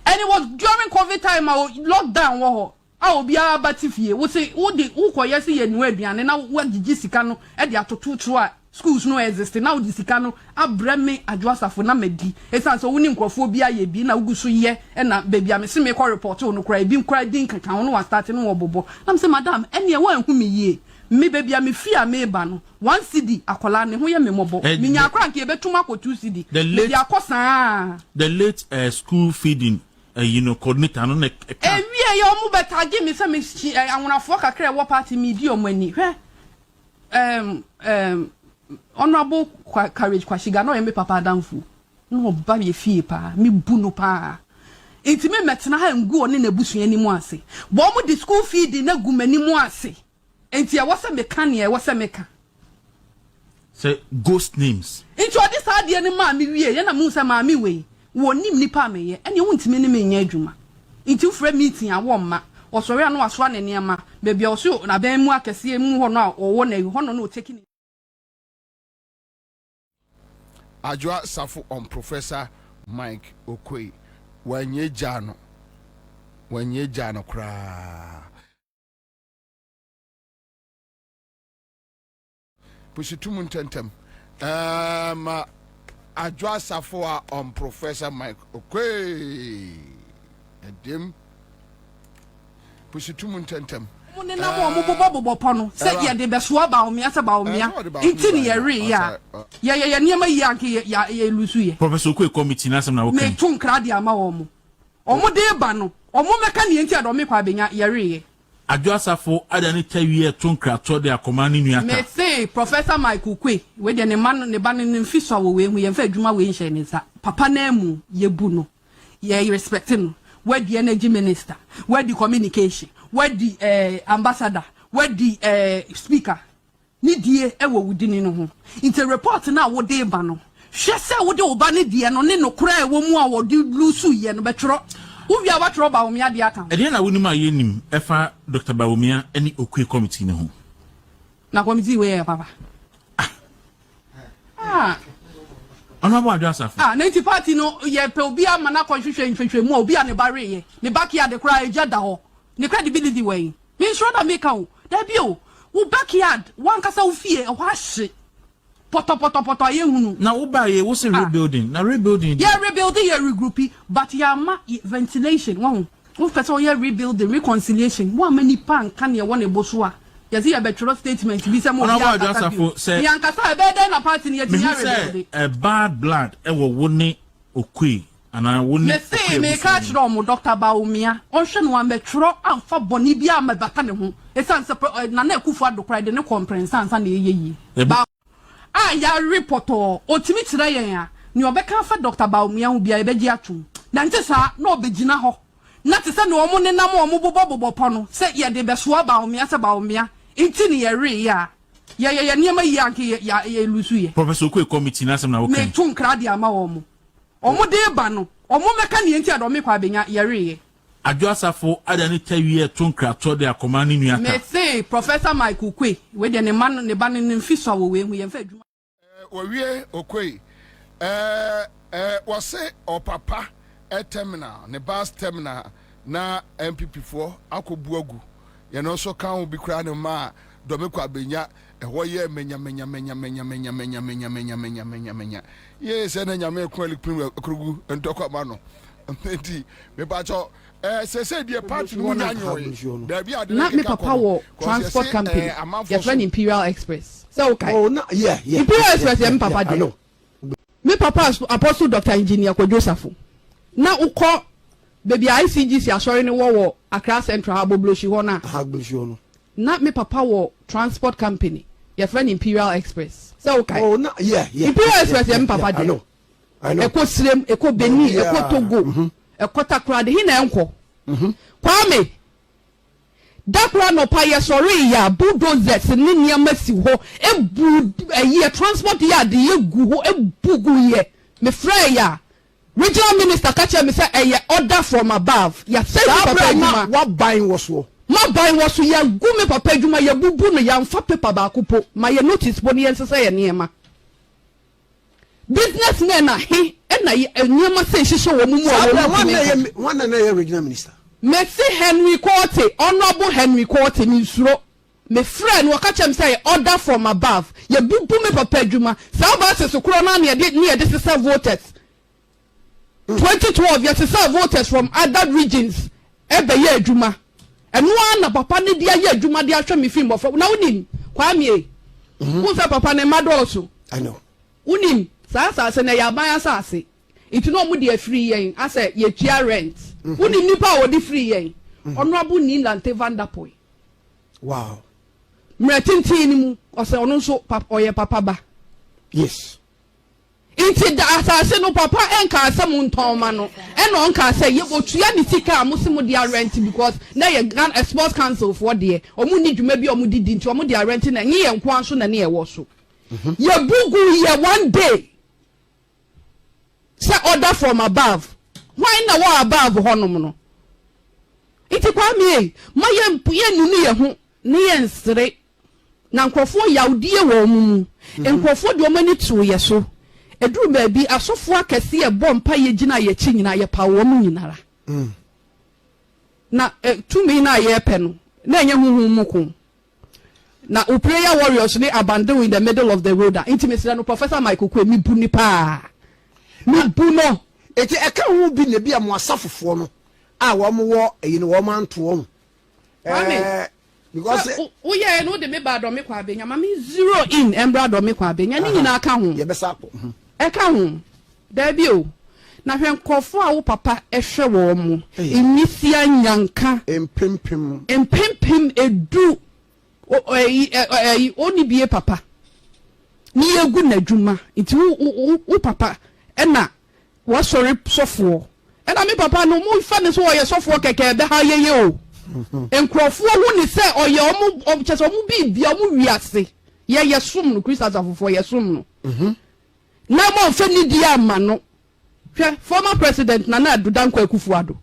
and it was during COVID time lockdown wo ho obi abatifie wo say wo de wo koye se ye nu aduane na wo gigi sika no e de atototo a schools no exist na wo di sika no abrame adwasafo na madi esan so woni nkrofo bi aye bi na wuguso ye na baby am se me ko report no kra bi nkra din kankan no wa start no wo bobo na say madam ene wa hu me yie me baby am fi a me ba no 1 cedi akola ne ho ye me mobo me nya akra nke betuma ko 2 cedi me dia kosa the late school feeding coordinator no ewie ye omu betagi me se me anwonafo kakra wo party media omani hwe honorable courage kwashiga no ye me papa adamfu no ba ye fie pa me bu no pa enti me metena ha ngu one na busuan ni mu ase bo mu di school feeding na gumani mu ase enti ya wasa meka ne ya wasa meka say ghost names enti odi sa de ne ma me wie ye na mu sa ma me we wonim nipa me ye ene wontime ne me nya adwuma enti ufre meeting awo mma osori anu aso na ne ma bebia oso na ban mu akese mu ho no a owo na ho no no taking Ajwa Safo on Professor Mike Okwe wanye jano kra Pushitum ntentem Ajwa Safo on Professor Mike Okwe edim Pushitum ntentem Mune na mo bobo pono se ye de beso ba o mia se ba o mia intini ye re ya ye niam yi anke ya lusu ye Professor Okwe committee na asem na wokan me tun krade ama wo mo de ba no o mo meka ne enti ado me kwa benya ye re ye Adwasafo adani tawie tonkra to de akoma ni nuata. Me say Professor Michael Kwe we de ne man ne ban ne mfiso wo we hu ye fa adwuma we nhye ne sa papa na mu ye bu no ye respect no we the energy minister we the communication we the ambassador we the speaker ni die e wo wudini no ho inte report na wo de ba no hwe se wo de oba ne die no ne no kura e wo mu a wo de lusu ye no betro Ubi a watch roba umia di aka. Edi na woni ma yenim efa Dr. Bawumia eni okwe committee ne ho. Na committee we papa. Ono ba Adwasafo. Na nti party no ye pe obi ama na konhwehwe mu obi a ne bare ye. Ne backyard de kra eja da ho. Ne credibility we. Me sure that make am. Da bi o. Wo backyard wan kasa wo fie e ho ahye. Poto ye hunu. Na wo ba ye wo se rebuilding. Na rebuilding. Yeah, rebuilding ye regrouping, but ya ma ventilation. One. Wo person ye rebuilding, reconciliation. One many pan kan ye won eboso a. Ye see a better statement bi se mo ya Adwasafo say. Yan kasa e be den na party ne ye ti rebuilding. A bad blood e wo woni okwe. Ana woni. Me say me catch ro Dr. Bawumia. On hwe no am betro amfa boni bi am bata ne ho. Esan se na na ekufu adokra de ne comprehensive ansa na ye yi. Ya reporto otimi tire yen a ni obeka fa Dr. Bawumia hu bia ebeji atum na nte sa na obegina ho na te se na omo ne nam omo bobo pono se ye de beso Bawumia se Bawumia nti ni ye re ya ye niam yi anke ye lusu ye Professor Kwe committee na sem na wo kan me tun krade ama omo de ba no omo meka ne nti ado me kwa benya ye re ye Adwasafo adani tawie tonkra to de akoma ni nuata. Me say Professor Michael Kwe we de ne man ne ba ne mfiso wo we hu ye fa adwuma Wawie okwe wase opapa terminal ne bus terminal na MPP for akobu agu ye no so kan obi kra ne ma dome Kwabena ho ye menya ye se na nyame ko elikpin akrugu ntokwa ma no enti me ba cho se die party no nyanyo da bi ade na me papa wo transport company your friend Imperial Express so okay oh no yeah Imperial Express me papa de me papa Apostle Dr. Engineer Kwabena na ukọ baby ICGC asori ne wo Accra Central Abobloshi ho na me papa wo transport company your friend Imperial Express so okay oh no yeah Imperial Express me papa de I know eko Srem eko Beni eko Togo eko Takrade hi na enko Kwame dakra no pa ye sorry ya bulldozers ni niam si ho ebu ye transport yard ye gu ho ebugu ye me frɛ ya regional minister catch me say ye order from above ya say papa adwuma what buying was so ma buying was ya gu me papa adwuma ya bubu no ya mfa paper ba kopo ma ye notice bo ne ye nsese ye niema businessmen na he na ye niema say hihye wo mu one na ye regional minister Messi Henry Cote, Honorable Henry Cote, Misro. My friend, Wakachem say order from above. Ye bubu me papa adwuma. Sa ba se so krona na near this is voters. 2012 yes is voters from other regions. Ebe ye adwuma. Eno na papa ne dia ye adwuma dia hwe me film of. Na unim Kwame. Who say papa ne madoso? I know. Unim sa se na ya ban asase. It no mu dia free yen. I say ye tia rent. Uni nipa wo di free yen. Honorable Nilante Vanderpoy. Wow. Mretinti ni mu o se ono so oye papa ba. Yes. Inti da asase no papa enka asem nton ma no. E no nka say ye otua ni sika amusimu dia rent because na ye Ghana Sports Council for there. Omu ni dwuma bi omu didi nti omu dia rent na nye ye nko anso na ne ye wo so. Ye bugu ye one day. Say order from above. Why na wa above honom no? Iti Kwame ma ye nunu ye ho ne ye nsere na nkofo yawdie wo mu nkofo de omani tu ye so eduru ba bi asofo akese ye bompa ye gina ye chi nyina ye pa wo mu nyinara na tumi na ye pe no na enye huhu muku na u prayer warriors ni abandon in the middle of the road intimacy no Professor Michael Kwe mi bu ni pa mi bu no eti eka hu bi ne bia mo asafofo no a wo mo wo eyi no wo manto wo because o ye no de me ba do me Kwabena ma me zero in embra do me Kwabena ni nyina aka hu ye besa akpo eka hu da bi o na hwɛ nkɔfo a wo papa ɛhwɛ wɔ mo emisia nyanka empempem edu oni bie papa ni egu na dwuma nti wo papa ɛna wasɔre sɔfoɔ ɛna me papa no mo fa ne so ɔyɛ sɔfoɔ kɛkɛ bɛ ha yeye o nkurɔfoɔ hu ne sɛ ɔyɛ ɔmo kyɛ sɛ ɔmo bibia ɔmo wiase yɛ som no Christ asafofoɔ yɛ som no na mo mfa ni di ama no hwɛ former president Nana Addo Dankwa Akufo-Addo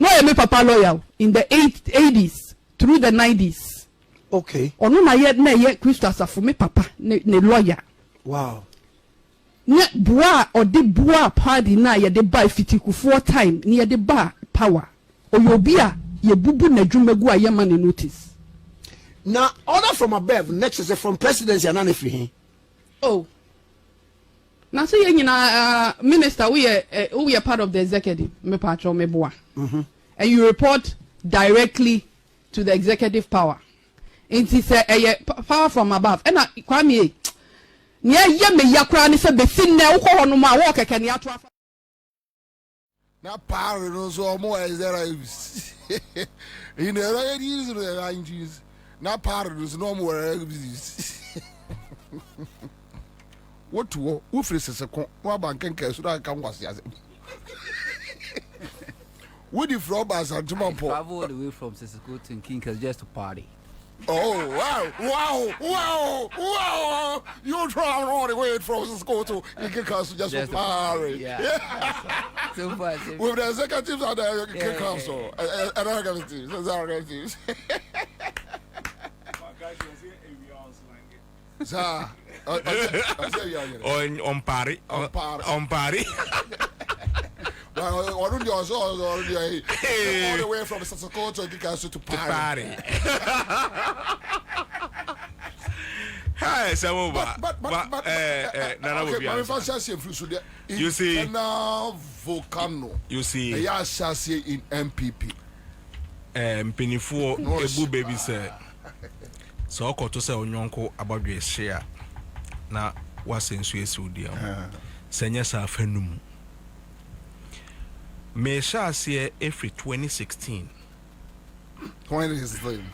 no yɛ me papa loyal in the 80s through the 90s okay ɔno na yɛ Christ asafo me papa ne lawyer wow ne boa ɔde boa party na yɛde ba fitikufoɔ time ne yɛde ba power ɔyɛ obi a yɛbubu n'adwuma gu a yɛma ne notice na order from above next is from presidency and free oh na so yɛ nyina minister we are part of the executive me patro me boa and you report directly to the executive power it is power from above and Kwame nya ye me yakra ne se besin na wo ho no ma wo keke ne ato afa na power no so mo is there in the right use the right use na power no mo what wo free seseko wo banken ka so da kan kwase ase what if robbers and tumampo travel all the way from Seseko to Kinkas just to party. Oh wow you travel all the way from Seseko to Kinkas just to party. Yeah. So far with the executives and the council and organizations Sir, on party. Well, all the way from Seseko to Kinkas to party. Hey, so but you see volcano. You see in MPP. Penifo Ebu baby said. So ko to say onyonko abadwe share na wasensu esudi am. Senya sa fanum. Me sha se every 2016.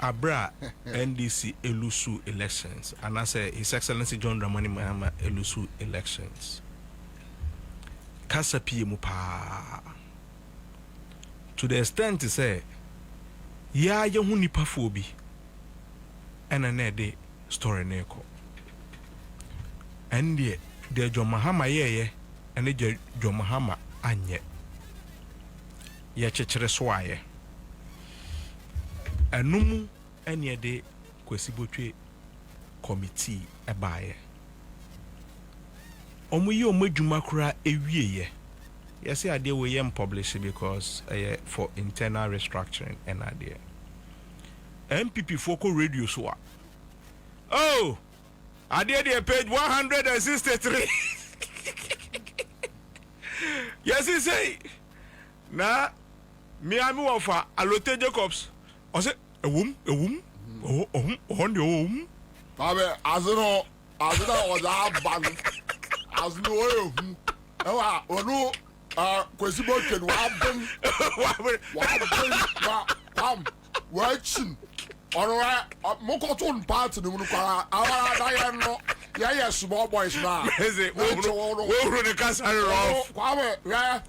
Abra NDC Elusu elections and I say His Excellency John Dramani Mahama Elusu elections. Kasa pie mu pa. To the extent to say ya ye hu nipa fo bi ena na de story na eko. And the John Mahama ye and the John Mahama anye. Ye chechere so aye. Anumu ene de kwesibotwe committee ebaye. Omuyi omadwuma kura ewieye. Yes, idea we am publish because for internal restructuring and idea. MPP Foco Radio so. Oh, idea the page 163. Yes, he say. Na me am offer Alote Jacobs. I say a womb. On the womb. As was our band. As no no kwesibotwe wabem watching alright mokoton part no mu kwara awara da no ya small boys na wo the castle off kwawe ya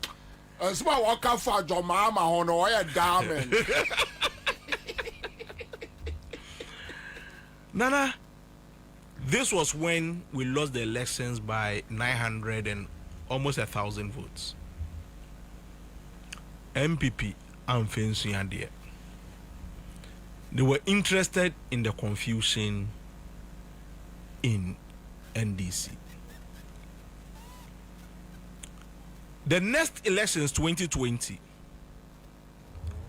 small waka fa jomama ho no ya diamond Nana, this was when we lost the elections by 900 and almost 1,000 votes. MPP and Fancy and there. They were interested in the confusion in NDC. The next elections, 2020,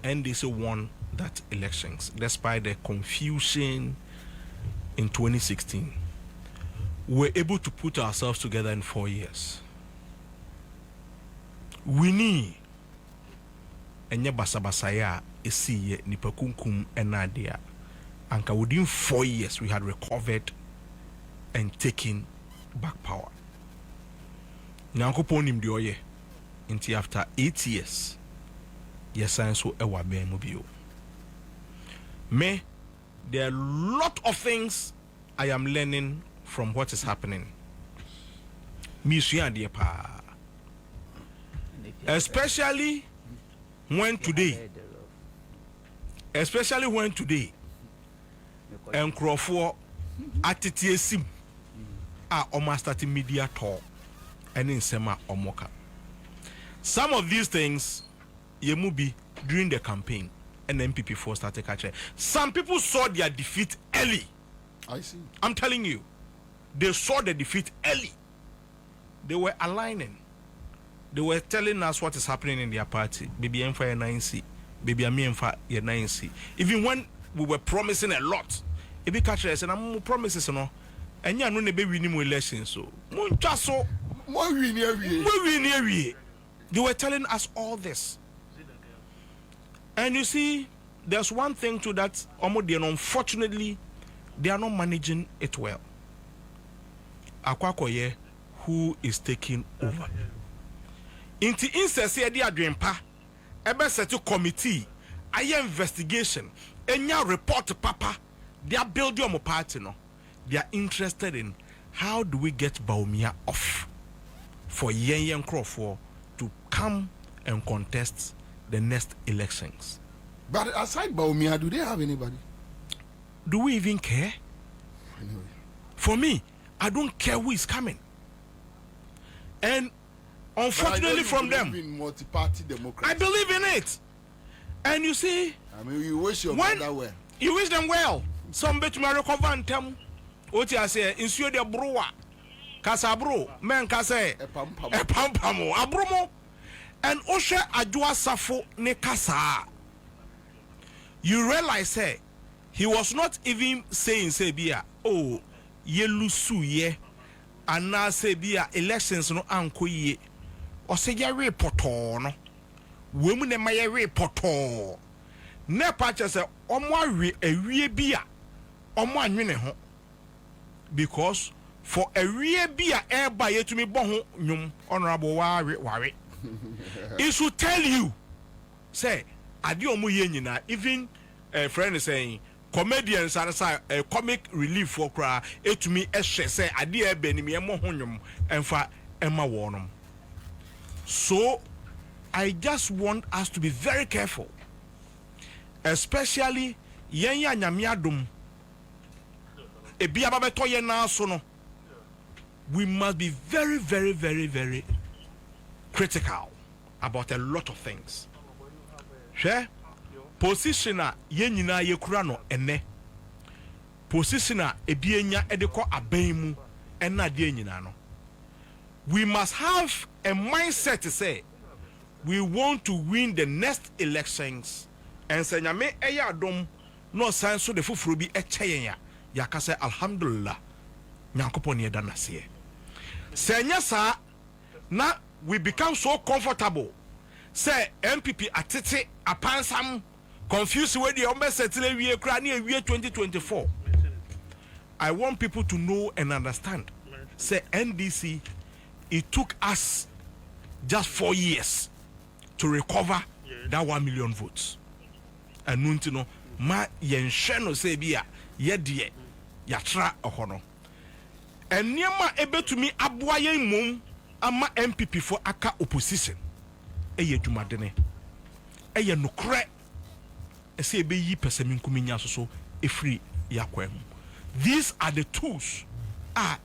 NDC won that elections despite the confusion in 2016. We were able to put ourselves together in 4 years. We need enye basabasaya esiye nipakunkum enadia. Anka within 4 years we had recovered and taken back power. Nyanko ponim dioye. Until after 8 years, yes, I so a wabe mobile. Me, there are a lot of things I am learning from what is happening. Especially when today, and Crawford at TTSim are almost starting media talk and in Sema Omoka. Some of these things, you will be during the campaign and MPP4 started catching. Some people saw their defeat early. I see. I'm telling you, they saw the defeat early. They were aligning. They were telling us what is happening in their party. Baby M5 9C, baby M5 9C. Even when we were promising a lot, if we catch us and I'm promises, no, and you know, maybe we need more elections. So, they were telling us all this. And you see, there's one thing to that, unfortunately, they are not managing it well. Akwakoye, who is taking over. Inti insesi edi adwempa, ebe setu committee, aye investigation, enya report papa, they are building on party no. They are interested in how do we get Bawumia off for Yen Crawford to come and contest the next elections. But aside Bawumia, do they have anybody? Do we even care? Anyway. For me, I don't care who is coming. And unfortunately from them, in multi-party democracy. I believe in it. And you see, I mean, you wish your mother well. You wish them well. Some bet me recover and tell what you say, insure the brewer. Kasa bro, men kase, a pampamo, a bromo, and Osha Adua Safo ne kasa. You realize, say, he was not even saying, say, Bia, oh, ye lusu ye, and now say, Bia, elections no anko ye, or say, ye reporto, no, women and my reporto. Ne patches say, Omwa a bia, Omwa nene, because for a real beer air by it to me bon nyum honorable worry. It should tell you, say, adio mu yenina, even a friend is saying, comedians are a comic relief for cry, it to me eshe say, adia benimi emo honyum, and for Emma Warnum. So, I just want us to be very careful, especially yenya nyamiadum. Ebia babeto ye na so no. We must be very, very, very, very critical about a lot of things. Share positioner ye nyina ye kura no ene. Positioner ebienya edeko abemu ena de nyina no. We must have a mindset to say we want to win the next elections and say nyame eya adom no san so de fufuro bi echeyen ya ka say alhamdulillah nyankopon ye danase. Senya sa na we become so comfortable. Say MPP atete apansam confused with the settle we kra na we 2024. I want people to know and understand. Say NDC, it took us just 4 years to recover that 1 million votes. And nuntino ma yenhwe say bia ye de ya tra ohono. And Niama ebe to me aboye mum ama MPP for aka opposition. Eye dumadene. Eye nokre. Ese ebe yi pesemi nkuminya so efri yakwem. These are the tools.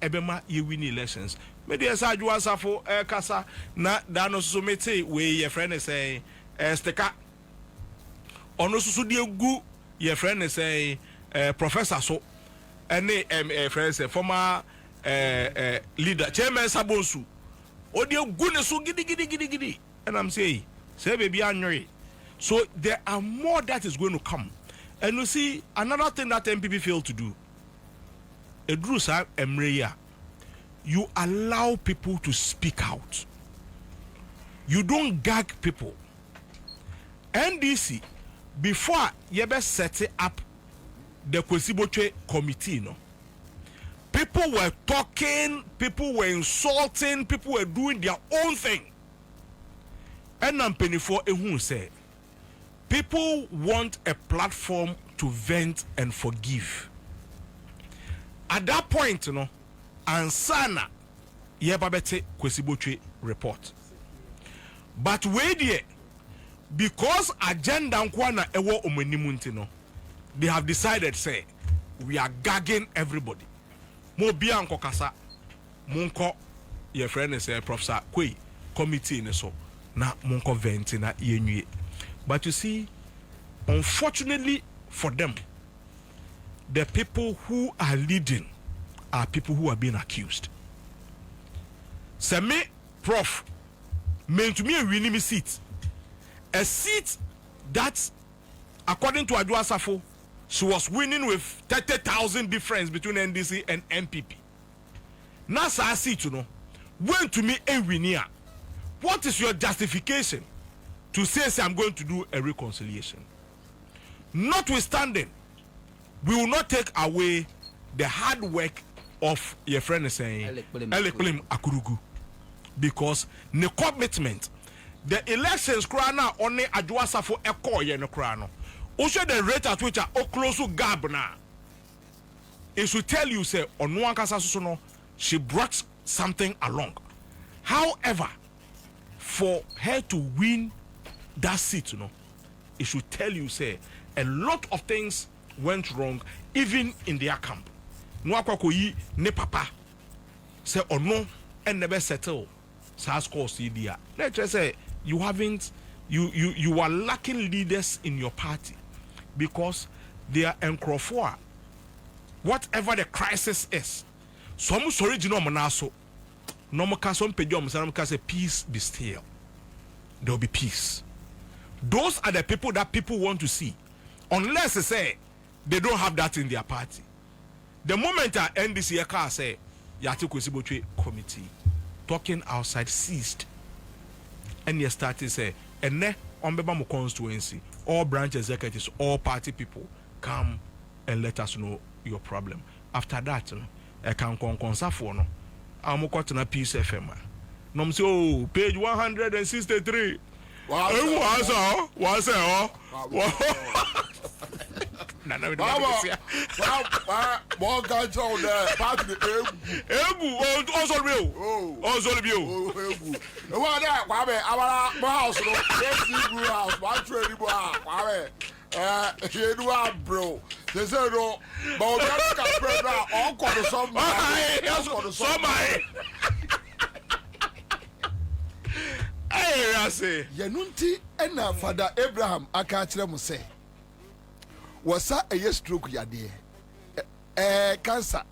Ebema ye win elections. Me dey say adwa safo kasa na da no so mete we ye friend say stika. Ono so de gu ye friend say professor so any friend say former leader chairman Sabonsu odio gune so gidi and I'm saying say baby anyway. So there are more that is going to come. And you see another thing that MPP failed to do, Edrusa Emreya, you allow people to speak out. You don't gag people. NDC, before you ever set up the Kwesiboche committee, no, people were talking, people were insulting, people were doing their own thing. ɛna mpanimfoɔ ehu sɛ people want a platform to vent and forgive. At that point, you know, Ansah na yɛba bɛte Kwesi Botwe report. But wait there, because agenda nkwa na ɛwɔ ɔmanimu nti no, they have decided say we are gagging everybody. Mo bia nko kasa, monko your friend say Professor Kwei committee ne so na monko vent na yenwie. But you see, unfortunately for them, the people who are leading are people who are being accused. Seme Prof meant to me a winning seat. A seat that, according to Adwa Safo, she was winning with 30,000 difference between NDC and MPP. Nasa seat, you know, went to me a winner. What is your justification to say I'm going to do a reconciliation? Notwithstanding, we will not take away the hard work of your friend saying Eleklim Akurugu, because the commitment, the elections krana only Adwa Safo eko ye no krano. Also the rate at which are close to Gabna. It should tell you say on one kasa no, she brought something along. However, for her to win that seat, you know, it should tell you say a lot of things went wrong even in their camp. No akwakoyi ne papa say or no and never settle SAS course dia. Let's just say you haven't you are lacking leaders in your party because they are encrofoa. Whatever the crisis is, some sorry no monaso no more some pejom say peace be still. There will be peace. Those are the people that people want to see, unless they say they don't have that in their party. The moment I end this year, car say Yati Kwesi Botwe committee talking outside ceased, and you start to say, and ne on Bebamo constituency, all branch executives, all party people come and let us know your problem. After that, I can consafo no. I'm got na Peace FM. No, say, oh, page 163. Wow, what's that? No, more guys on there. Also real. Also real. What that? Our house, house, one trade, bro. They say no, but we can't now. All call the somebody. Hey, I say. Yanunti and Father Abraham akachire mu say. Wasa a stroke yade. Cancer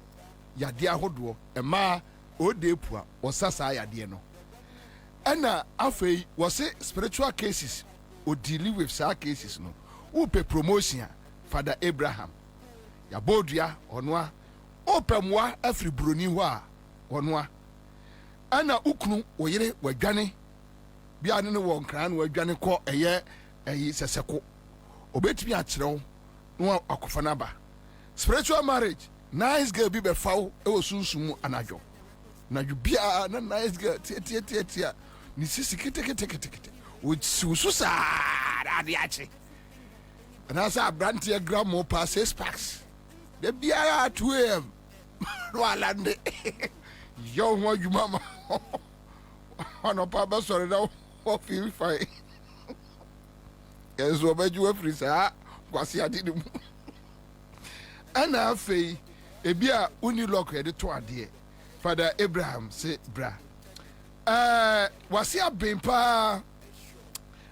yade ahodo. Ema odepua wasa sa yade no. Ena afei wase spiritual cases o deal with sa cases no. Upe promotion Father Abraham. Ya bodua onwa. Ope mwa afri broni ho a onwa. Ana ukunu oyire wadwane. Bia ne won kran wadwane ko eye seseko. Obetimi akyerew no akofana ba. Spiritual marriage, nice girl bi be fawo e wo sunsumu anajo. Na ju bia na nice girl tia ni sisi kete. Wo susa ade ache. And as I brand here grandma pass 6 packs. The beer 2 a.m. No, I landed. Yo, what you mama? On a papa, sorry, now, what feel fine. Yes, what made you a free, sir? Was I didn't. And I say, a beer only lock at the 2 dear. Father Abraham say, bra. Was he a bimpa?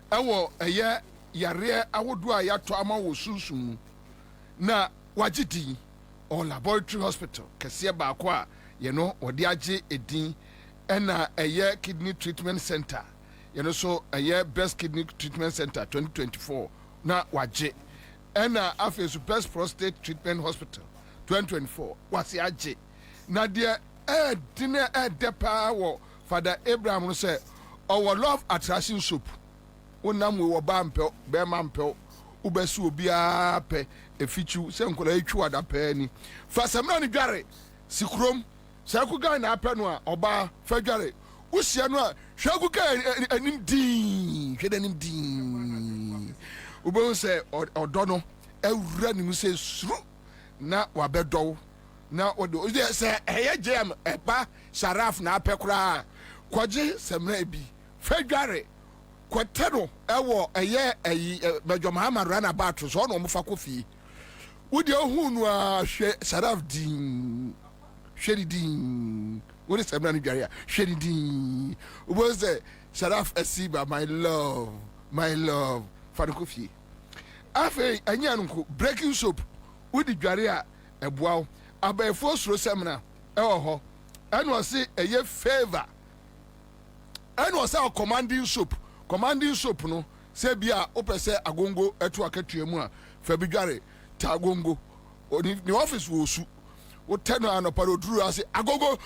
A year. Yare awodua ya to ama wo sunsun na wagidi or laboratory hospital kese ba ko a ye no odi age edin na eye kidney treatment center ye no so eye best kidney treatment center 2024 na wage na afesu best prostate treatment hospital 2024 wasi age na de dine depa wo Father Abraham no say our love attraction soup wonam we wo bampel be mampel ubesu obia pe efichu se nkola etwu ada pe ni fa samra ni dware sikrom se ku gan na pe no a oba fa dware usia no a hwagu ka anim din hwede anim din ubo se odo no awura ni mu se suru na wabɛdɔw na odo se eye jam eba sharaf na apekura kwaje semra bi fadware kwatero ewo eye Major Muhammad Rana Batro so no mo fa kofi wodi ohunu a hwe sharaf din hwedi din wodi semra ni dware a hwedi din ubo se sharaf asiba my love fa kofi afi anya nko breaking soap wodi dware a eboaw abaefo suro semna ewo ho eno se eye favor eno se commanding soap no se bia opese agongo etu akatua a fa bi dware ta agongo ni office wo su wo teno anoparo duru ase agongo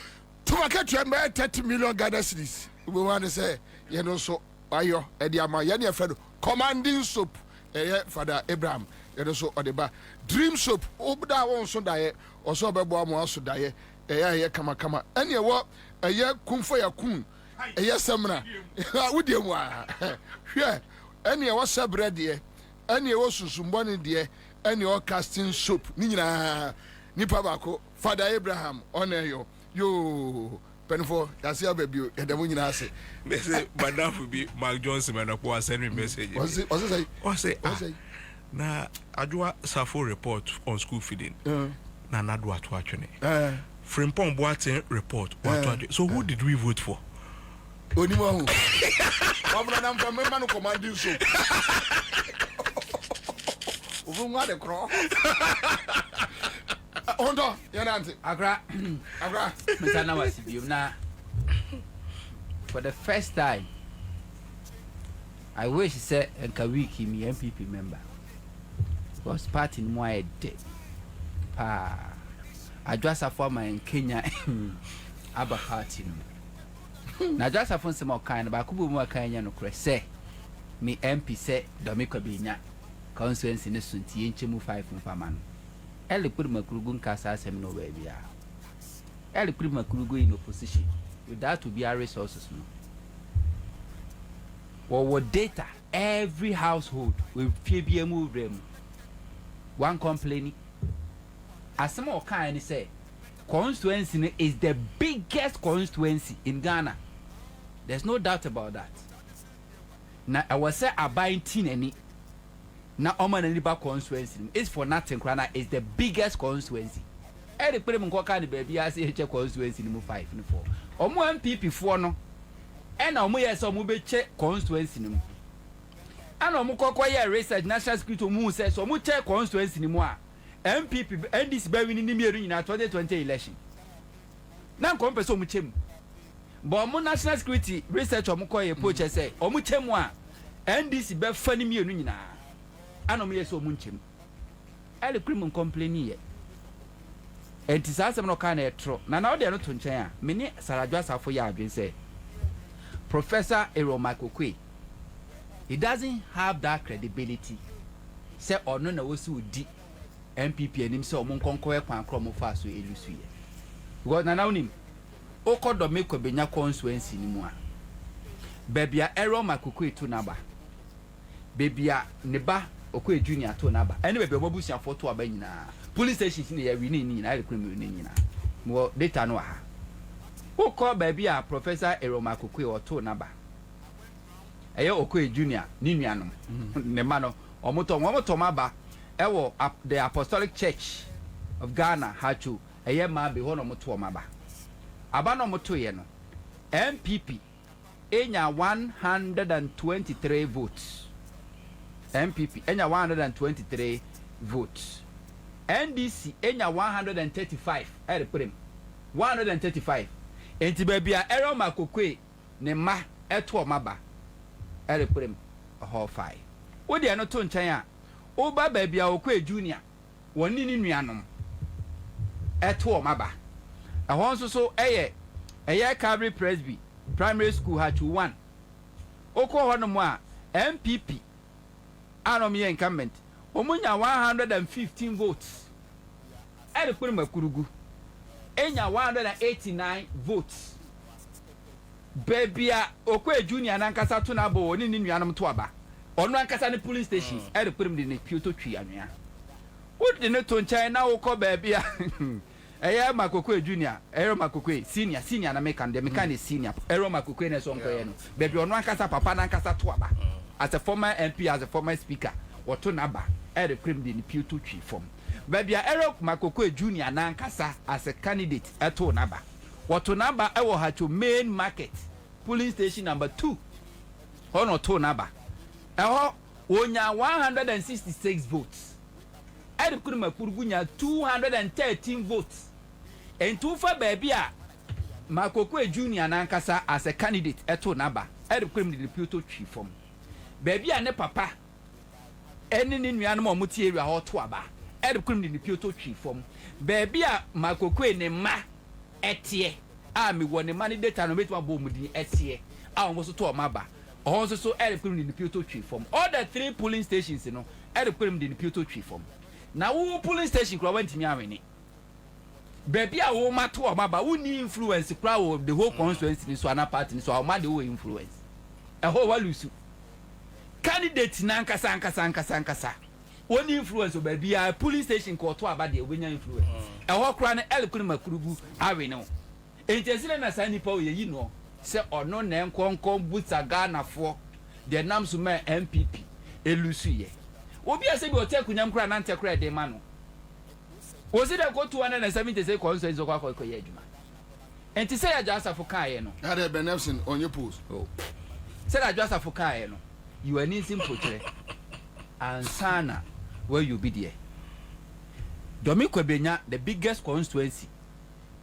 to akatua me 30 million Ghana cedis we want say ye no so ayo e dia ma ye ne fredo commanding soap eye Father Abraham ye no so odeba dream soap obda won so daye oso bebo amo so daye eye kama ene wo eye kumfo ya kun eye semna wudi mu a hwe ene wo sebre de ene wo susumbo ne de ene wo casting soap ni nyina nipa bako Father Abraham oneyo yo penfo yase ababio edemu nyina ase me say madam bi Mark Johnson man ko send me message o say na adwa safo report on school feeding na nado ato atwene Frimpong Boateng report so who did we vote for? Onimo hu wabra na mfa memba no commanding so ovunwa de kro ondo yanante agra misana wasibium na for the first time I wish say enka week me MPP member was party no I did pa adwasa for my Kenya aba party no na just afon se mo kan ba kubu mu kan nya no kure se me MP se Domi Kwabena constituency ne suntie nchemu 5 mfama no ele put makurugu nkasa asem no ba bia ele put makurugu in opposition without to be a resources no what data every household with FBM room one complaining asem o kan ni say constituency is the biggest constituency in Ghana. There's no doubt about that. Now I was say about 10 any. Now Oman and Liba constituency is for nothing. Krana is the biggest constituency. Every people in Kwaka baby I say constituency number 5 and 4. Omo MPP 4 no. And omo yes omo be check constituency number. And omo Kwaka research national security omo say so omo check constituency number. MPP NDC be winning the in 2020 election. Now compare so much him. But mo national security research omukoye poach say omuchemu a NDC be fani mi enu nyina. Ano me so omunchem. Ele criminal complain ye. Enti sasem no ka na etro. Na na ode no to nchen a me ni Saradwa Safo ya adwen say Professor Eroma Kokwe, he doesn't have that credibility. Say ono na wosi odi MPP anim say omo nkonko e kwan kro mo fa so elusu ye. Because na now nim oko Domi Kwabena constituency ni mu a babia Eroma Kokwe to naba babia ne ba Okwe junior to naba ene babia obabusia foto aba nyina police station ni ya wi ni nyina ile criminal ni nyina mo data no ha oko babia Professor Eroma Kokwe oto naba eye Okwe junior ni nuanom ne ma no omoto maba ewo the Apostolic Church of Ghana hachu eye ma be hono moto maba aba no moto ye no MPP enya 123 votes MPP enya 123 votes NDC enya 135 put 135 enti babia Eroma Kokwe ne ma eto maba put him a whole 5 wo de no to nchen a oba babia Okwe junior woni ni nuanom eto maba ahon so eye Calvary Presby Primary School Hachu 1 oko hono mo a MPP anom ye incumbent omunya 115 votes put him makurugu enya 189 votes baby okwe junior nankasa to na bo oni ni nuanom to aba ono ankasa ne police stations e de prim de ne pioto twi anua wo de ne to nkyɛn na wo kɔ baby a ɛyɛ makokwe junior ɛyɛ makokwe senior na meka de meka ne senior ɛyɛ makokwe ne so nkoye no baby ono ankasa papa na ankasa to aba as a former MP as a former speaker woto na ba e de prim de ne pioto twi form baby a ɛyɛ makokwe junior na ankasa as a candidate ɛto na ba woto na ba ɛwɔ ha to main market polling station number 2 ono to na ba ɛhɔ wonya 166 votes ɛde kuruma kurugunya 213 votes entu fa baby a makokwe junior nankasa as a candidate ɛto na ba ɛde kurum de pioto twi form baby a ne papa ɛne ne nuanom a mutie area hɔ to aba ɛde kurum de pioto twi form baby a makokwe ne ma ɛtie a me wɔ ne ma ne data no metuma bɔ mu din ɛtie a wɔn so to ɔma ba ɔhɔ so ɛde kurum de pioto twi form all the 3 polling stations no ɛde kurum de pioto twi form na wo polling station kura wantimi awene baby a wo mato ɔma ba wo ni influence kura wo the whole constituency ni so ana party ni so ɔma de wo influence ɛhɔ wa lusu candidate na nkasa wo ni influence o baby a polling station ko to aba de obenya influence ɛhɔ kura ne elkunu makurugu awene o entesile na sani pa o yeyi no se ɔno na nkonko butaga nafo de nam so ma MPP elusu ye obi ase bi oteku nyam kura na ntekura de ma no ozi de go 276 constituency zo kwa ko ye adwuma enti se ya jasa fo kae no na de benefsin on your post se ya jasa fo kae no you are in simple chere Ansah where you be there Kwabena the biggest constituency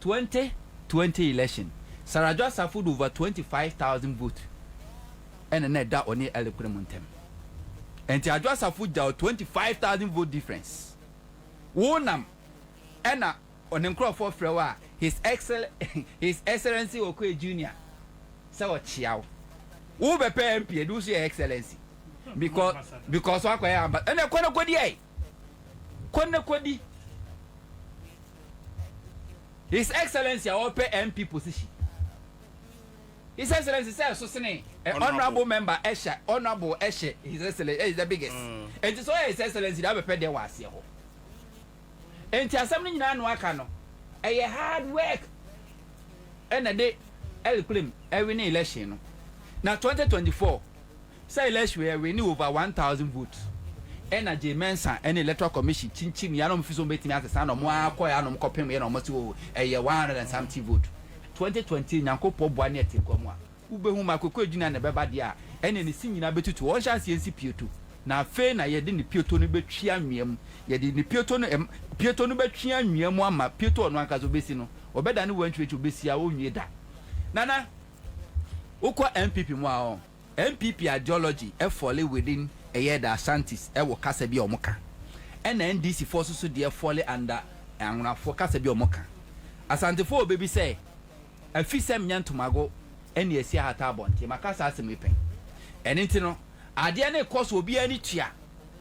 2020 election Sarajwa Safood over 25,000 votes and then that only Elekuremuntem and Sarajwa Safood down 25,000 vote difference wonam ena onenkro for frewa his excellency Okwe junior so chiao wo be MP do so excellency because wakwa amba ena kwana kodi ai kwana kodi his excellency ope MP position his excellency says so sene honorable member Esha honorable Esha his excellency is the biggest and so his excellency da be pe de wase ho enti asam ni nyina no aka no eye hard work ena de elklem win election no na 2024 say election we win over 1,000 votes ena je mensa ena electoral commission chinchim ya no mfiso betimi asesa no mo akoya no mkopem ya no mo ti o eye 170 vote 2020 nyankopɔ boa ne atekwam a ubehu makokɔ juna ne beba de a ene ne sinyina betutu o hya siensi pieto na fe na ye de ne pieto no betwi anwem ye de ne pieto no betwi anwem ama pieto no anka zo besi no obeda ne wantwe obesi a onwie da nana ukwa MPP mu a o MPP ideology e fall within a year da Ashantis e wo kasa bi omoka ena NDC force so de fall under anwafo kasa bi omoka Asantefo obebi say afisem nyantomago ene esi ahata bonte makasa asemepen ene no ade na ekoso obi ani tua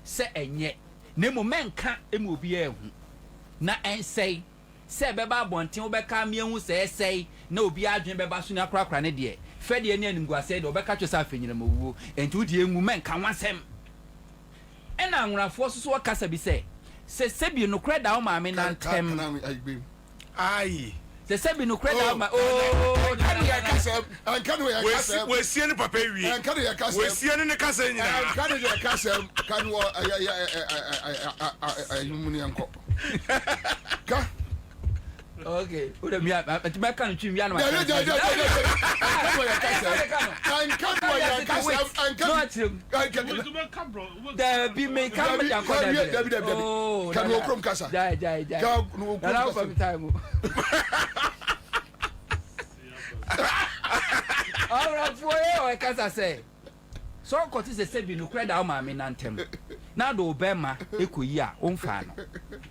se enye na momenka emu obi ehu na ensei se beba bonte obeka miehu se esei na obi adwen beba so na krakra ne de fede ne animgu ase de obeka twesa afenyina mawuo enti odi enwu menka wansem ena anwrafo so wakasa bi se sebi no kreda o ma me na ntem ai se sebi no kreda ma oh kan ya kasem an kan ya kasem we sie ne papa wie an kan ya kasem we sie ne kasa nyina an kan ya kasem kan wo ayumuni anko ka okay ode mi atime kan twi mi anama an kan ya da bi me kan me yanko da kan wo krom kasa ja ka no krom kasa time alright for you I kasa say so ko ti se bi no kreda o ma me nantem na do obema ekoyi a onfa no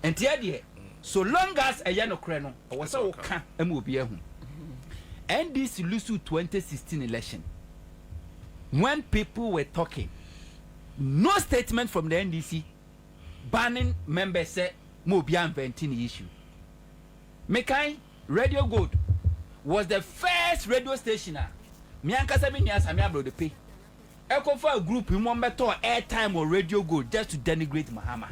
enti e de so long as a yano kreno or so can MOB NDC lose 2016 election when people were talking no statement from the NDC banning members say Mobia inventing the issue Mekai Radio Gold was the first radio station me ankasa me nia Sami Abro de pay e ko for a group you mo beto airtime or radio gold just to denigrate Mahama.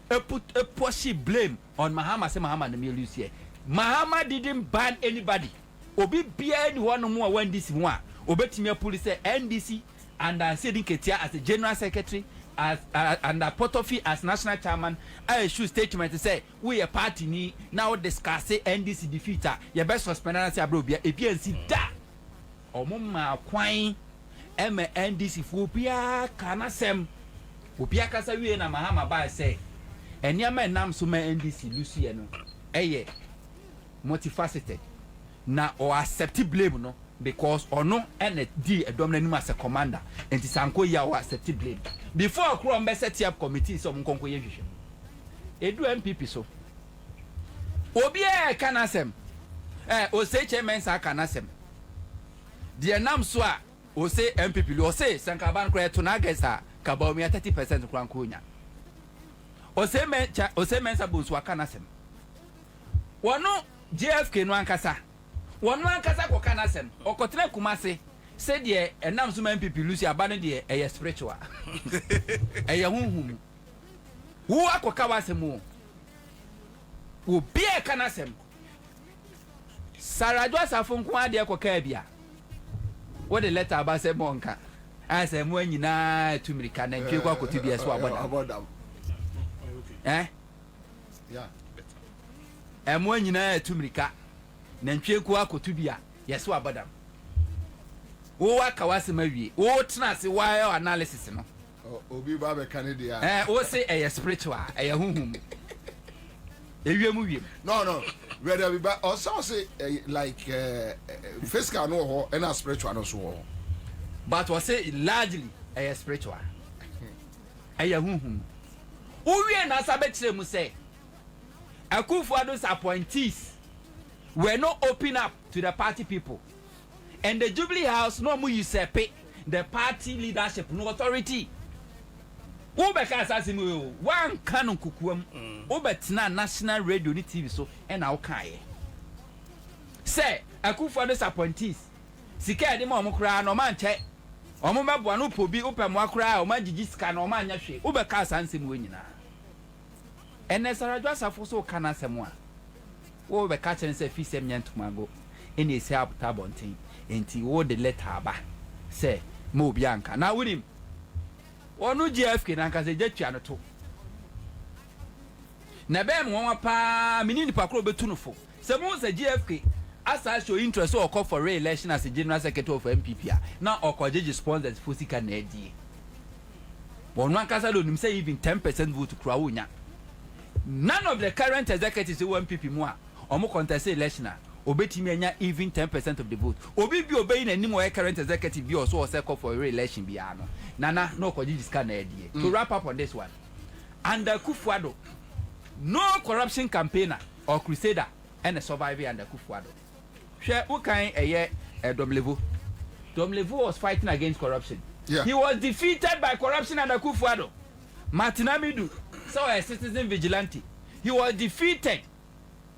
Put a pushy blame on Mahama, say Mahama the lose here. Mahama didn't ban anybody. Obi bia anyone no more when this one. Obetimi police say NDC and Sedin Ketia as the general secretary as and Potofi as national chairman. I issue statement to say we a party ni now discuss NDC defeater. Your best suspend and say Abrobia e bia nsi da. Omoma kwan NDC fu bia kanasem. Obia kasa wie na Mahama ba say Enyama nam so ma NDC Lucy no eye multifaceted na or accept blame no because ono ene di edom nanim as a commander enti sanko ya o accept blame before kro mbe set up committee so mkonko ye hwehwe edu MPP so obi e kanasem o say chairman sa kanasem de nam so a o say MPP o say sankaban kro to na gesa ka ba o 30% kro anko nya Osemen sabunsu wakanasem. Wano JFK no ankasa. Wano ankasa kwa kanasem. Okotre kumase. Se die enam suma MPP Lucy abane die eye spiritual. Eye hunhum. Wo akoka wasemu. Wo bia kanasem. Sarajwa Asafo nko ade akoka bia. Wo de letter abase monka. Ase mu anyina tumirika na ntwe kwa akotubia so aboda. Yeah. Emo nyina tumrika na ntwe ku akotubia yeso abadam. Wo aka wase mawie. Wo tena se why analysis no. Obi ba be Canada. Wo say e spiritual, e hunhum. Ewiemu wiem. No. Where there be ba also say like physical no ho and spiritual no so. But we say largely e spiritual. E hunhum. Uwe na sabetire mu say Akufo-Addo's appointees were not open up to the party people, and the Jubilee House no mu usurp the party leadership, no authority. Ubeka asasimu one canon kukuam ubetina national radio ni TV so and na okaye say Akufo-Addo's appointees sika de ma omukura no man che omo meboa no pobi upem akura o magigi sika no ma anya hwe ubeka asansimu nyina ene Sarajwa Asafo so kana semwa wo be ka chen se fi sem nyantumago ene esi abuta bonten enti wo de letter ba se mo bianka na wunim wonu GFK na nka se jetua no to na be mo wa pa minini pakro betunufo se mo se GFK asa show interest or call for re-election as a general secretary of MPP na okojeje sponsors for sika na edi wonu ankasa do nim say even 10% vote kura wonya. None of the current executives who MPP more omo contest election obetimi anya even 10% of the vote. Obi bi obey na nim o current executive bi also o call for re-election bi ano. Nana no koji scan na edie. To wrap up on this one. Under Akufo-Addo, no corruption campaigner or crusader and a survivor under Akufo-Addo. Hwe ukan eye Domlevo. Domlevo was fighting against corruption. Yeah. He was defeated by corruption under Akufo-Addo. Martin Amidu, so a citizen vigilante. He was defeated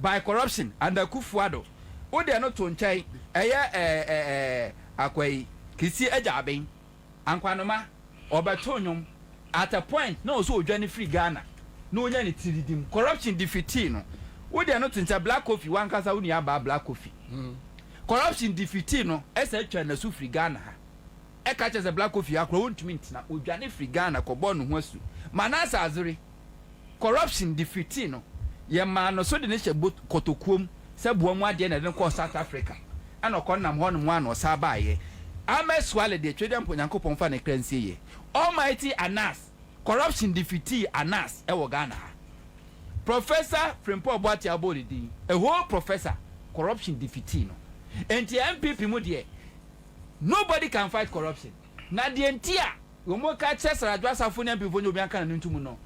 by corruption under Akufo-Addo. O de no to nchai akwai kisi ejaben ankwanoma obatonyum at a point no so odwane free Ghana no onya ni tiridim corruption defeat no o de no to ncha black coffee wan kasa uni aba black coffee corruption defeat no esa twa na so free Ghana ha e ka che black coffee akro wontumi ntina odwane free Ghana ko bo no ho asu manasa azuri corruption defeat no ye ma no so de ne hye kotokuom se boamu ade na de ko South Africa ana ko nam ho no mu ana osa baaye ameswale de twede mponyankopon fa ne kransie ye almighty Anas corruption defeat Anas e wo Ghana Professor Frimpong Boatie Abodidi a whole professor corruption defeat no enti MPP mu de nobody can fight corruption na de entia wo mo ka che Sarajwa Asafo ne MPP nyo bianka na ntumu no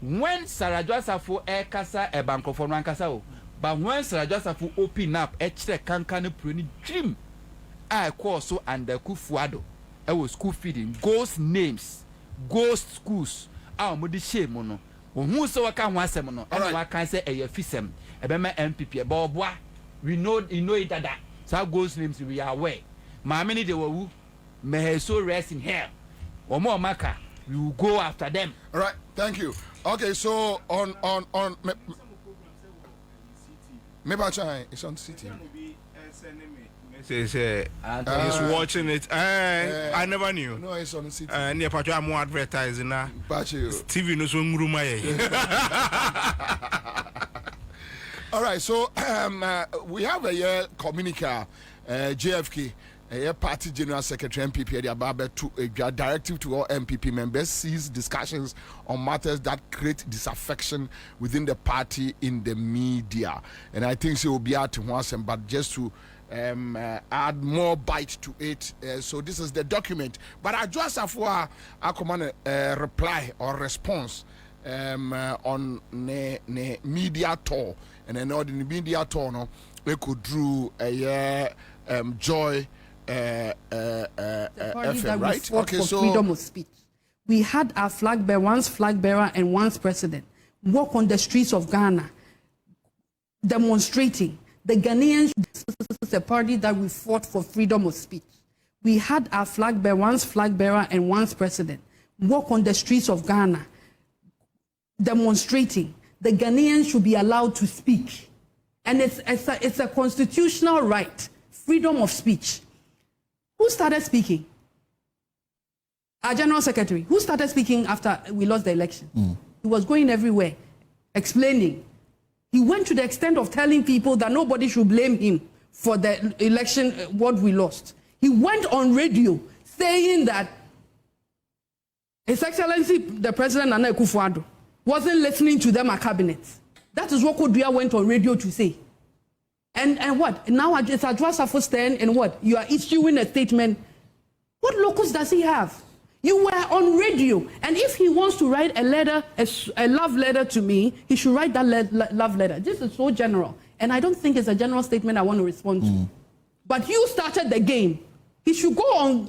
when Sarajwa Asafo e kasa e bankofo no ankasa o but when Sarajwa Asafo open up e kire kanka ne pro ni dream I call so under Akufo-Addo e was school feeding ghost names ghost schools a mo de shame no ohun so waka ho asem no e waka say e yafisem e be ma MPP e boboa we know you know it that so ghost names we are aware Mamini de wawu. May her soul rest in hell. Or more maka. We will go after them. All right, thank you. Okay, so on maybe I try. It's on CT. He's watching it. I never knew. No, it's on CT. Near Patrick, I'm more advertising now. TV knows one room. All right, so we have a year communique, JFK. A party general secretary MPP to a directive to all MPP members cease discussions on matters that create disaffection within the party in the media, and I think she will be out to once, but just to add more bite to it. So this is the document, but I just have a command reply or response on the media tour, and then on the media tour, no, we could drew a joy. FM, right? Okay, for so freedom of speech. We had our flag bearer, once flag bearer and once president, walk on the streets of Ghana, demonstrating. The Ghanaians, this is a party that we fought for freedom of speech. We had our flag bearer, once flag bearer and once president, walk on the streets of Ghana, demonstrating. The Ghanaians should be allowed to speak, and it's a constitutional right, freedom of speech. Who started speaking? Our general secretary. Who started speaking after we lost the election? He was going everywhere, explaining. He went to the extent of telling people that nobody should blame him for the election, what we lost. He went on radio saying that His Excellency, the President Nana Akufo-Addo, wasn't listening to them at cabinet. That is what Kodua went on radio to say. And what? Now it's Adwa stand and what? You are issuing a statement. What locus does he have? You were on radio. And if he wants to write a letter, a love letter to me, he should write that love letter. This is so general. And I don't think it's a general statement I want to respond to. But you started the game. He should go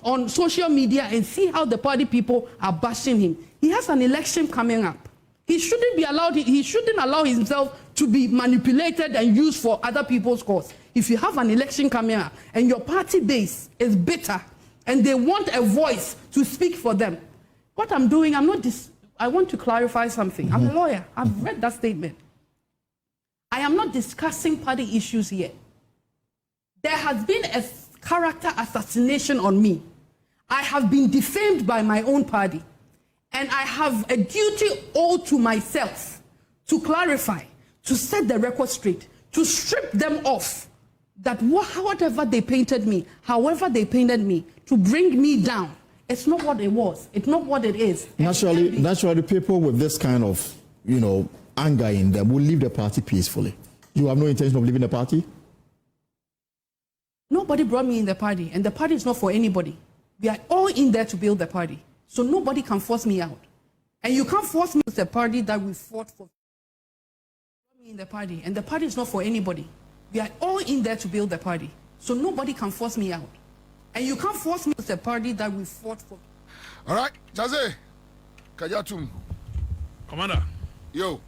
on social media and see how the party people are bashing him. He has an election coming up. He shouldn't allow himself to be manipulated and used for other people's cause. If you have an election coming up and your party base is bitter and they want a voice to speak for them, what I'm doing, I want to clarify something. I'm a lawyer. I've read that statement. I am not discussing party issues here. There has been a character assassination on me. I have been defamed by my own party. And I have a duty owed to myself to clarify, to set the record straight, to strip them off, that whatever they painted me, however they painted me, to bring me down, it's not what it was. It's not what it is. Naturally, people with this kind of, anger in them will leave the party peacefully. You have no intention of leaving the party? Nobody brought me in the party, and the party is not for anybody. We are all in there to build the party. So nobody can force me out. And you can't force me to the party that we fought for. Me in the party, and the party is not for anybody. We are all in there to build the party. So nobody can force me out. And you can't force me to the party that we fought for. All right, Jose, Kajatum. Commander. Yo.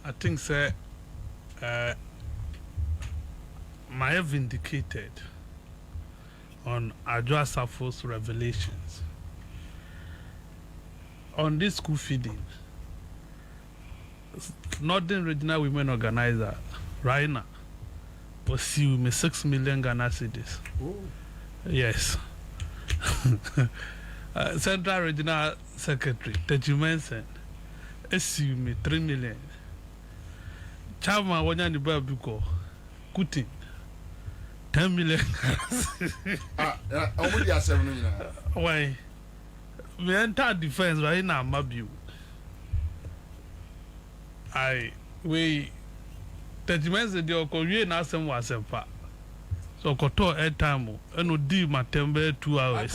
I think, sir, my vindicated on Adwa Safo's revelations on this school feeding. Northern Regional Women Organizer, Raina, pursue me 6 million Ghana cedis. Yes. Central Regional Secretary, Teju Mensen, issue me 3 million. Chama Wanyani Babuko, Kuti, 10 million. Why? My entire defense right now, Mabu. We Tejimense the Okoye na sem was a pa. So Koto air time, and no deal my temper 2 hours.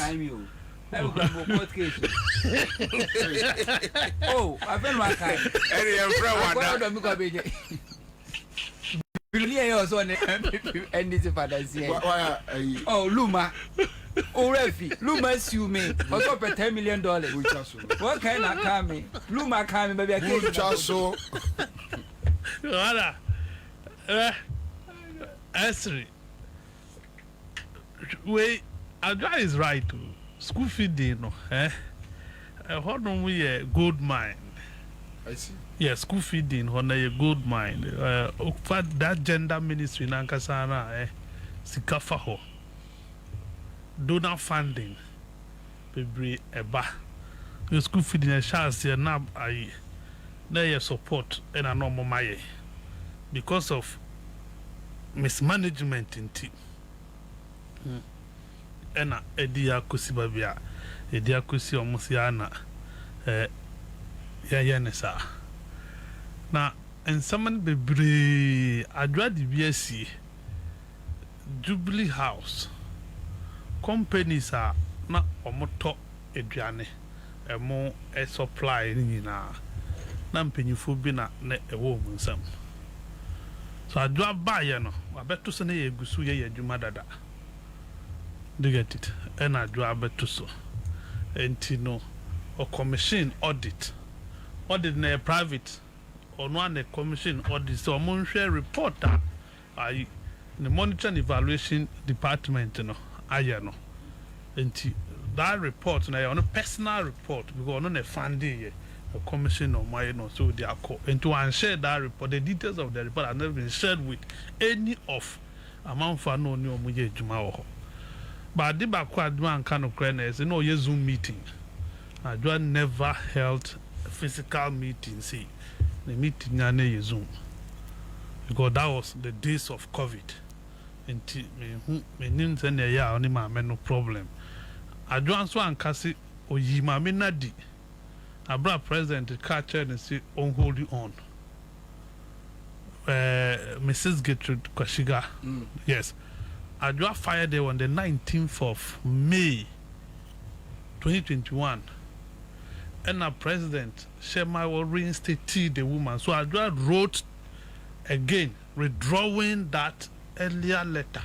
Oh, I've been my kind. And this is oh, Luma. Oh, Refi, Luma sue me. I got $10 million. What kind of coming? Luma coming, baby. I can't just so. Esri. Wait, Adra is right. School feeding, no, how do we a gold mine? I see. Yeah, school feeding, on a gold mine. That gender ministry, Nankasana, Sikafaho. Donor funding, baby, eba. The school feeding a chance here now. I their support and a normal my because of mismanagement in team. Ena edia kusi babia edia kusi omusiana ya nesa na ensaman bebre adwa di BSc Jubilee House companies are na omoto eduane emo supply ni na mpanyifo bi na ewo munsam so adwa ba ye no abeto so na ye gusu ye adwuma dada. Do get it? And I do to so. And no, or commission audit na a private or one a commission audit. So I'm share reporter. I the monitor and evaluation department. No, I know. And that report na on a personal report because on a funding a commission or my no so they are called. And to unshare that report, the details of the report have never been shared with any of among for no new muye juma. But the backward one kind of credit, no Zoom meeting. I never held a physical meeting. See, the meeting na Zoom because that was the days of COVID. And me name send ya only my no problem. I joined so and kasi oyima me nadi. Abra president catcher and say on hold you on. Mrs. Gertrude Kwashiga, yes. I just fired there on the 19th of May 2021. And our president, Shema, will reinstate the woman. So I just wrote again, withdrawing that earlier letter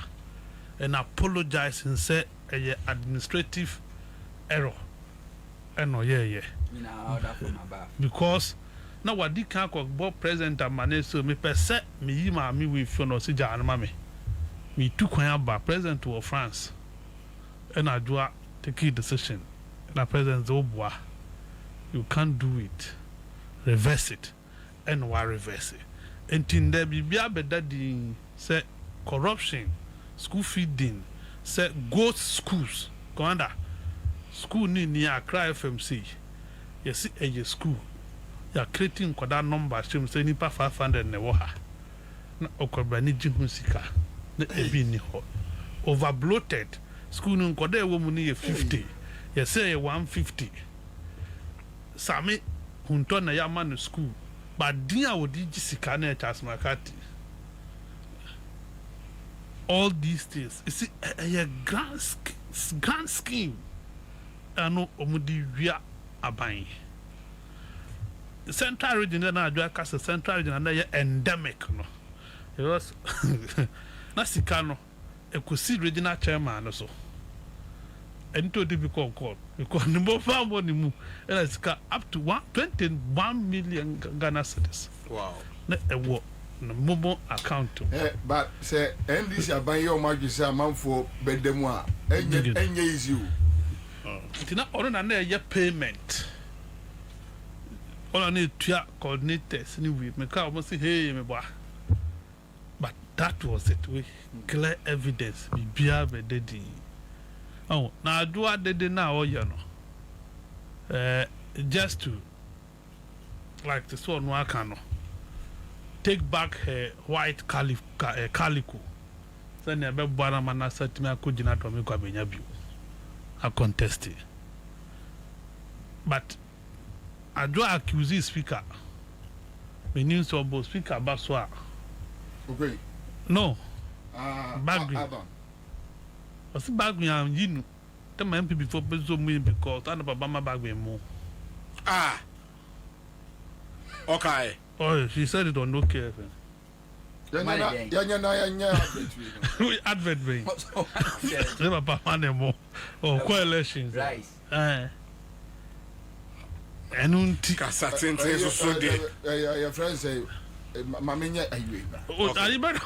and apologizing, say, a administrative error. And because now what did can't Bob president and manage so me per se me me with no si mame. We took by president of France and I do take a decision and a president Zobwa. You can't do it. Reverse it. And why reverse it? And in there be better say corruption, school feeding, say ghost schools. Commander, school near Accra FMC. You see a school. You are creating that number. She say nipa 500 newoha. Na okobani jihusika. Over bloated school no nkode woman 50 you say 150 sami hunto na ya man school but dia wodi gisika na Charles Makati all these things you see a grand scheme ano omudi wia aban central region na adwa kasa central region na ya endemic no it was na sikano ekusi regional chairman so ento difficult call because the more farm money mu and sika up to 21 million Ghana cedis. Wow. Na ewo na momo account. But say NDC aban your market say man for bedemu a enye easy o. Tina ono na na payment. All I need to coordinators anyway. Me ka almost say hey me boy. But that was it. We clear evidence. We bear the daddy. Oh, now do what they did now, you know. Just to like this one, Wakano take back her white calico. Then the Bana Mana said to me, I could not to make Kwabena view. I contested. But I do accuse the speaker. The news of both speaker Baswa. Okay. No. Background. What's background? You know, tell my MP before me because I know Bama background more. Ah. Okay. Oh, she said it on okay. We advert brain. Never Bama more. Oh, coalitions. Right. And certain things so your friends say, Mamma, oh, are you better?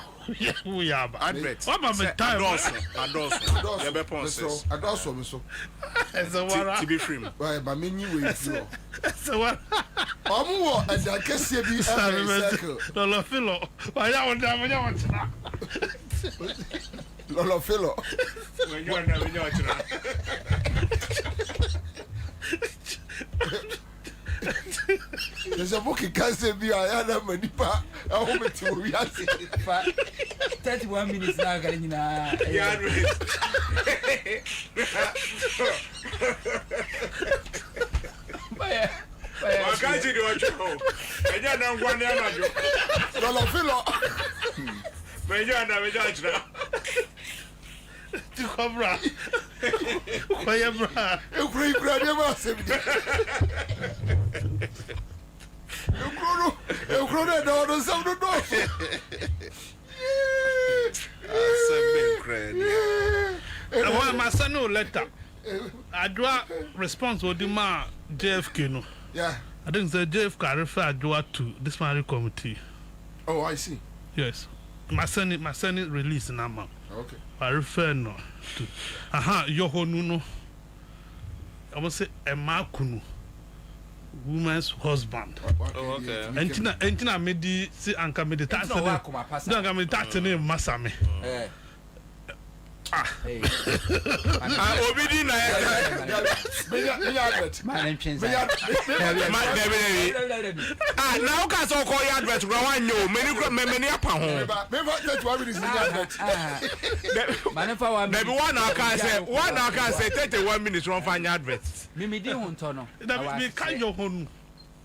We are advert. What about the time? Adoso. You be ponses. Adoso me so. To be free. Why ba me nyi we fi. So what? Omo and that kese bi circle. Lolo filo. Why ya want to? Lolo filo. When you want There's a book kase bi ayana manipa. I hope to we are 31 minutes now galina. Yeah. Wakaji ni wacho. Eja na ngwani anajo. Lolo filo. Meja na achira. Tikobra. Oye bra. Ekura bi ma se bi. Ekuro na do some do. Asem credit. I want my son no letter. I draw response with the man JFK no. Yeah. I think the JFK refer Adwa to disciplinary committee. Oh, I see. Yes. My son release now. Okay. I refer no to Yohonu no. I must say Emma Kunu, woman's husband. Oh, okay. Entina medi si anka medi tax. Anka medi tax name Masame. Obidi na advert. Now ka so call advert go wan yo many apa ho. Me for 31 minutes advert. Maybe one hour can say 31 minutes run find advert. Me di hunto no. Me kan yo honu.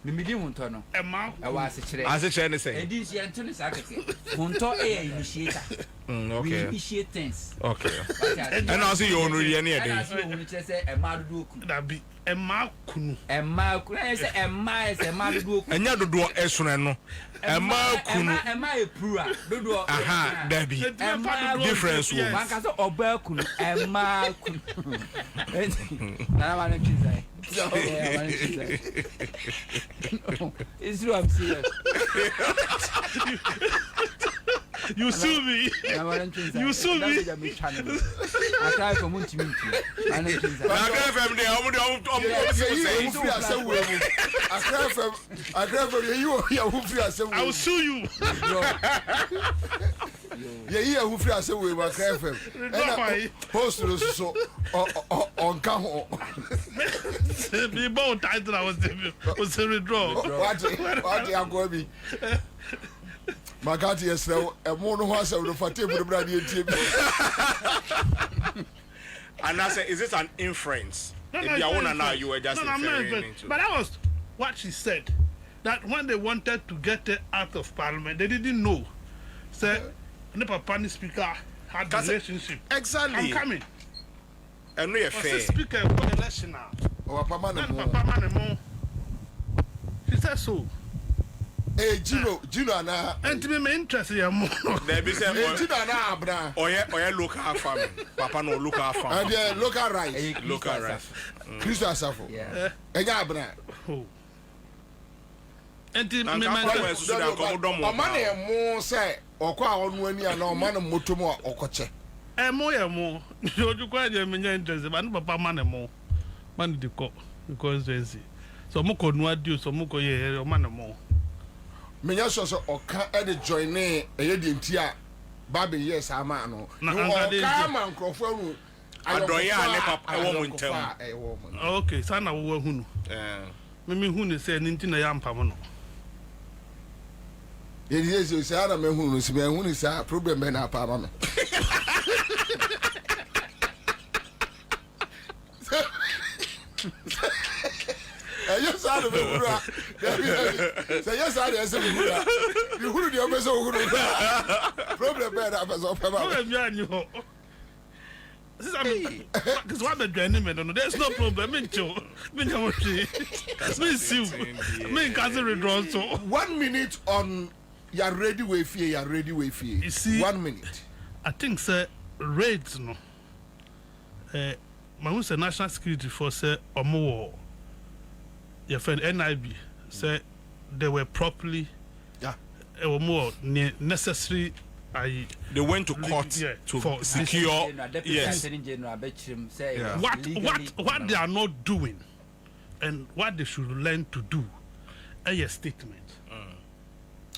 Me di hunto no. Emma. I was a chere. As a chair say. Edi si antoni sakete. Hunto initiator. Okay. We initiate things. Okay. And I see you on really any day. I see you say Emma do ku. That be Emma Kunu. Emma Kunu. I say Emma is Emma do ku. Enya do esuna no. Emma Kunu. Emma e prua. Do. Aha, that be difference wo. Man ka say Oba Kunu. Emma Kunu. Na ma no say. So, it's true, I'm serious. You sue me. You sue me. I try for months. I will sue you. Yeah, who free us away, my FM. Post so on Caho. The boat title I was a withdraw. What I'm going to be. Magati is now a mono horse of the Fatih Brady TV. And I say, is it an inference? If you want to know, you were just inferring into. But that was what she said. That when they wanted to get her out of parliament, they didn't know. Say, the Papa speaker had a relationship. Exactly. I'm coming. And we are fair. Speaker for election now. Oh, Papa Manemo. She said so. Hey, Gino, and to me, interested in more. There be some Gino, Abra. Oh, yeah, local farming. Papa no local farm. And yeah, local rice. Local rice. Crystal Safo. Yeah. And Abra. And to me, man, more say, or quite on when you are no man of Motomo or Coche. And more. You quite a million interested, but Papa Manemo. Man, the court, because there's so Moko no do so Moko ye or Manemo. Menya so oka e de join e ye de ntia Bobie yes ama no oka man krofo ru adoya ne papa e wo mu ntem okay sana wo hunu me hunu se ni ntina ya mpam no ye die se se ara me hunu se me hunu sa problem be na pa ma yes, I don't know. Say yes, I don't know. You who do you mess over? Problem bad happens of Papa. Because what the journeyman, there's no problem. So 1 minute on you're ready with fear, you're ready with fear. You see, 1 minute. I think, sir, raids no. My national security force say or your friend NIB said they were properly more necessary They went to court to secure. Yes. What they are not doing, and what they should learn to do, a statement.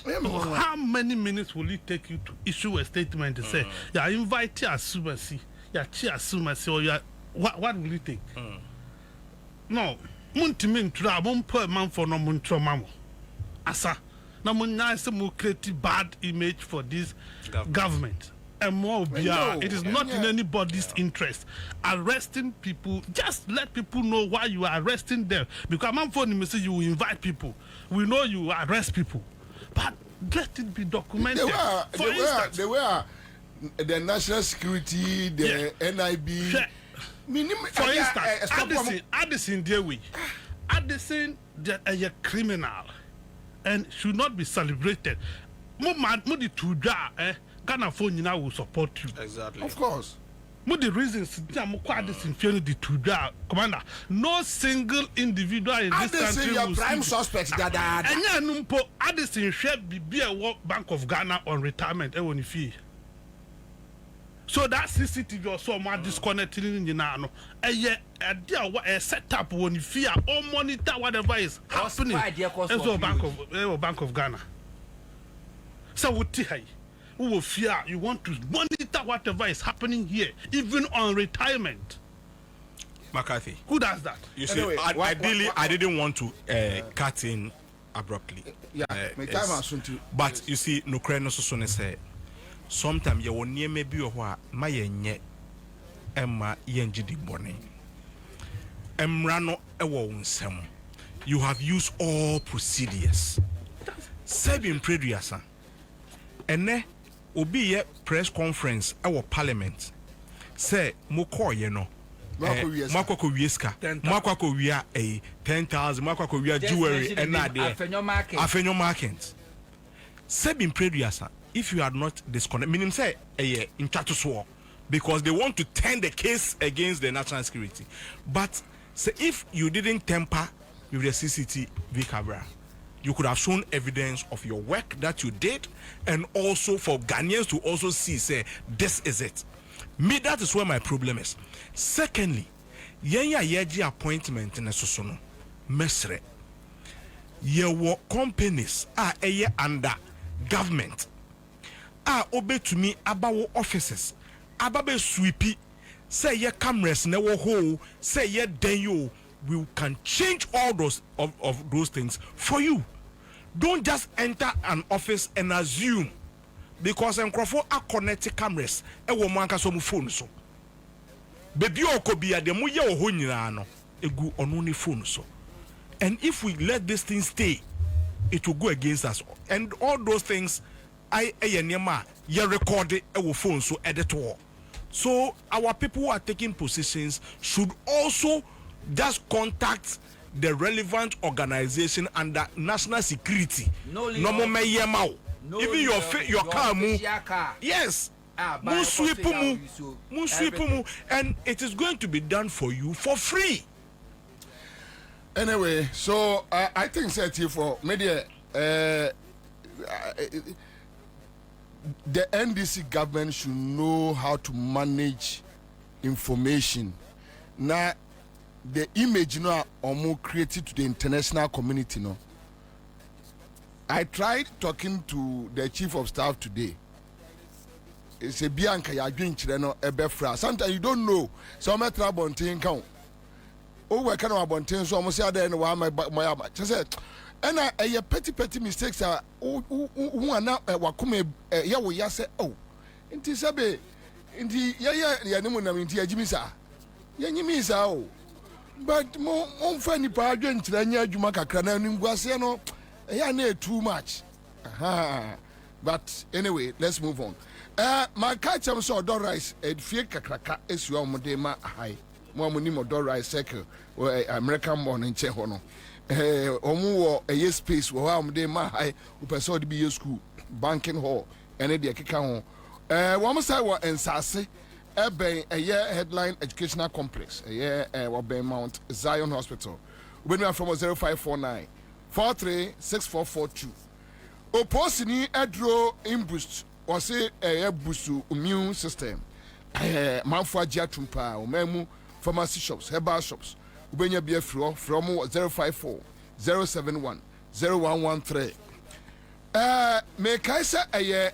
How many minutes will it take you to issue a statement to say you are invited as summary, you are chair summary, or you are what will it take? No, Muntimin tra per man for no muntro mamo. Asa, no nice more create bad image for this government. And more it is not in anybody's interest. Arresting people, just let people know why you are arresting them. Because man for me say you invite people. We know you arrest people. But let it be documented. They were the national security, the NIB. For instance, Addison Dewi, Addison a criminal and should not be celebrated. Mudi Tuda, Ghana phone now will support you. Exactly. Of course. The reasons Addison feeling the Tuda commander. No single individual in this country will prime suspect. And Addison should be a World Bank of Ghana on retirement. So that CCTV also more disconnecting in Nano. A setup when you fear or monitor whatever is happening. Bank of Ghana. So what who will fear you want to monitor whatever is happening here, even on retirement. McCarthy. Who does that? You see, anyway, I didn't want to cut in abruptly. But you see, no crane so say sometimes you will near maybe or my yenye Emma yenji bone. Emrano ewo sem. You have used all procedures. Sebin Predriasa. Ene obi ye press conference our parliament. Say moko ye no. Mwako wieska. Mwako wia 10,000. Mwako wia jewelry and na there. Afenyo market. Sebin Predriasa. If you are not disconnected, meaning say in war, because they want to turn the case against the national security. But say if you didn't tamper with the CCTV camera, you could have shown evidence of your work that you did, and also for Ghanaians to also see, say, this is it. Me, that is where my problem is. Secondly, yeji appointment in a sosono, mesre. Ye companies are under government. Obey to me about offices. Ababe sweepy. Say ye cameras never hold. Say ye then you we can change all those of those things for you. Don't just enter an office and assume because Nkrofo are connected cameras. Ewo manka so mu phone so. Baby okobia de mu ye oho nyina no egu ononi phone so. And if we let this thing stay, it will go against us. And all those things you record it phone so edit all. So our people who are taking positions should also just contact the relevant organization under national security. Even your car move. Yes. And it is going to be done for you for free. Anyway, so I think that for media the NDC government should know how to manage information. Now, the image more created to the international community. No, I tried talking to the chief of staff today. It's a Bianca ya drink chileno ebefra. Sometimes you don't know. So I'm try bonting count. Oh, we can have bonting. So I'm say there no my just said. And a petty mistakes are who are now wakume ya we ya say oh inti sabe inti ya no na inti ajimisa ya nyimisa oh but mo fani pa adwen kira nya adwuma kakra na ngwase no ya na too much but anyway let's move on. My catch am so don rice fie kakraka esu omode ma high mo amuni mo don rice circle American born in che ho no omu wo space wo amode ma high upese odi bi school banking hall ene de keka ho wo mo say wo ensase eben headline educational complex wo ben Mount Zion Hospital we be from 0549 436442 Oposini Edro Imbust wɔse busu immune system manfo agye atom paa ɔmamu pharmacy shops herbal shops wobɛnya bi afiri from 054 071 0113 mekae sɛ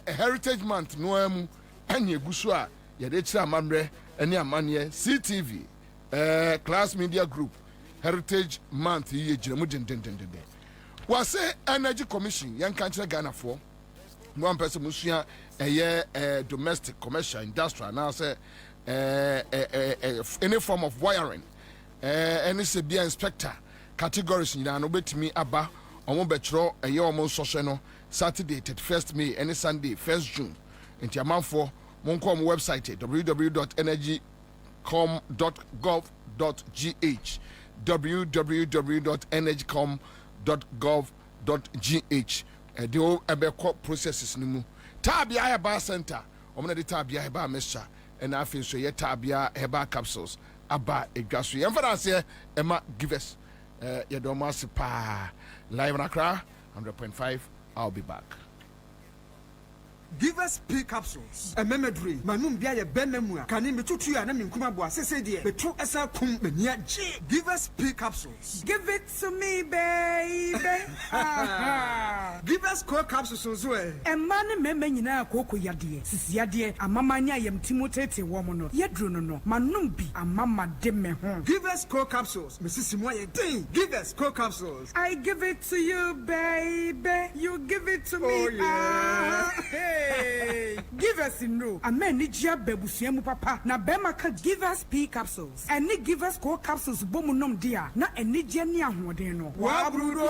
heritage month no amu ɛne egu so a yɛde kyerɛ amammerɛ ɛne amanneɛ CTV class media group heritage month yi gyina mu dendendenden wɔse energy commission yɛnka kyerɛ Ghanafoɔ one person musua domestic commercial industrial now say any form of wiring any se be inspector categories nyina no betimi aba omo betro omo social no Saturday 31st May any Sunday 1st June enti amanfo monko omo website www.energycom.gov.gh www.energycom.gov.gh the whole ebeko processes ni mu tabia herbal center omna de tabia herbal mixture and afin so ye tabia herbal capsules aba edwaso ye mfa ase ema givers ye do ma pa live na kra 100.5. I'll be back. Give us P capsules. A memory. Manum bia ye benamua. Kani metutu ya na minkuma bo asese de. Betu esa kum menia G. Give us P capsules. Give it to me, baby. Give us core capsules so e. E man meme nyina akoko yade. Sisi yade amama nya yem timotete wo mo no. Yedro no no. Manum bi amama de me ho. Give us core capsules. Mrs. Moye ding. Give us core capsules. I give it to you, baby. You give it to me. Oh yeah. Hey, give us in no. A man need ya bebusiamu papa. Na bema ka give us P capsules. And ni give us core capsules bomunum dia. Na eni jeni ahwodeno. Wabrudo.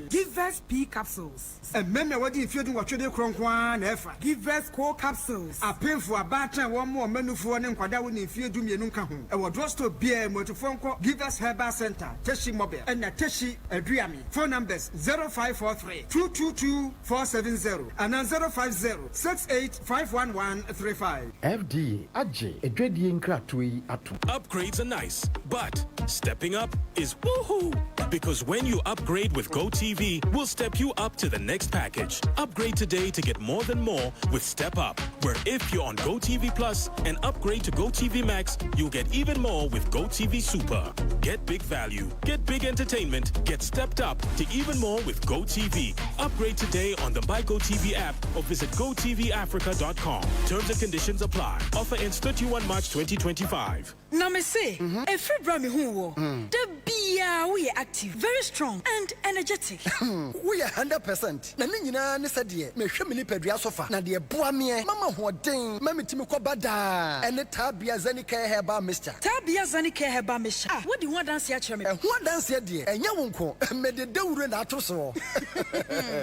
Give us P capsules. And meme wadi if you do what you do kronkwan efa. Give us core capsules. A painful abata one more menu for nem kwada woni if you do me nunka ho. E wo drugstore beer motofonko give us herbal center. Teshi mobile. And na Teshi Adriami. Phone numbers 0543 222 470 and 050-68-51135. FD Aje Edwedi Nkratui Atu. Upgrades are nice, but stepping up is woohoo! Because when you upgrade with GoTV, we'll step you up to the next package. Upgrade today to get more than more with Step Up, where if you're on GoTV Plus and upgrade to GoTV Max, you'll get even more with GoTV Super. Get big value, get big entertainment, get stepped up to even more with GoTV. Upgrade today on the My GoTV app or visit GoTVAfrica.com. Terms and conditions apply. Offer ends 31 March 2025. Now me say, if you bring me home, the beer we are active, very strong and energetic. We are 100%. Na nyina ne sadie, me hwe me ni padua sofa. Na de boa me, mama hoden, mama timi ko bada. Ene tabia zanika heba mixture. Tabia zanika heba mixture. Ah, what do you want dance here me? Ho dance here de, enya wonko. Me de dawure na ato so.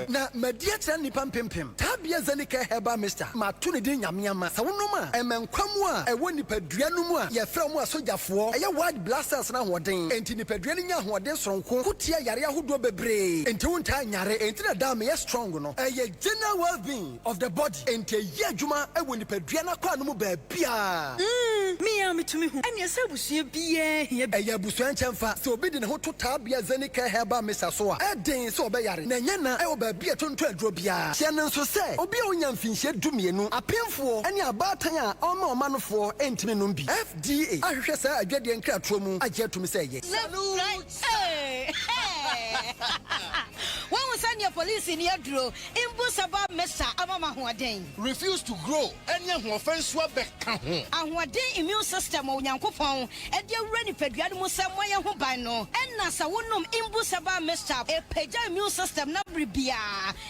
Na media tra nipa mpempem. Tabia zanika heba mixture. Ma to ne de nyame sa wonom a, emenkwamu a, ewo nipadua no mu a, ye fra mu asojafo. Eye wide blasters na hoden. Enti nipadua ni nya hoden sonko. Kutia yare ahodo bebre. Enti wonta nyare, enti na da me strong no. Eye general well-being of the body. Enti ye adwuma ewo nipadua na kwa no mu ba bia. Me am to me hu. Anya se busua bia. Eye busua nchemfa. Se obi de ne ho to tabia zanika heba mixture so a. Eden se obeyare. Na nya na e ba bia tonto aduro bia. Tia ne nso se obi a onya mfinhye dumienu apemfo ene abatan a oma omanofo entime no bi. FDA ahwehwe sa adwade nkratro mu agye atumi se ye. Hey. When we send your police in your draw, Imbusaba Mesa Amama Huaden. Refuse to grow. Any offense will be Huaden immune system on Yankopon, and your ready pediatric somewhere who by no. And Nasa wonum Imbusaba Mesa, a peja immune system nabribia.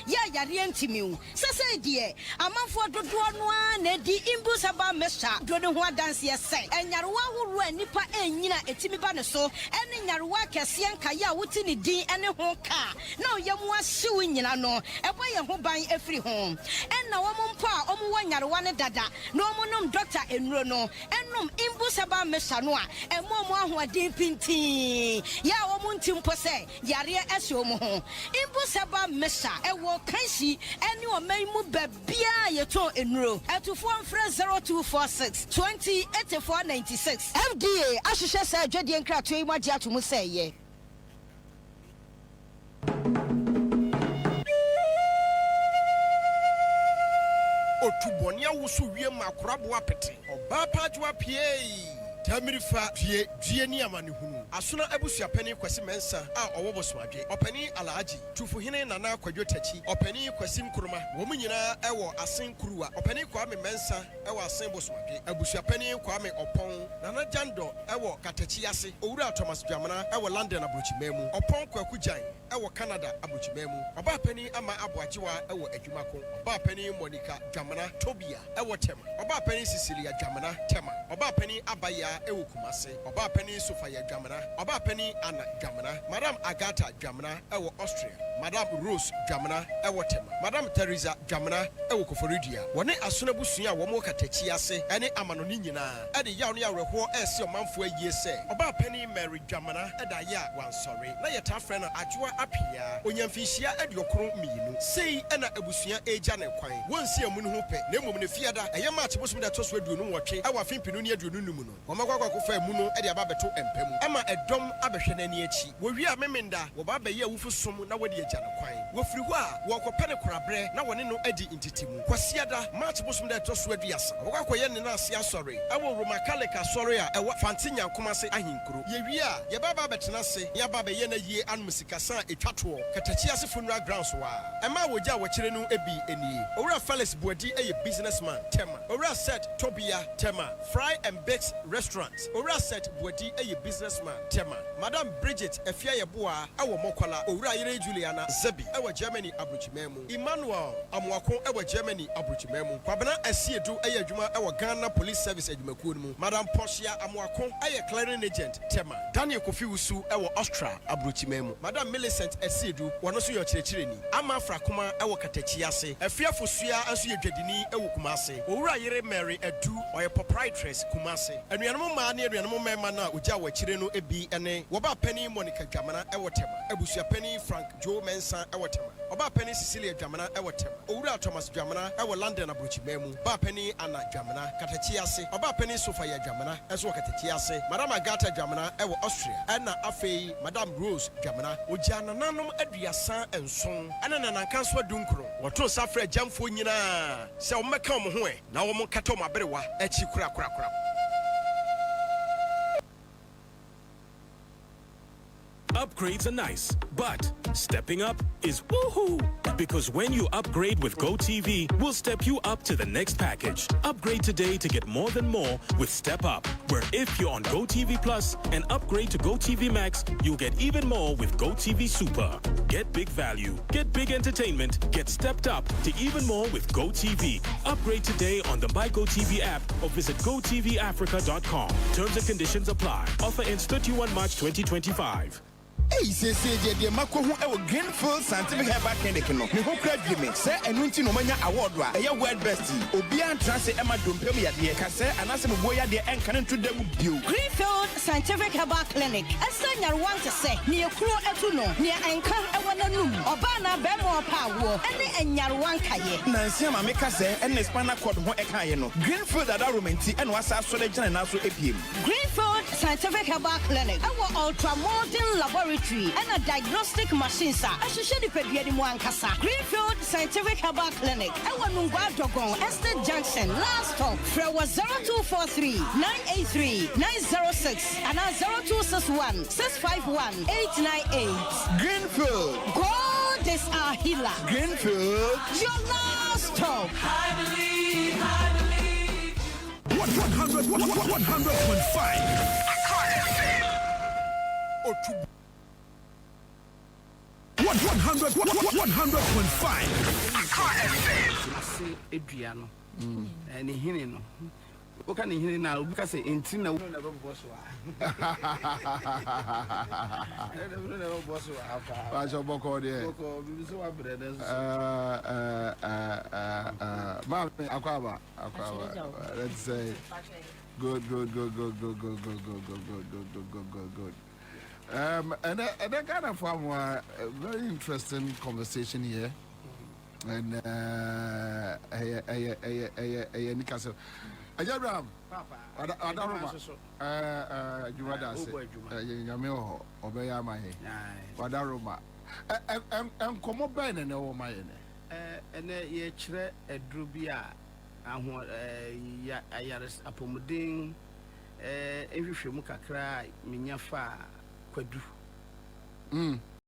Ya Yarientimu. Sasa dear, a month for the one, the Imbusaba Mesa, don't know what dance ye say. And Yarwa who ran Nipa and Nina Etimibana so, and in Yarwa Cassian Kaya Wutini D and a home car. No, yamwa suing no, a way a home buying every home. And now pa, one Yarwana dada, no monum doctor in Rono, and num Imbusaba Mesanoa, and Momo who are deep pinti. Ya womuntim pose, Yaria Esomo. Imbusaba Mesa, a walk kanshi, and you may move bia yato in row. At to form friends 0246 20 8496. FDA, Ashisha said, Jedi and Kratui Madia to Musay. Otubonia wusu wie makorabo apete. Oba pajwa pie. Tamirifa die ni amani hunu. Asuna ebusua pani kwasi mensa a owo boswadwe. Opani alaji tufuhine nana kwadwo tachi. Opani kwasi nkuruma. Wo munyina ewo asen kuruwa. Opani kwame mensa ewo asen boswadwe. Ebusua pani kwame opon. Nana jando ewo katachi ase. Owura Thomas Dwamana ewo London abrochimemu. Opon kwaku jan ewo Canada abrochimemu. Oba pani ama aboajiwa ewo adwumako. Oba pani Monica Dwamana Tobia ewo Tema. Oba pani Cecilia Dwamana Tema. Oba pani Abaya ewo Kumase. Oba pani Sofia Dwamana. Oba pani Anna Dwamana. Madam Agatha Dwamana ewo Austria. Madam Rose Dwamana ewo Tema. Madam Teresa Dwamana ewo Koforidia. Wone asuna busua wo mo katachi ase ene amanoni nyina. Ade yaw ne yareho ese omanfo agie se. Oba pani Mary Dwamana eda ya wansori. Na yeta frɛ no adwoa apia. Onyamfihia adiokoro miyinu. Sei ena abusua eja ne kwan. Wonsi amunu ho pɛ. Na emom ne fiada eye match bosum da toso aduonu nwotwe. Ewa fimpinu ne aduonu numu no. Womakwakwa ko fa mu no ede aba beto empam. Ama edom abehwe n'ani achi. Wo wi a memenda wo ba bɛyɛ awufu som na wode agya ne kwan. Wo firi ho a wo kɔpɛ ne korabrɛ na wone no adi intitimu. Kwasiada match bosum da toso aduasa. Wokwakɔyɛ ne na ase asɔre. Ewo Roma Catholic asɔre a ewa Fantinya Nkomase ahinkuro. Ye wi a ye ba betena se, ye ba bɛyɛ na yie anum sikasa etwato. Katachi ase funeral grounds wa. Ɛma wogya wo kyere no ebi eni. Owura Felix Buadi eye businessman Tema. Owura Set Tobia Tema. Fry and Bakes Restaurant. Owura Set Buadi eye businessman Tema. Madam Bridget Efia Yeboa ewo Mokwala. Owura Yere Juliana Zebi ewo Germany abrochimemu. Emmanuel Amwako ewo Germany abrochimemu. Kwabena Asiedu eye adwuma ewo Ghana Police Service adwumakuo mu. Madam Portia Amwako eye clearing agent Tema. Daniel Kofi Wusu ewo Austria abrochimemu. Madam Millicent Asiedu wono so yo kyerɛkyerɛni. Ama Frakuma ewo Katachi ase. Efia Fosua anso ye dwadini ewo Kumase. Owura Yere Mary Edu oye proprietress Kumase. Anuanom ma ne anuanom mema na ogya wa kyerɛ no ebi ene. Woba pani Monica Dwamana ewo Tema. Ebusua pani Frank Joe Mensa ewo Tema. Oba pani Cecilia Dwamana ewo Tema. Owura Thomas Dwamana ewo London abrochimemu. Ba pani Anna Dwamana Katachi ase. Oba pani Sofia Dwamana enso Katachi ase. Madam Agatha Dwamana ewo Austria. Ena afei Madam Rose Dwamana ogya nananom aduasa enson. Ena nananka so adunkro. Woto safre jamfo nyina. Se wo meka wo ho e na wo mo kata wo maberewa achi kura. Upgrades are nice, but stepping up is woohoo! Because when you upgrade with GoTV, we'll step you up to the next package. Upgrade today to get more than more with Step Up, where if you're on GoTV Plus and upgrade to GoTV Max, you'll get even more with GoTV Super. Get big value, get big entertainment, get stepped up to even more with GoTV. Upgrade today on the My GoTV app or visit GoTVAfrica.com. Terms and conditions apply. Offer ends 31 March 2025. Hey, say, dear Mako, who ever Greenfield Scientific Herbal Clinic, no, me who credit me, say, and Winty Nomania Award, a your word bestie, Obian Transit Emma Dumpemia, dear Cassa, and Ansah Boya, dear, and Canon to them you. Greenfield Scientific Herbal Clinic. A senior want to say, near Kro Etuno, near Anchor Ewanum, Obana Bemo Power, and Yarwankaye. Nancy Mamika say, and Espana Quad Ho Ekayeno. Greenfield at Arumenti and was our soldier and also APM. Greenfield Scientific Herbal Clinic. Our ultra modern laboratory. And a diagnostic machines are associated with Kasa. Greenfield Scientific Herbal Clinic. Our Nungwa Dogon, Estate Junction, last stop. Frewa 0243 983 906 and 0261 651 898. Greenfield. God is our healer. Greenfield. Your last stop. I believe. 100.5. 100.5. Adriano. And he no. What can he hear now? Because in Tina will never boss. Never boss. I shall book all there. Aquaba. Let's say good. And that kind of a very interesting conversation here. And Nikaso. Ajabram, Adaroma, Jumadas, Yamio, Obeya Mahe, Wadaroma, and Como Ben and over my. And ye chere a drubia, ayares apomuden ehwehwemu kakra menya fa kwadu